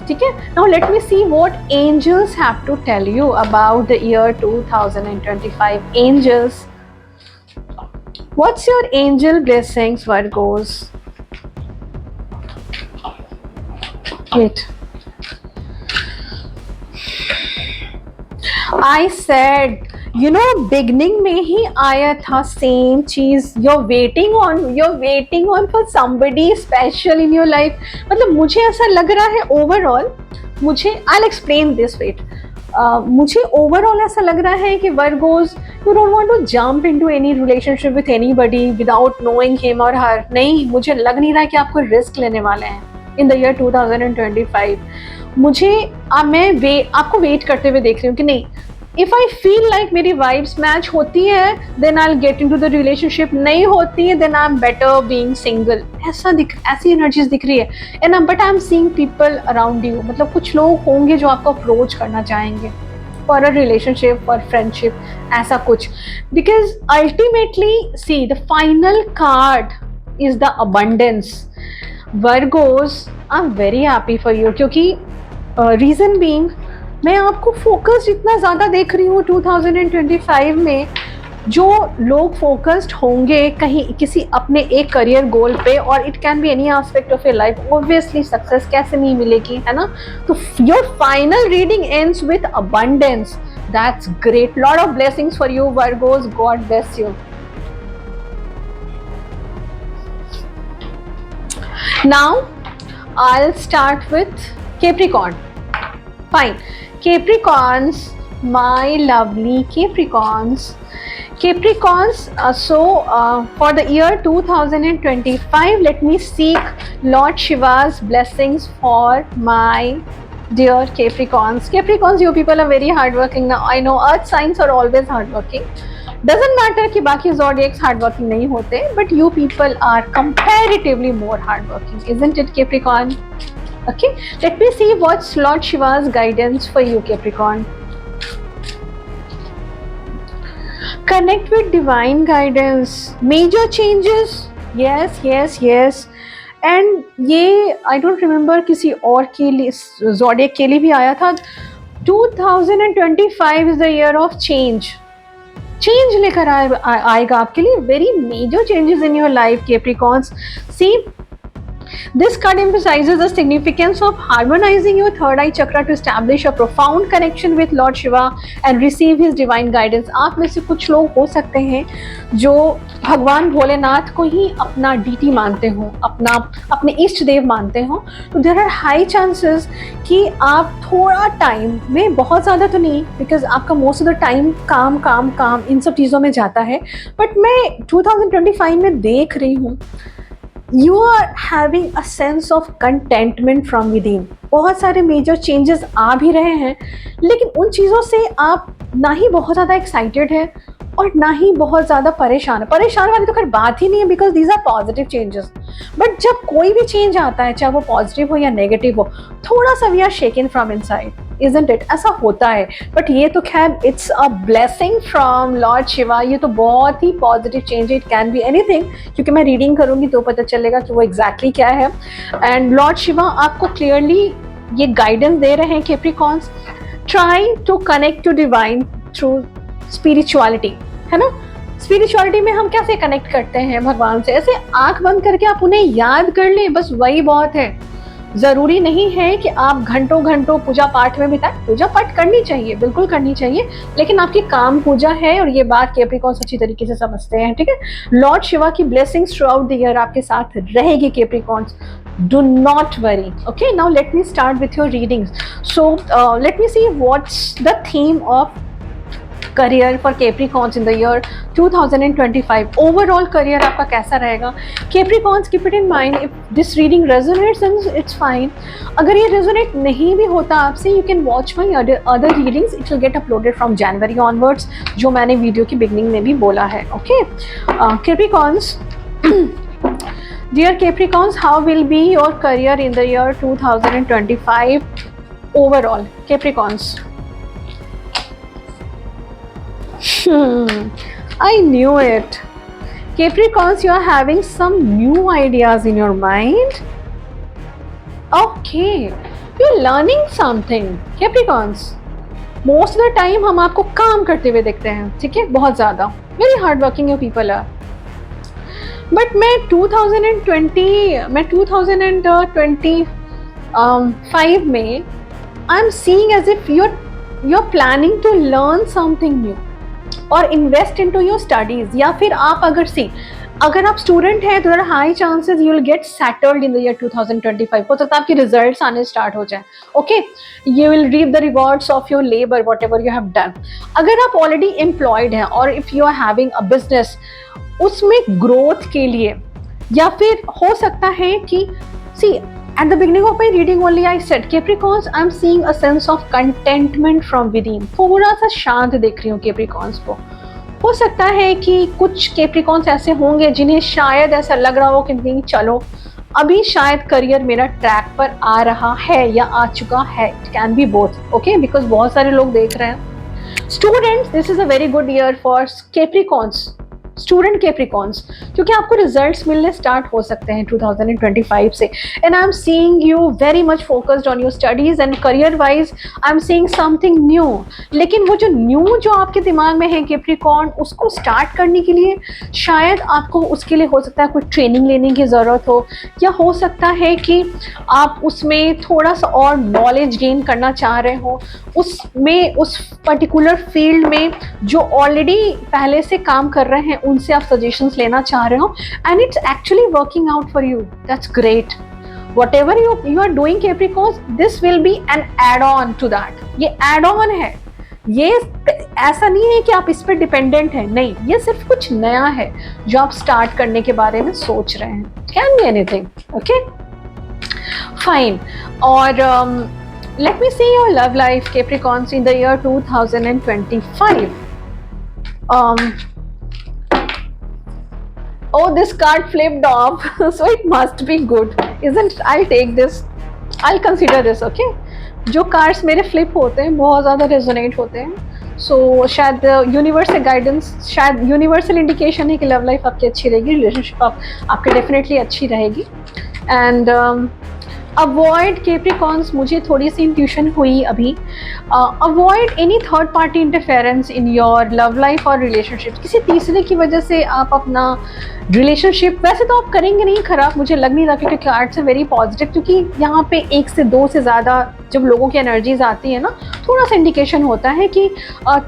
ठीक है। Now let me see what angels have to tell you about the year 2025. Angels, what's your angel blessings Virgos? Wait, I said, you know, beginning में ही आया था same चीज, you're waiting on for somebody special in your life. मतलब मुझे ऐसा लग रहा है overall, I'll explain this, wait. मुझे ओवरऑल ऐसा लग रहा है कि Virgo's, you don't want to jump into any relationship with anybody without knowing him or her. नहीं, मुझे लग नहीं रहा है कि आप कोई रिस्क लेने वाले हैं इन द ईयर 2025. मैं आपको वेट करते हुए देख रही हूँ कि नहीं, इफ़ आई फील लाइक मेरी वाइब्स मैच होती है then I will get into the relationship, नहीं होती है then I am better being single, ऐसी एनर्जीज दिख रही है। And but I am seeing people around you, मतलब कुछ लोग होंगे जो आपको अप्रोच करना चाहेंगे for a relationship, for friendship, ऐसा कुछ। Because ultimately see the final card is the abundance. Virgos, I am very happy for you, क्योंकि रीज़न बीइंग मैं आपको फोकस्ड इतना ज़्यादा देख रही हूँ 2025 में। जो लोग फोकस्ड होंगे कहीं किसी अपने एक करियर गोल पे, और it can be any aspect of your life, obviously success कैसे नहीं मिलेगी, है ना। तो your final reading ends with abundance. That's great. Lot of blessings for you Virgo's. God bless you. Now I'll start with Capricorn. Fine. Capricorns, my lovely Capricorns. For the year 2025, let me seek Lord Shiva's blessings for my Dear Capricorns, Capricorns, you people are very hardworking now. I know earth signs are always hardworking. Doesn't matter कि बाकी zodiacs hardworking नहीं होते, but you people are comparatively more hardworking, isn't it, Capricorn? Okay, let me see what's Lord Shiva's guidance for you, Capricorn. Connect with divine guidance. Major changes. Yes, yes, yes. And ये I don't remember किसी और के लिए zodiac के लिए भी आया था. 2025 is the year of change. Change लेकर आएगा आपके लिए. Very major changes in your life, Capricorns. See, this card emphasizes the significance of harmonizing your third eye chakra to establish a profound connection with Lord Shiva and receive his divine guidance. आप में से कुछ लोग हो सकते हैं जो भगवान भोलेनाथ को ही अपना डीटी मानते हो, अपने इष्ट देव मानते हो. तो देयर आर हाई चांसेस कि आप थोड़ा टाइम में, बहुत ज़्यादा तो नहीं, बिकॉज आपका मोस्ट ऑफ द टाइम काम इन सब चीज़ों में जाता है, बट मैं 2025 में देख रही हूँ you are having a sense of contentment from within. बहुत सारे मेजर चेंजेस आ भी रहे हैं, लेकिन उन चीज़ों से आप ना ही बहुत ज़्यादा एक्साइटेड है और ना ही बहुत ज़्यादा परेशान है. परेशान वाली तो खैर बात ही नहीं है, because these are positive changes. But जब कोई भी चेंज आता है, चाहे वो पॉजिटिव हो या नेगेटिव हो, थोड़ा सा we are shaken from inside, isn't it? ऐसा होता है. बट ये तो खैर it's a blessing from Lord Shiva. ये तो बहुत ही पॉजिटिव चेंज है. इट कैन बी एनीथिंग, क्योंकि मैं रीडिंग करूंगी तो पता चलेगा कि वो एग्जैक्टली क्या है. एंड लॉर्ड शिवा आपको क्लियरली ये गाइडेंस दे रहे हैं, Capricorns. Try to connect to divine through spirituality, है ना. स्पिरिचुअलिटी में हम कैसे कनेक्ट करते हैं भगवान से? ऐसे आंख बंद करके आप उन्हें याद कर लें, बस वही बहुत है. ज़रूरी नहीं है कि आप घंटों घंटों पूजा पाठ में बिताएं. पूजा पाठ करनी चाहिए, बिल्कुल करनी चाहिए, लेकिन आपकी काम पूजा है, और ये बात कैप्रिकॉर्न्स अच्छी तरीके से समझते हैं. ठीक है. लॉर्ड शिवा की blessings through out the year आपके साथ रहेगी, Capricorns. Do not worry. Okay, now let me start with your readings. So let me see what's the theme of career for Capricorns in the year 2025. Overall career आपका कैसा रहेगा? Capricorns, keep it in mind, if this reading resonates then it's fine. अगर ये resonate नहीं भी होता आपसे, you can watch my other readings. It will get uploaded from January onwards, जो मैंने वीडियो की beginning में भी बोला है. Okay, Capricorns. Dear Capricorns, how will be your career in the year 2025 overall? Capricorns. I knew it. Capricorns, you are having some new ideas in your mind. Okay, you're learning something. Capricorns, most of the time हम आपको काम करते हुए देखते हैं, ठीक है, बहुत ज़्यादा. Very hardworking you people are. But मैं 2025 में I'm seeing as if you're planning to learn something new और इन्वेस्ट इनटू योर स्टडीज. या फिर आप अगर आप स्टूडेंट हैं तो there are high chances you will get settled in the year 2025. हो सकता है आपके रिजल्ट्स आने स्टार्ट हो जाए. Okay, you will reap the rewards of your labour whatever you have done. अगर आप ऑलरेडी एम्प्लॉयड हैं और if you are having a business, उसमें ग्रोथ के लिए, या फिर हो सकता है कि सी at the beginning of my reading only I said Capricorns, I'm seeing a sense of contentment from within. थोड़ा सा शांत देख रही हूँ Capricorns को. हो सकता है कि कुछ Capricorns ऐसे होंगे जिन्हें शायद ऐसा लग रहा हो कि नहीं, चलो अभी शायद करियर मेरा ट्रैक पर आ रहा है या आ चुका है. It can be both. Okay, because बहुत सारे लोग देख रहे हैं. Students, this is a very good year for Capricorns. Student Capricorns, क्योंकि आपको रिजल्ट्स मिलने स्टार्ट हो सकते हैं 2025 से. And I am seeing you very much focused on your studies and career wise I am seeing something new. लेकिन वो जो न्यू जो आपके दिमाग में है कैप्रिकॉर्न, उसको स्टार्ट करने के लिए शायद आपको उसके लिए हो सकता है कोई ट्रेनिंग लेने की ज़रूरत हो, या हो सकता है कि आप उसमें थोड़ा सा और नॉलेज गेन करना चाह रहे हो, उसमें उस पर्टिकुलर फील्ड में जो ऑलरेडी पहले से काम कर रहे हैं उनसे आप सजेशंस लेना चाह रहे हो, and it's actually working out for you. That's great. Whatever you are doing Capricorns, this will be an add-on to that. ये add-on है. ये ऐसा नहीं है कि आप इस पर डिपेंडेंट हैं, नहीं, ये सिर्फ कुछ नया है जो आप स्टार्ट करने के बारे में सोच रहे हैं. Can be anything. Okay? Fine. और Let me see your love life, Capricorns, in the year 2025. Oh, this card flipped off, so it must be good, isn't it? I'll take this. I'll consider this, okay? जो cards मेरे flip होते हैं बहुत ज़्यादा resonate होते हैं, सो शायद universe से गाइडेंस, शायद यूनिवर्सल इंडिकेशन है कि लव लाइफ आपकी अच्छी रहेगी, रिलेशनशिप आपकी डेफिनेटली अच्छी रहेगी. एंड अवॉइड कैप्रिकॉर्न्स, मुझे थोड़ी सी इंट्यूशन हुई अभी, avoid any third party interference in your love life और रिलेशनशिप. किसी तीसरे की वजह से आप अपना रिलेशनशिप, वैसे तो आप करेंगे नहीं खराब, मुझे लग नहीं रहा, क्योंकि कार्ड्स है वेरी पॉजिटिव, क्योंकि यहाँ पे 1 से 2 से ज़्यादा जब लोगों की एनर्जीज आती है ना, थोड़ा सा इंडिकेशन होता है कि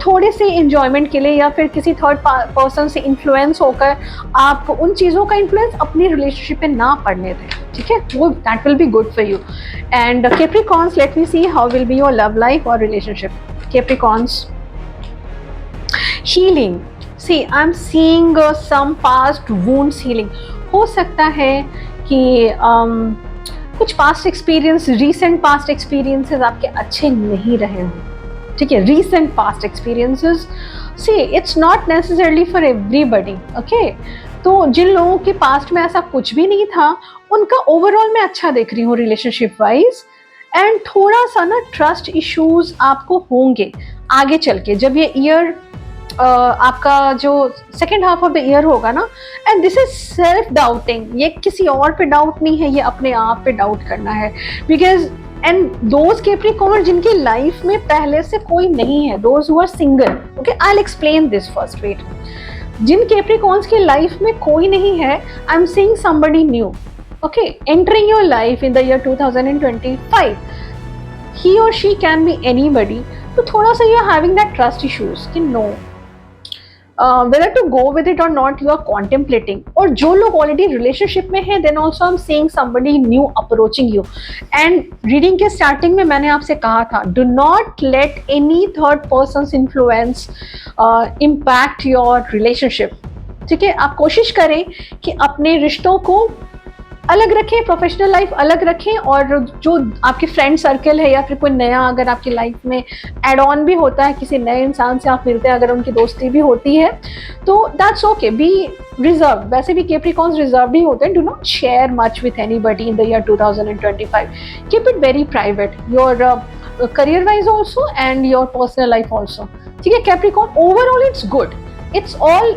थोड़े से एंजॉयमेंट के लिए या फिर किसी थर्ड पर्सन से इन्फ्लुएंस होकर आप उन चीज़ों का इन्फ्लुएंस अपनी रिलेशनशिप पे ना पड़ने दें, ठीक है? वो that will be good for you. And Capricorns, let me see how will be your love life और relationship. Capricorns, healing. See, I'm seeing some past wounds healing. हो सकता है कि कुछ past experience, recent past experiences आपके अच्छे नहीं रहे हों, ठीक है? Recent past experiences, see it's not necessarily for everybody, okay? तो जिन लोगों के पास्ट में ऐसा कुछ भी नहीं था, उनका ओवरऑल मैं अच्छा देख रही हूँ रिलेशनशिप वाइज. एंड थोड़ा सा ना ट्रस्ट इश्यूज आपको होंगे आगे चल के, जब ये ईयर आपका जो second half of the year होगा ना. And this is self doubting, ये किसी और पे डाउट नहीं है, ये अपने आप पे डाउट करना है. बिकॉज एंड दोज कैप्रिकॉर्न जिनकी लाइफ में पहले से कोई नहीं है, those who are single, okay, I will explain this first. Wait, जिन कैप्रिकॉर्न्स की लाइफ में कोई नहीं है, I am seeing somebody new, okay, entering your life in the year 2025. He और शी कैन बी एनीबडी. तो थोड़ा सा you are having that trust issues कि no whether to go with it or not, you are contemplating. और जो लोग already relationship में हैं, then also I'm seeing somebody new approaching you. And reading के स्टार्टिंग में मैंने आपसे कहा था, do not let any third person's influence impact your relationship. ठीक है? आप कोशिश करें कि अपने रिश्तों को अलग रखें, प्रोफेशनल लाइफ अलग रखें, और जो आपके फ्रेंड सर्कल है या फिर कोई नया अगर आपकी लाइफ में एड ऑन भी होता है, किसी नए इंसान से आप मिलते हैं, अगर उनकी दोस्ती भी होती है, तो दैट्स ओके. B reserve. वैसे भी कैप्रिकॉर्न्स रिजर्व ही होते हैं. Do not share much with anybody in the year 2025. Keep it very private, your career wise also and your personal life also, ठीक है? Capricorn, overall it's good. It's all,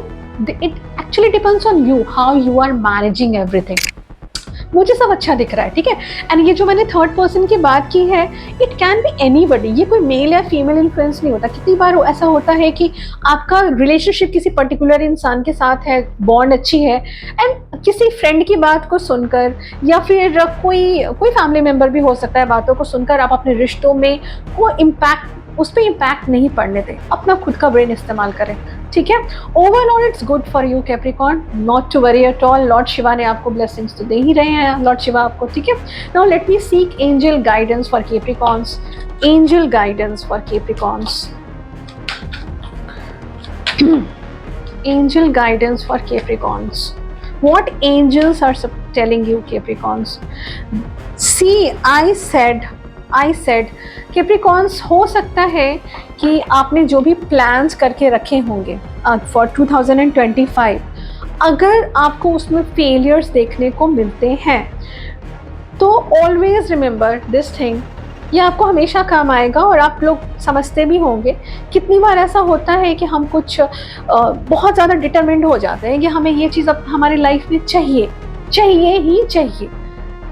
it actually depends on you, how you are managing everything. मुझे सब अच्छा दिख रहा है, ठीक है? एंड ये जो मैंने थर्ड पर्सन की बात की है, इट कैन बी एनीबडी. ये कोई मेल या फीमेल इन्फ्लुएंस नहीं होता. कितनी बार ऐसा होता है कि आपका रिलेशनशिप किसी पर्टिकुलर इंसान के साथ है, बॉन्ड अच्छी है, एंड किसी फ्रेंड की बात को सुनकर या फिर कोई फैमिली मेम्बर भी हो सकता है, बातों को सुनकर आप अपने रिश्तों में को उस पर इम्पैक्ट नहीं पड़ने दें. अपना खुद का ब्रेन इस्तेमाल करें, ठीक है? Overall it's good for you Capricorn, not to worry at all. Lord Shiva ने आपको ब्लेसिंग्स तो दे ही रहे हैं, लॉर्ड शिवा आपको, ठीक है? Now let me seek angel guidance for Capricorns. Angel guidance for Capricorns. Angel guidance for Capricorns. What angels are telling you, Capricorns? See, I said Capricorns, हो सकता है कि आपने जो भी प्लान्स करके रखे होंगे फॉर 2025, अगर आपको उसमें फेलियर्स देखने को मिलते हैं, तो ऑलवेज रिमेंबर दिस थिंग, ये आपको हमेशा काम आएगा. और आप लोग समझते भी होंगे, कितनी बार ऐसा होता है कि हम कुछ बहुत ज़्यादा डिटरमिन्ड हो जाते हैं कि हमें ये चीज़ अब हमारी लाइफ में चाहिए ही चाहिए,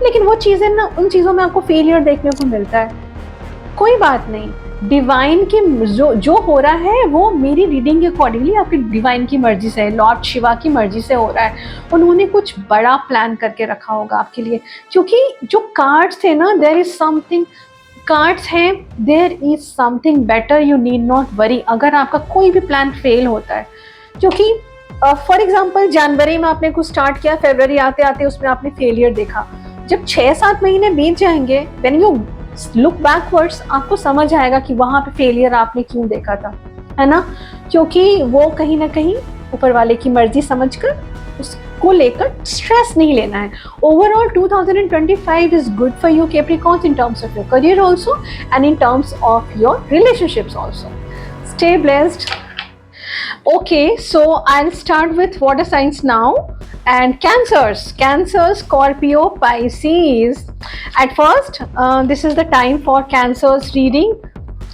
लेकिन वो चीज़ें ना, उन चीज़ों में आपको फेलियर देखने को मिलता है. कोई बात नहीं, डिवाइन की जो हो रहा है वो मेरी रीडिंग के अकॉर्डिंगली आपकी डिवाइन की मर्जी से है, लॉर्ड शिवा की मर्जी से हो रहा है. उन्होंने कुछ बड़ा प्लान करके रखा होगा आपके लिए, क्योंकि जो कार्ड्स थे ना, देयर इज समथिंग, कार्ड्स हैं, there is something better, you need not worry. अगर आपका कोई भी प्लान फेल होता है, क्योंकि फॉर एग्जाम्पल जनवरी में आपने कुछ स्टार्ट किया, फरवरी आते आते उसमें आपने फेलियर देखा. जब 6-7 महीने बीत जाएंगे, व्हेन यू लुक बैकवर्ड्स, आपको समझ आएगा कि वहाँ पे फेलियर आपने क्यों देखा था, है ना? क्योंकि वो कहीं ना कहीं ऊपर वाले की मर्जी समझकर उसको लेकर स्ट्रेस नहीं लेना है. Overall 2025 is good for you Capricorns in terms of your career also and in terms of your relationships also. Stay blessed. Okay, so I'll start with water signs now. And Cancers, Cancer, Scorpio, Pisces. At first, this is the time for Cancers reading.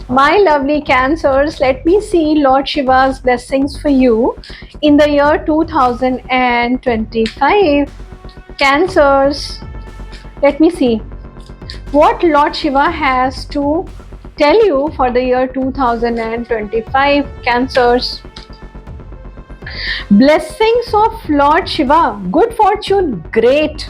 My lovely Cancers, let me see Lord Shiva's blessings for you in the year 2025. Cancers, let me see what Lord Shiva has to tell you for the year 2025. Cancers. Blessings of Lord Shiva, good fortune, great.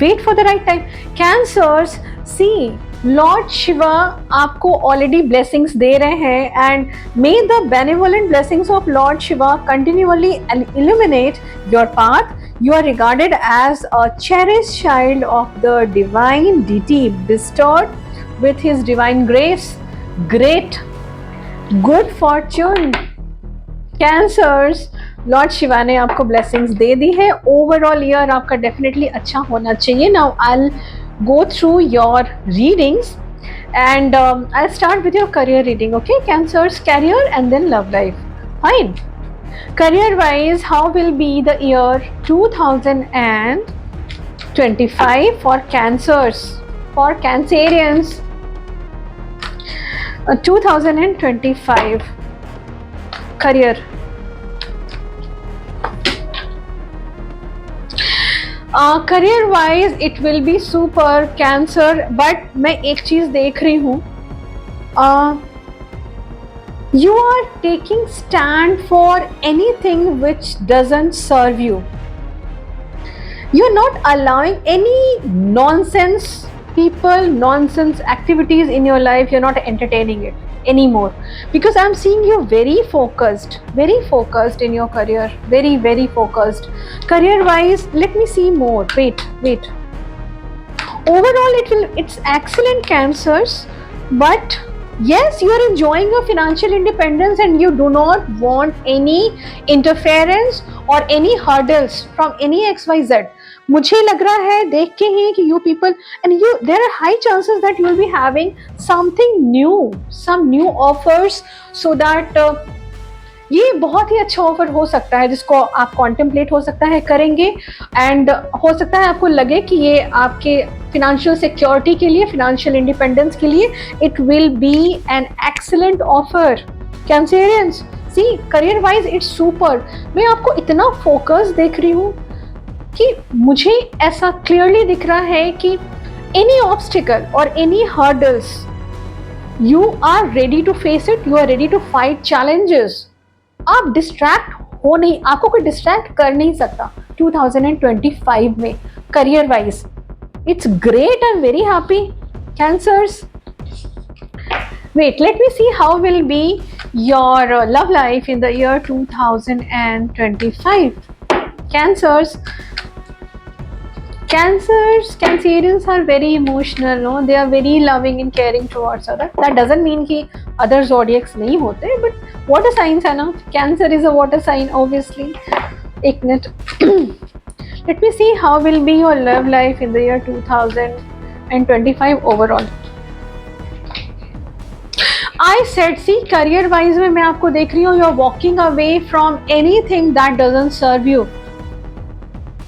Wait for the right time. Cancers, see, Lord Shiva आपको already blessings दे रहे हैं, and may the benevolent blessings of Lord Shiva continually illuminate your path. You are regarded as a cherished child of the divine deity, bestowed with his divine grace. Great, good fortune. Cancers, Lord Shiva ने आपको blessings दे दी है. Overall year आपका definitely अच्छा होना चाहिए. Now I will go through your readings and I start with your career reading. Okay Cancers, career and then love life. Fine. Career wise, how will be the year 2025 for Cancers, for Cancerians? 2025 career. Career wise it will be super Cancer, but मैं एक चीज देख रही हूँ, you are taking stand for anything which doesn't serve you. You're not allowing any nonsense people, nonsense activities in your life. You're not entertaining it anymore, because I'm seeing you very focused in your career, very focused. Career wise, let me see more. Wait. Overall it's excellent, Cancers, but yes, you are enjoying your financial independence and you do not want any interference or any hurdles from any XYZ. मुझे लग रहा है देख के ही कि you people and you, there are high chances that you will be having something new, some new offers, so that ये बहुत ही अच्छा ऑफर हो सकता है जिसको आप कॉन्टेम्पलेट हो सकता है करेंगे, एंड हो सकता है आपको लगे कि ये आपके फिनेंशियल सिक्योरिटी के लिए, फिनेंशियल इंडिपेंडेंस के लिए it will be an excellent offer. Cancerians, see career wise it's super. मैं आपको इतना फोकस देख रही हूँ कि मुझे ऐसा क्लियरली दिख रहा है कि एनी ऑब्स्टिकल और any hurdles, you are ready to face it, you are ready to fight challenges. आप डिस्ट्रैक्ट हो नहीं, आपको कोई डिस्ट्रैक्ट कर नहीं सकता 2025 में career wise. It's great, I am very happy. Cancers, wait, let me see how will be your love life in the year 2025. Cancerians are very emotional, no? They are very loving and caring towards others. That doesn't mean कि other zodiacs नहीं होते, but water signs है ना. Cancer is a water sign, obviously. एक minute. Let me see how will be your love life in the year 2025 overall. I said, see, career wise में मैं आपको देख रही हूँ, you are walking away from anything that doesn't serve you.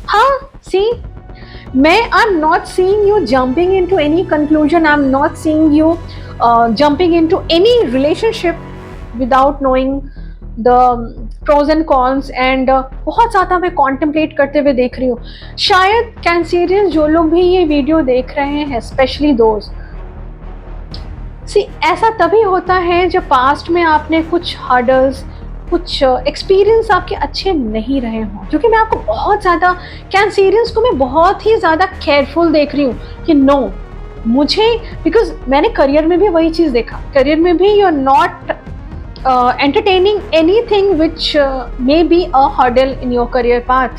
हाँ, see, I'm not seeing you jumping into any conclusion. I'm not seeing you jumping into any relationship without knowing the pros and cons, and बहुत ज़्यादा मैं contemplate करते हुए देख रही हूँ. शायद कैंसेरियंस जो लोग भी ये वीडियो देख रहे हैं, especially those, ऐसा तभी होता है जब पास्ट में आपने कुछ हर्डल्स, कुछ एक्सपीरियंस आपके अच्छे नहीं रहे हों. क्योंकि मैं आपको बहुत ज़्यादा, कैंसेरियंस को मैं बहुत ही ज़्यादा केयरफुल देख रही हूँ कि नो, मुझे, बिकॉज मैंने करियर में भी वही चीज़ देखा. करियर में भी you are not entertaining anything which may be a hurdle in your career path.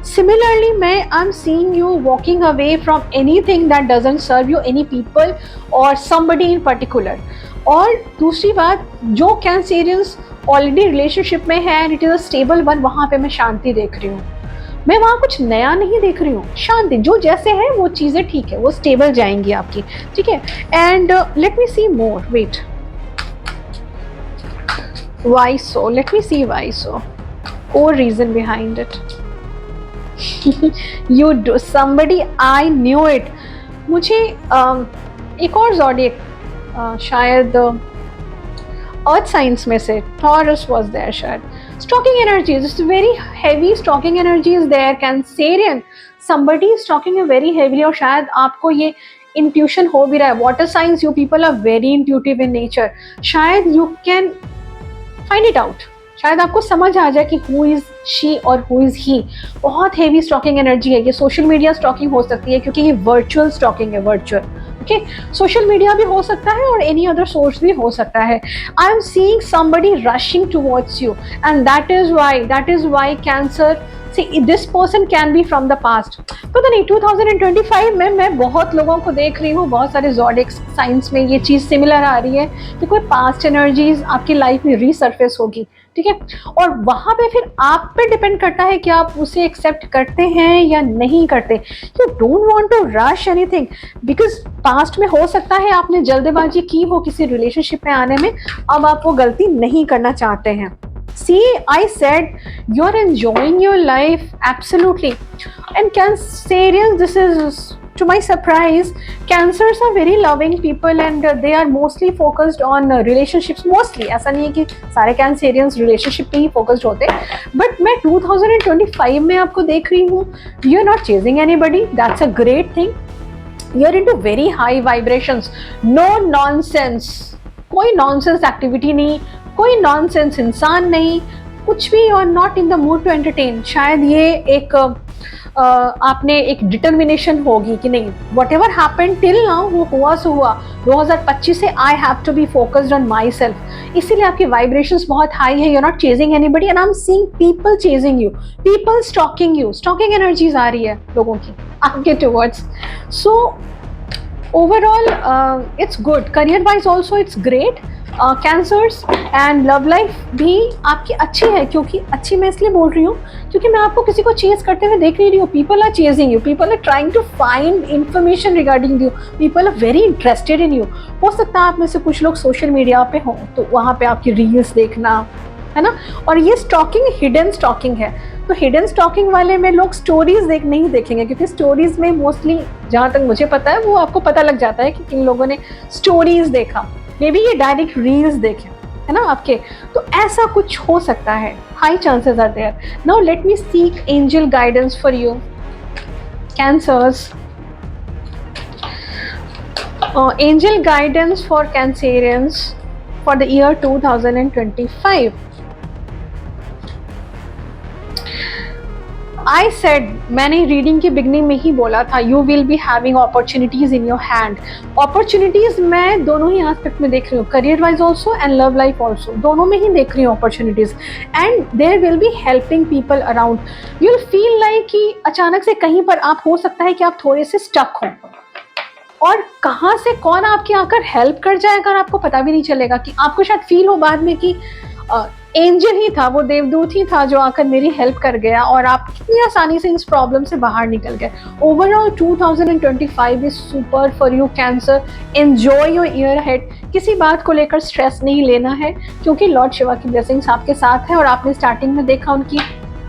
Similarly, I'm seeing you walking away from anything that doesn't serve you, any people or somebody in particular. और दूसरी बात, जो Cancerians already relationship में है and it is a stable one, वहाँ पे मैं शांति देख रही हूँ. मैं वहाँ कुछ नया नहीं देख रही हूँ, शांति, जो जैसे है वो चीज़ें ठीक है, वो स्टेबल जाएंगी आपकी, ठीक है। And let me see more, wait, why so, let me see why so, और reason behind it. You do somebody, I knew it. मुझे एक और ज़ोडिएक, शायद अर्थ साइंस में से टॉरस वाज देयर शायद, stalking energies, it's very heavy stalking energy is there, Cancerian, somebody is talking a very heavily, और शायद आपको ये इंट्यूशन हो भी रहा है। Water signs, you people are very intuitive in nature, शायद you can find it out, शायद आपको समझ आ जाए कि हु इज शी और हु इज ही। बहुत हेवी स्टॉकिंग एनर्जी है ये। सोशल मीडिया स्टॉकिंग हो सकती है क्योंकि ये वर्चुअल स्टॉकिंग है, वर्चुअल, ओके। सोशल मीडिया भी हो सकता है और एनी अदर सोर्स भी हो सकता है। I am seeing somebody rushing towards you and that is why Cancer, see this person can be from the past। पता नहीं 2025 में मैं बहुत लोगों को देख रही हूँ, बहुत सारे ज़ोडिएक साइंस में ये चीज़ सिमिलर आ रही है कि कोई पास्ट एनर्जीज आपकी लाइफ में रीसर्फेस होगी, ठीक है। और वहाँ पे फिर आप पे डिपेंड करता है कि आप उसे एक्सेप्ट करते हैं या नहीं करते। You don't want to rush anything, because past में हो सकता है आपने जल्दबाजी की हो किसी रिलेशनशिप में आने में, अब आप वो गलती नहीं करना चाहते हैं। See, I said you're enjoying your life absolutely. And Cancerians, this is to my surprise, Cancers are very loving people and they are mostly focused on relationships mostly. ऐसा नहीं है कि सारे Cancerians relationship पे ही focused होते, but मैं 2025 में आपको देख रही हूँ, you're not chasing anybody, that's a great thing. You're into very high vibrations, no nonsense, कोई nonsense activity नहीं, कोई नॉनसेंस इंसान नहीं, कुछ भी, और not in the mood to entertain. शायद ये एक आपने एक डिटर्मिनेशन होगी कि नहीं, whatever happen till now वो हुआ सो हुआ, 2025 से I have to be focused on myself, इसीलिए आपकी वाइब्रेशंस बहुत हाई है। You are not chasing anybody and I am seeing people chasing you, people stalking you, stalking energies आ रही है लोगों की आपके towards. So overall it's good, career wise also it's great. Cancers and love life भी आपकी अच्छी है, क्योंकि अच्छी मैं इसलिए बोल रही हूँ क्योंकि मैं आपको किसी को चेज करते हुए देख नहीं रही हूँ। People are chasing you, people are trying to find information regarding you, people are very interested in you. हो सकता है आप में से कुछ लोग सोशल मीडिया पे हों तो वहाँ पे आपकी रील्स देखना, है ना। और ये स्टॉकिंग हिडन स्टॉकिंग है, तो हिडन स्टॉकिंग वाले में लोग स्टोरीज नहीं देखेंगे, क्योंकि स्टोरीज में मोस्टली, जहाँ तक मुझे पता है, वो आपको पता लग जाता है कि किन लोगों ने स्टोरीज देखा, मे बी ये डायरेक्ट रील्स देखे, है ना आपके, तो ऐसा कुछ हो सकता है, high chances are there. Now let me seek angel guidance for you Cancers. Angel guidance for Cancerians for the year 2025। I said, मैंने रीडिंग की बिगनिंग में ही बोला था, you will be having opportunities in your hand. Opportunities मैं दोनों ही aspect में देख रही हूँ, career wise also and love life also, दोनों में ही देख रही हूँ opportunities. And there will be helping people around. You will feel like कि अचानक से कहीं पर आप, हो सकता है कि आप थोड़े से स्टक हों और कहाँ से कौन आपके आकर हेल्प कर जाएगा और आपको पता भी नहीं चलेगा, कि आपको शायद फील हो बाद में कि एंजल ही था, वो देवदूत ही था जो आकर मेरी हेल्प कर गया और आप कितनी आसानी से इस प्रॉब्लम से बाहर निकल गए। Overall 2025 is super for you cancer. Enjoy your year ahead. किसी बात को लेकर स्ट्रेस नहीं लेना है, क्योंकि लॉर्ड शिवा की ब्लेसिंग्स आपके साथ है और आपने स्टार्टिंग में देखा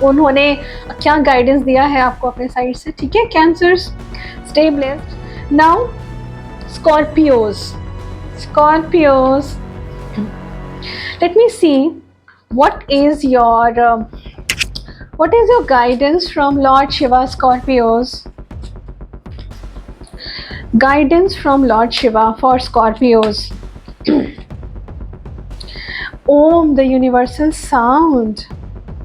उन्होंने क्या गाइडेंस दिया है आपको अपने साइड से, ठीक है cancers. Stay blessed. Now Scorpios, let me see what is your guidance from Lord Shiva, Scorpios? Guidance from Lord Shiva for Scorpios. Om, the universal sound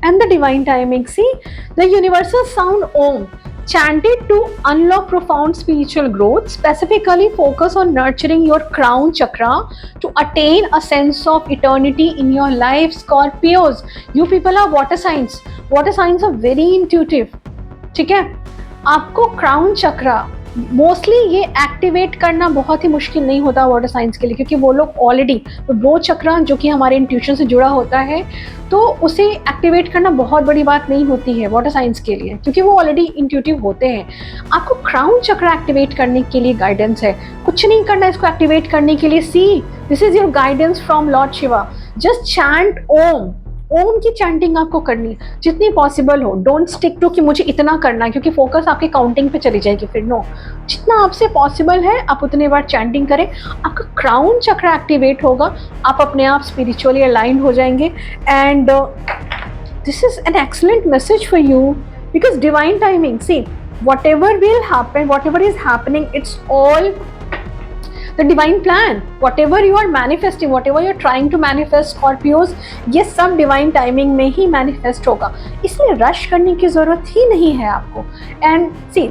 and the divine timing. See, the universal sound Om, chanted to unlock profound spiritual growth, specifically focus on nurturing your crown chakra to attain a sense of eternity in your life. Scorpios, you people are water signs. Water signs are very intuitive, ठीक है। आपको crown चक्रा mostly ये activate करना बहुत ही मुश्किल नहीं होता water signs के लिए, क्योंकि वो लोग ऑलरेडी तो ब्रोथ चक्र जो कि हमारे इंट्यूशन से जुड़ा होता है, तो उसे एक्टिवेट करना बहुत बड़ी बात नहीं होती है वाटर साइंस के लिए, क्योंकि वो ऑलरेडी इंट्यूटिव होते हैं। आपको क्राउन चक्र एक्टिवेट करने के लिए गाइडेंस है, कुछ नहीं करना इसको एक्टिवेट करने के लिए। See, this is your guidance from Lord Shiva. Just chant Om. Om की चैंटिंग आपको करनी जितनी पॉसिबल हो। डोंट स्टिक टू कि मुझे इतना करना है, क्योंकि फोकस आपके काउंटिंग पे चली जाएगी फिर। नो, जितना आपसे पॉसिबल है आप उतने बार चैंटिंग करें, आपका क्राउन चक्र एक्टिवेट होगा, आप अपने आप स्पिरिचुअली अलाइंड हो जाएंगे। And this is an excellent message for you, because divine timing, see whatever will happen, whatever is happening, it's all the divine plan. Whatever you are manifesting, whatever you are trying to manifest, Scorpios, ये सब divine timing में ही manifest होगा, इसलिए rush करने की ज़रूरत ही नहीं है आपको। And see,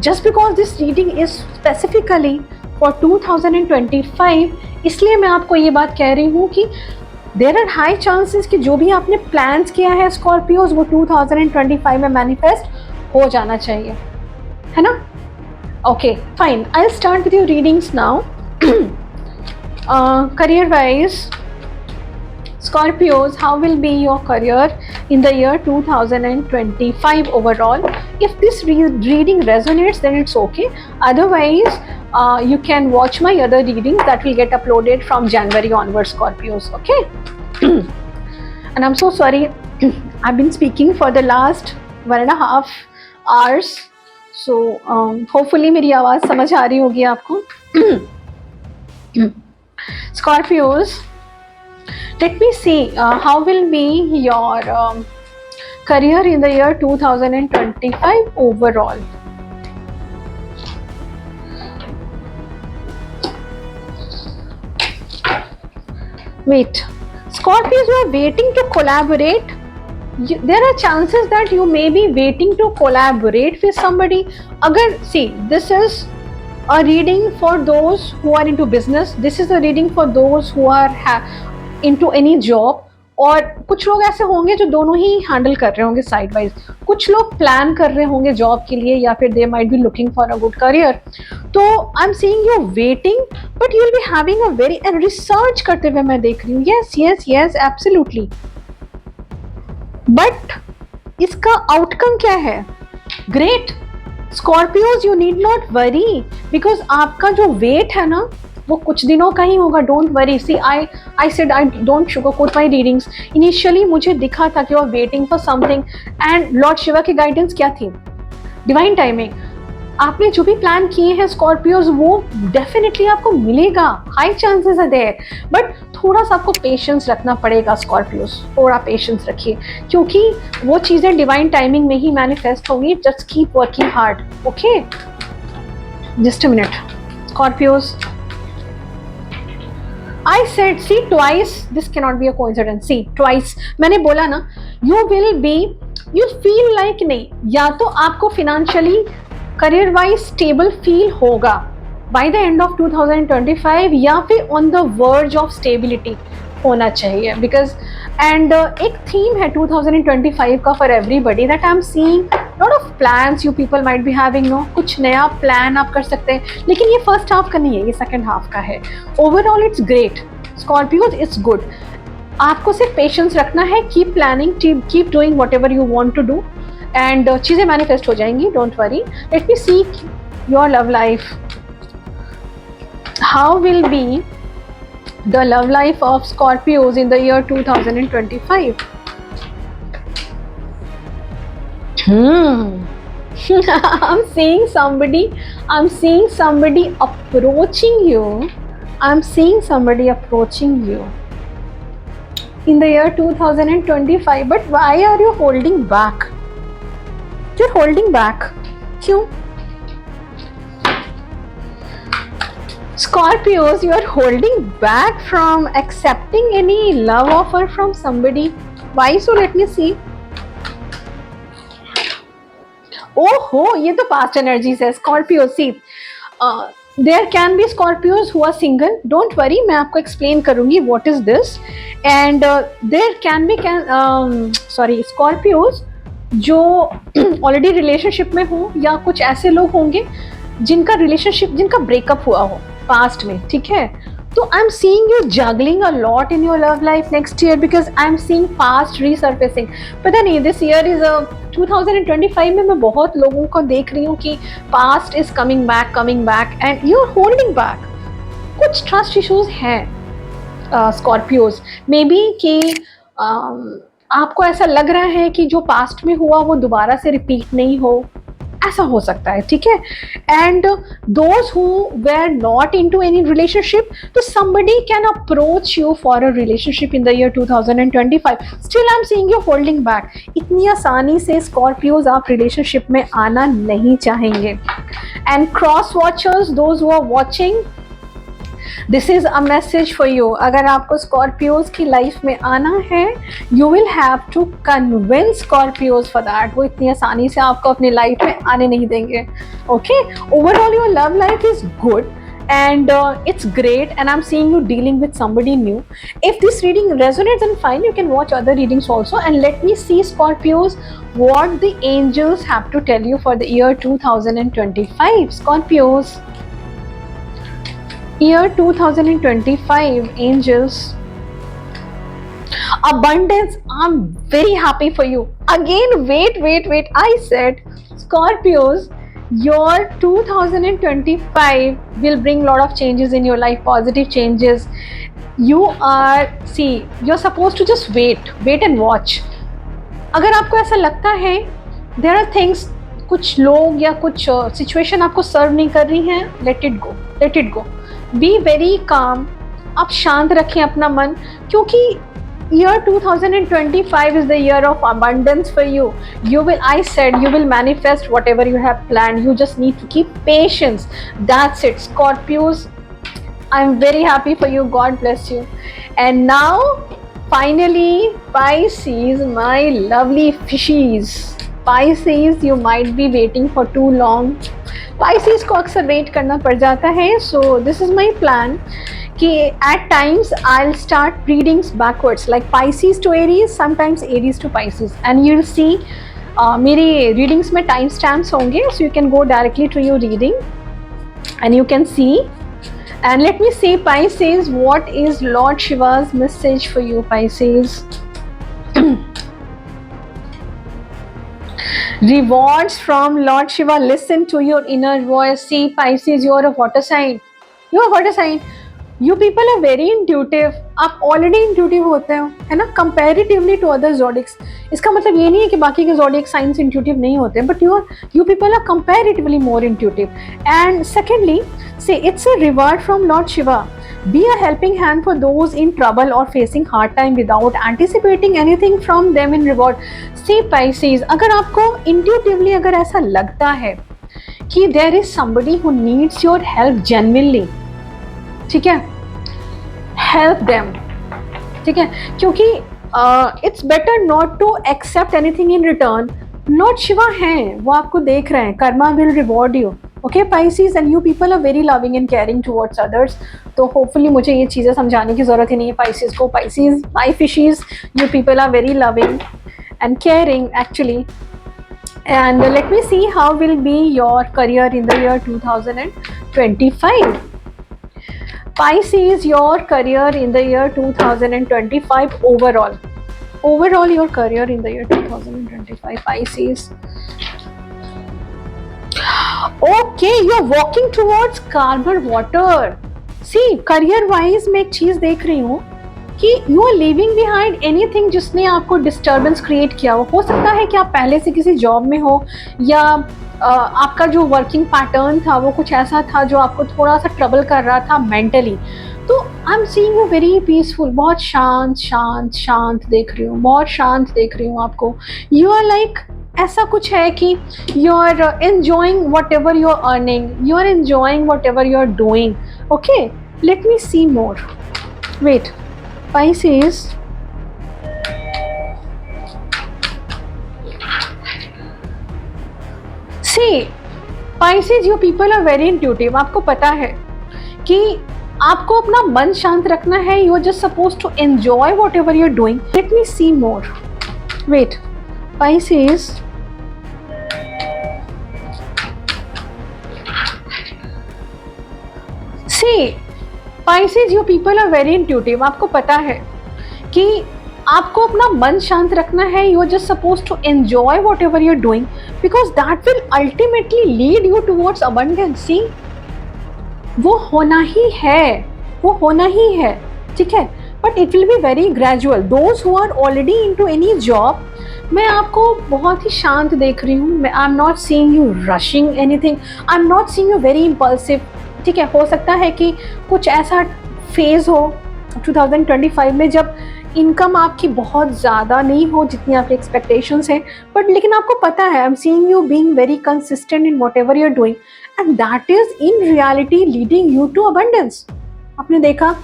just because this reading is specifically for 2025, इसलिए मैं आपको ये बात कह रही हूँ कि there are high chances कि जो भी आपने plans किया है Scorpios, वो 2025 में manifest हो जाना चाहिए, है ना? Okay, fine. I'll start with your readings now. Career wise, Scorpios, how will be your career in the year 2025 overall? If this reading resonates, then it's okay. Otherwise, you can watch my other readings that will get uploaded from January onwards, Scorpios, okay? And I'm so sorry, I've been speaking for the last 1.5 hours, so hopefully मेरी आवाज़ समझ आ रही होगी आपको। Scorpios, let me see how will be your career in the year 2025 overall. Wait, Scorpios, you are waiting to collaborate. There are chances that you may be waiting to collaborate with somebody. Agar, see, this is a reading for those who are into business. This is a reading for those who are into any job. और कुछ लोग ऐसे होंगे जो दोनों ही handle कर रहे होंगे साइड वाइज। कुछ लोग प्लान कर रहे होंगे जॉब के लिए, या फिर they might be looking for a good career. तो I am seeing you waiting, but you will be having a very, and research करते हुए मैं देख रही हूँ। Yes yes yes, absolutely. But इसका आउटकम क्या है? Great. Scorpios, you need not worry, because आपका जो वेट है ना वो कुछ दिनों का ही होगा। Don't worry. See, I said I don't sugar coat my readings. Initially मुझे दिखा था कि you are waiting for something, and lord Shiva की गाइडेंस क्या थी? Divine timing. आपने जो भी प्लान किए हैं स्कॉर्पियोज, वो डेफिनेटली आपको मिलेगा। हाई चांसेस है देयर, बट थोड़ा सा आपको पेशेंस रखना पड़ेगा स्कॉर्पियोज। थोड़ा पेशेंस रखिए, क्योंकि वो चीज़ें डिवाइन टाइमिंग में ही मैनिफेस्ट होंगी। Just keep working hard, okay? Just a minute Scorpios. I said, see, twice, this cannot be a coincidence. See, twice मैंने बोला ना, you will be, you feel like, नहीं, या तो आपको financially career wise stable feel होगा by the end of 2025, या फिर on the verge of stability होना चाहिए। बिकॉज एंड एक थीम है 2025 का for everybody, that I am seeing lot of plans you people might be having. No, कुछ नया प्लान आप कर सकते हैं, लेकिन ये फर्स्ट हाफ का नहीं है, ये सेकंड हाफ का है। Overall it's great Scorpios, it's good. आपको सिर्फ पेशेंस रखना है, keep planning, keep doing whatever you want to do, and चीज़ें मैनिफेस्ट हो जाएंगी। Don't worry. Let me see your love life. How will be the love life of Scorpios in the year 2025? I'm seeing somebody approaching you. I'm seeing somebody approaching you in the year 2025. But why are you holding back? You're holding back. क्यों? Scorpios, you are holding back from accepting any love offer from somebody. Why so? Let me see. Oh, ये तो past energies है Scorpio. See, there can be Scorpios who are single. Don't worry, मैं आपको explain करूँगी what is this. And there can be Scorpios जो already relationship में हो, या कुछ ऐसे लोग होंगे जिनका रिलेशनशिप, जिनका ब्रेकअप हुआ हो पास्ट में, ठीक है, तो I am seeing you juggling a lot in your love life next year, because I am seeing past रीसर्फेसिंग. पता नहीं, दिस ईयर इज 2025 में मैं बहुत लोगों को देख रही हूँ कि past is coming back and you are holding back. कुछ ट्रस्ट इश्यूज हैं स्कॉर्पियोज, मे बी कि आपको ऐसा लग रहा है कि जो पास्ट में हुआ वो दोबारा से रिपीट नहीं हो, ऐसा हो सकता है, ठीक है. And those who were not into any relationship, तो somebody can approach you for a relationship in the year 2025. Still I am seeing you holding back. इतनी आसानी से स्कॉर्पियोज आप रिलेशनशिप में आना नहीं चाहेंगे. And cross watchers, those who are watching, this is a message for you. अगर आपको स्कॉर्पियोज की लाइफ में आना है, you will have to convince Scorpios for that. वो इतनी आसानी से आपको अपनी लाइफ में आने नहीं देंगे. Okay, overall your love life is good and it's great, and I'm seeing you dealing with somebody new. If this reading resonates, then fine, you can watch other readings also. And let me see, Scorpios, what the angels have to tell you for the year 2025. Scorpios, year 2025, angels. Abundance, I'm very happy for you. Again, wait, I said, Scorpios, your 2025 will bring lot of changes in your life, positive changes. You're supposed to just wait and watch. अगर आपको ऐसा लगता है there are things, कुछ लोग या कुछ situation आपको सर्व नहीं कर रही हैं, let it go. Be very calm. आप शांत रखें अपना मन, क्योंकि year 2025 is the year of abundance for you. You will manifest whatever you have planned. You just need to keep patience. That's it, Scorpios. I'm very happy for you. God bless you. And now, finally, Pisces, my lovely fishies. Pisces, you might be waiting for too long. Pisces को अक्सर wait करना पड़ जाता है. So this is my plan कि at times I'll start readings backwards, like Pisces to Aries, sometimes Aries to Pisces, and you'll see मेरी readings में time stamps होंगे, so you can go directly to your reading and you can see. And let me see, Pisces, what is Lord Shiva's message for you, Pisces? Rewards from Lord Shiva. Listen to your inner voice. See, Pisces, you are a water sign. You people are very intuitive. आप already intuitive होते हो, है ना, comparatively to other zodiacs. इसका मतलब ये नहीं है कि बाकी के zodiac signs intuitive नहीं होते, but you people are comparatively more intuitive. And secondly, see, it's a reward from Lord Shiva. Be a helping hand for those in trouble or facing hard time without anticipating anything from them in reward. See, Pisces, अगर आपको intuitively अगर ऐसा लगता है कि there is somebody who needs your help genuinely, ठीक है, help them, ठीक है, क्योंकि it's better not to accept anything in return. Lord Shiva हैं, वो आपको देख रहे हैं. Karma will reward you. Okay Pisces, and you people are very loving and caring towards others. तो होपफुली मुझे ये चीज़ें समझाने की ज़रूरत ही नहीं है Pisces को. Pisces, my fishes, you people are very loving and caring actually. And let me see how will be your career in the year 2025. Pisces, your career in the year 2025 overall. Your career in the year 2025, Pisces. Okay, you're walking towards calmer water. See, career wise मैं एक चीज देख रही हूँ कि you are leaving behind anything जिसने आपको disturbance create किया हो सकता है कि आप पहले से किसी जॉब में हो, या आपका जो वर्किंग पैटर्न था वो कुछ ऐसा था जो आपको थोड़ा सा ट्रबल कर रहा था मेंटली. तो I am seeing you very peaceful. बहुत शांत देख रही हूँ, बहुत शांत देख रही हूँ आपको. यू आर लाइक, ऐसा कुछ है कि you are enjoying whatever you are earning, you are enjoying whatever you are doing. Okay, let me see more. Wait, Pisces, see, Pisces, you people are very intuitive. आपको पता है कि आपको अपना मन शांत रखना है. You are just supposed to enjoy whatever you are doing. Let me see more. Wait, Pisces, see Pisces, you people are very intuitive. आपको पता है कि आपको अपना मन शांत रखना है। You are just suppose to enjoy whatever you are doing, because that will ultimately lead you towards abundance. See, वो होना ही है, वो होना ही है, ठीक है, but it will be very gradual. Those who are already into any job, मैं आपको बहुत ही शांत देख रही हूँ। I am not seeing you rushing anything, I am not seeing you very impulsive, ठीक है। हो सकता है कि कुछ ऐसा फेज हो 2025 में जब इनकम आपकी बहुत ज़्यादा नहीं हो जितनी आपकी एक्सपेक्टेशंस हैं, बट लेकिन आपको पता है I am seeing you being very consistent in whatever you are doing, and that is in reality leading you to abundance. आपने देखा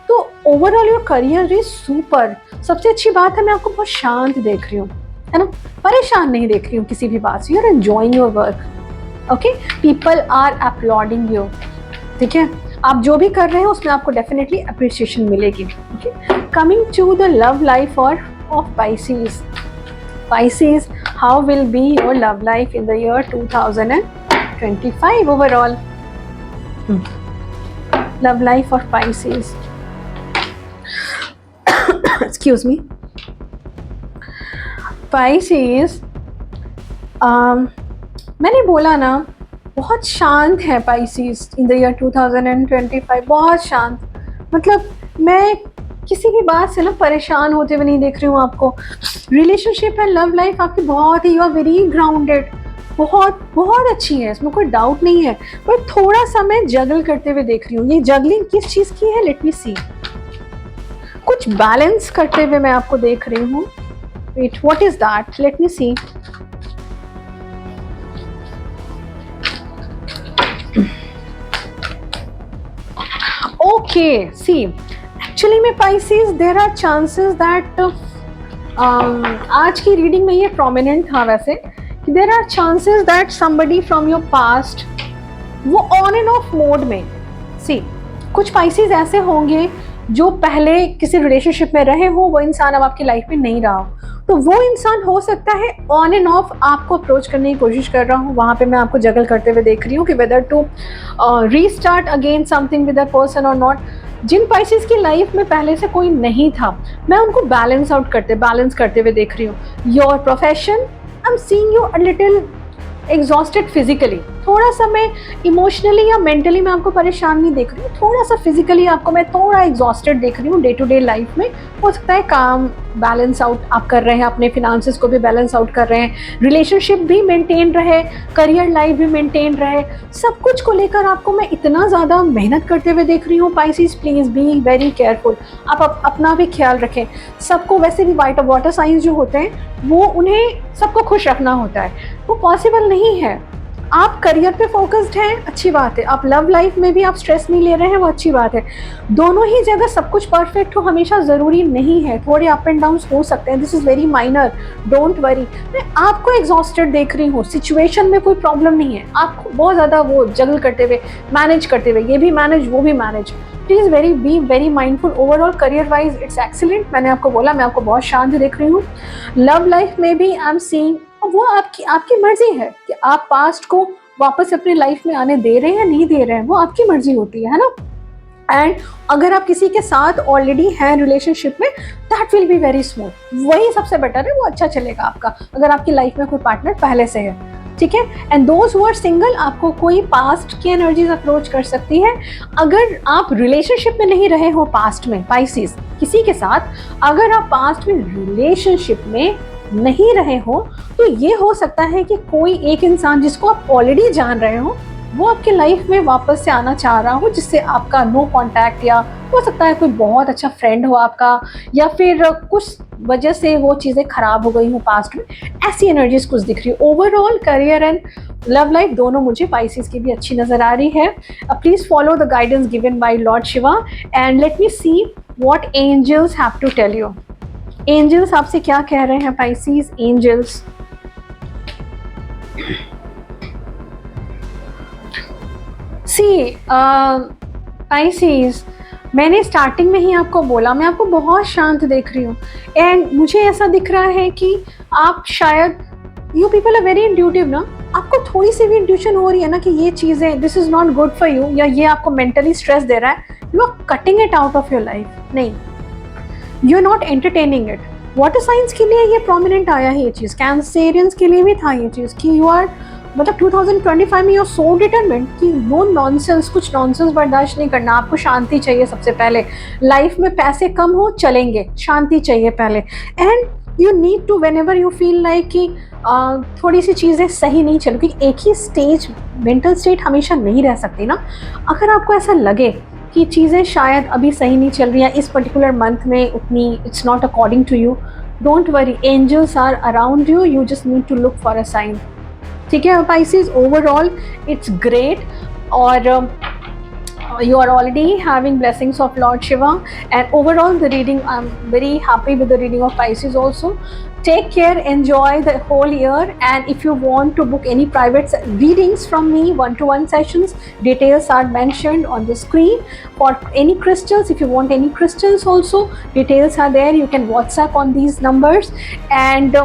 तो overall your career is super. सबसे अच्छी बात है मैं आपको बहुत शांत देख रही हूँ, है ना, परेशान नहीं देख रही हूँ किसी भी बात से। You are enjoying your work, okay, people are applauding you, ठीक है। आप जो भी कर रहे हैं उसमें आपको डेफिनेटली अप्रिसिएशन मिलेगी, okay. Coming to the love life of Pisces. Pisces, how will be your love life in the year 2025 overall? Love life of Pisces. Excuse me. Pisces, मैंने बोला ना बहुत शांत है Pisces इन द ईयर 2025, बहुत शांत। मतलब मैं किसी भी बात से ना परेशान होते हुए नहीं देख रही हूँ आपको। रिलेशनशिप एंड लव लाइफ आपकी बहुत ही, यू आर वेरी ग्राउंडेड, बहुत बहुत अच्छी है, इसमें कोई डाउट नहीं है। पर थोड़ा सा मैं जगल करते हुए देख रही हूँ। ये जगलिंग किस चीज़ की है, लेट मी सी। कुछ बैलेंस करते हुए मैं आपको देख रही हूँ। Wait, what is that, let me see. Okay, see, actually में Pisces, there are chances that आज की रीडिंग में ये prominent था वैसे कि there are chances that somebody from your past, वो on and off mode में, see, कुछ Pisces ऐसे होंगे जो पहले किसी रिलेशनशिप में रहे हो, वो इंसान अब आपकी लाइफ में नहीं रहा हो, तो वो इंसान हो सकता है ऑन एंड ऑफ आपको अप्रोच करने की कोशिश कर रहा हूँ। वहाँ पे मैं आपको जगल करते हुए देख रही हूँ कि whether to restart again something with that person और नॉट। जिन Pisces की लाइफ में पहले से कोई नहीं था, मैं उनको बैलेंस करते हुए देख रही हूँ। Your profession, I am seeing you a little exhausted physically. थोड़ा सा मैं इमोशनली या मेंटली मैं आपको परेशान नहीं देख रही हूँ, थोड़ा सा फिजिकली आपको मैं थोड़ा एग्जॉस्टेड देख रही हूँ। डे टू डे लाइफ में हो सकता है काम बैलेंस आउट आप कर रहे हैं, अपने फिनांसेस को भी बैलेंस आउट कर रहे हैं, रिलेशनशिप भी मेंटेन रहे, करियर लाइफ भी मेंटेन रहे, सब कुछ को लेकर आपको मैं इतना ज़्यादा मेहनत करते हुए देख रही हूँ। Pisces, please be very careful, आप अपना भी ख्याल रखें। सबको वैसे भी वाटर साइंस जो होते हैं वो उन्हें सबको खुश रखना होता है, वो पॉसिबल नहीं है। आप करियर पे फोकस्ड हैं, अच्छी बात है। आप लव लाइफ में भी आप स्ट्रेस नहीं ले रहे हैं, वो अच्छी बात है। दोनों ही जगह सब कुछ परफेक्ट हो हमेशा ज़रूरी नहीं है, थोड़े अप एंड डाउन हो सकते हैं। This is very minor, don't worry. मैं आपको एग्जॉस्टेड देख रही हूँ, सिचुएशन में कोई प्रॉब्लम नहीं है। आपको बहुत ज़्यादा वो जगल करते हुए, मैनेज करते हुए, ये भी मैनेज वो भी manage. Please be very mindful. Overall career wise it's excellent. मैंने आपको बोला मैं आपको बहुत शांत देख रही हूँ। लव लाइफ में भी आई एम सीइंग, वो आपकी मर्जी है कि आप पास्ट को वापस अपनी लाइफ में आने दे रहे हैं या नहीं दे रहे हैं, वो आपकी मर्जी होती है ना। एंड अगर आप किसी के साथ ऑलरेडी हैं रिलेशनशिप में, that will be very smooth, वही सबसे बेटर है, वो अच्छा चलेगा आपका अगर आपकी लाइफ में कोई पार्टनर पहले से है, ठीक है। And those who are single, आपको कोई पास्ट की एनर्जीज अप्रोच कर सकती है। अगर आप रिलेशनशिप में नहीं रहे हो पास्ट में Pisces किसी के साथ, अगर आप पास्ट में रिलेशनशिप में नहीं रहे हो, तो ये हो सकता है कि कोई एक इंसान जिसको आप ऑलरेडी जान रहे हो वो आपके लाइफ में वापस से आना चाह रहा हो, जिससे आपका नो कांटेक्ट, या हो सकता है कोई बहुत अच्छा फ्रेंड हो आपका, या फिर कुछ वजह से वो चीज़ें खराब हो गई हो पास्ट में, ऐसी एनर्जीज कुछ दिख रही है। Overall career and love life दोनों मुझे Pisces की भी अच्छी नज़र आ रही है। Please follow the guidance given by lord Shiva and let me see what angels have to tell you. Angels आपसे क्या कह रहे हैं Pisces? एंजल्स, सी Pisces, मैंने स्टार्टिंग में ही आपको बोला मैं आपको बहुत शांत देख रही हूँ, एंड मुझे ऐसा दिख रहा है कि आप शायद, you people are very intuitive ना, आपको थोड़ी सी भी इंट्यूशन हो रही है ना कि ये चीज़ें this is not good for you, या ये आपको मेंटली स्ट्रेस दे रहा है, you are cutting it out of your life. नहीं, you are not entertaining it. Water signs के लिए ये प्रोमिनेंट आया है ये चीज़, कैंसेरियंस के लिए भी था ये चीज़ कि यू आर मतलब 2025 में यू आर सो डिटरमिन्ड कि नो नॉनसेंस, कुछ नॉनसेंस बर्दाश्त नहीं करना। आपको शांति चाहिए सबसे पहले। लाइफ में पैसे कम हो चलेंगे, शांति चाहिए पहले। And you need to whenever you feel like कि थोड़ी सी चीज़ें सही नहीं चल, क्योंकि एक ही स्टेज मेंटल स्टेट हमेशा नहीं रह सकती ना। अगर आपको ऐसा लगे कि चीज़ें शायद अभी सही नहीं चल रही हैं इस पर्टिकुलर मंथ में, उतनी it's not according to you, don't worry, angels are around you, you just need to look for a sign. ठीक है पाइसेस, ओवरऑल इट्स ग्रेट, और you are already having blessings of Lord Shiva, and overall the reading, I'm very happy with the reading of Pisces also. Take care, enjoy the whole year, and if you want to book any private readings from me, one-to-one sessions, details are mentioned on the screen. For any crystals, if you want any crystals also, details are there, you can WhatsApp on these numbers, and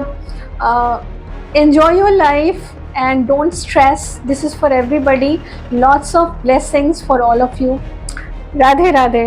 enjoy your life and don't stress. This is for everybody. Lots of blessings for all of you. Radhe Radhe.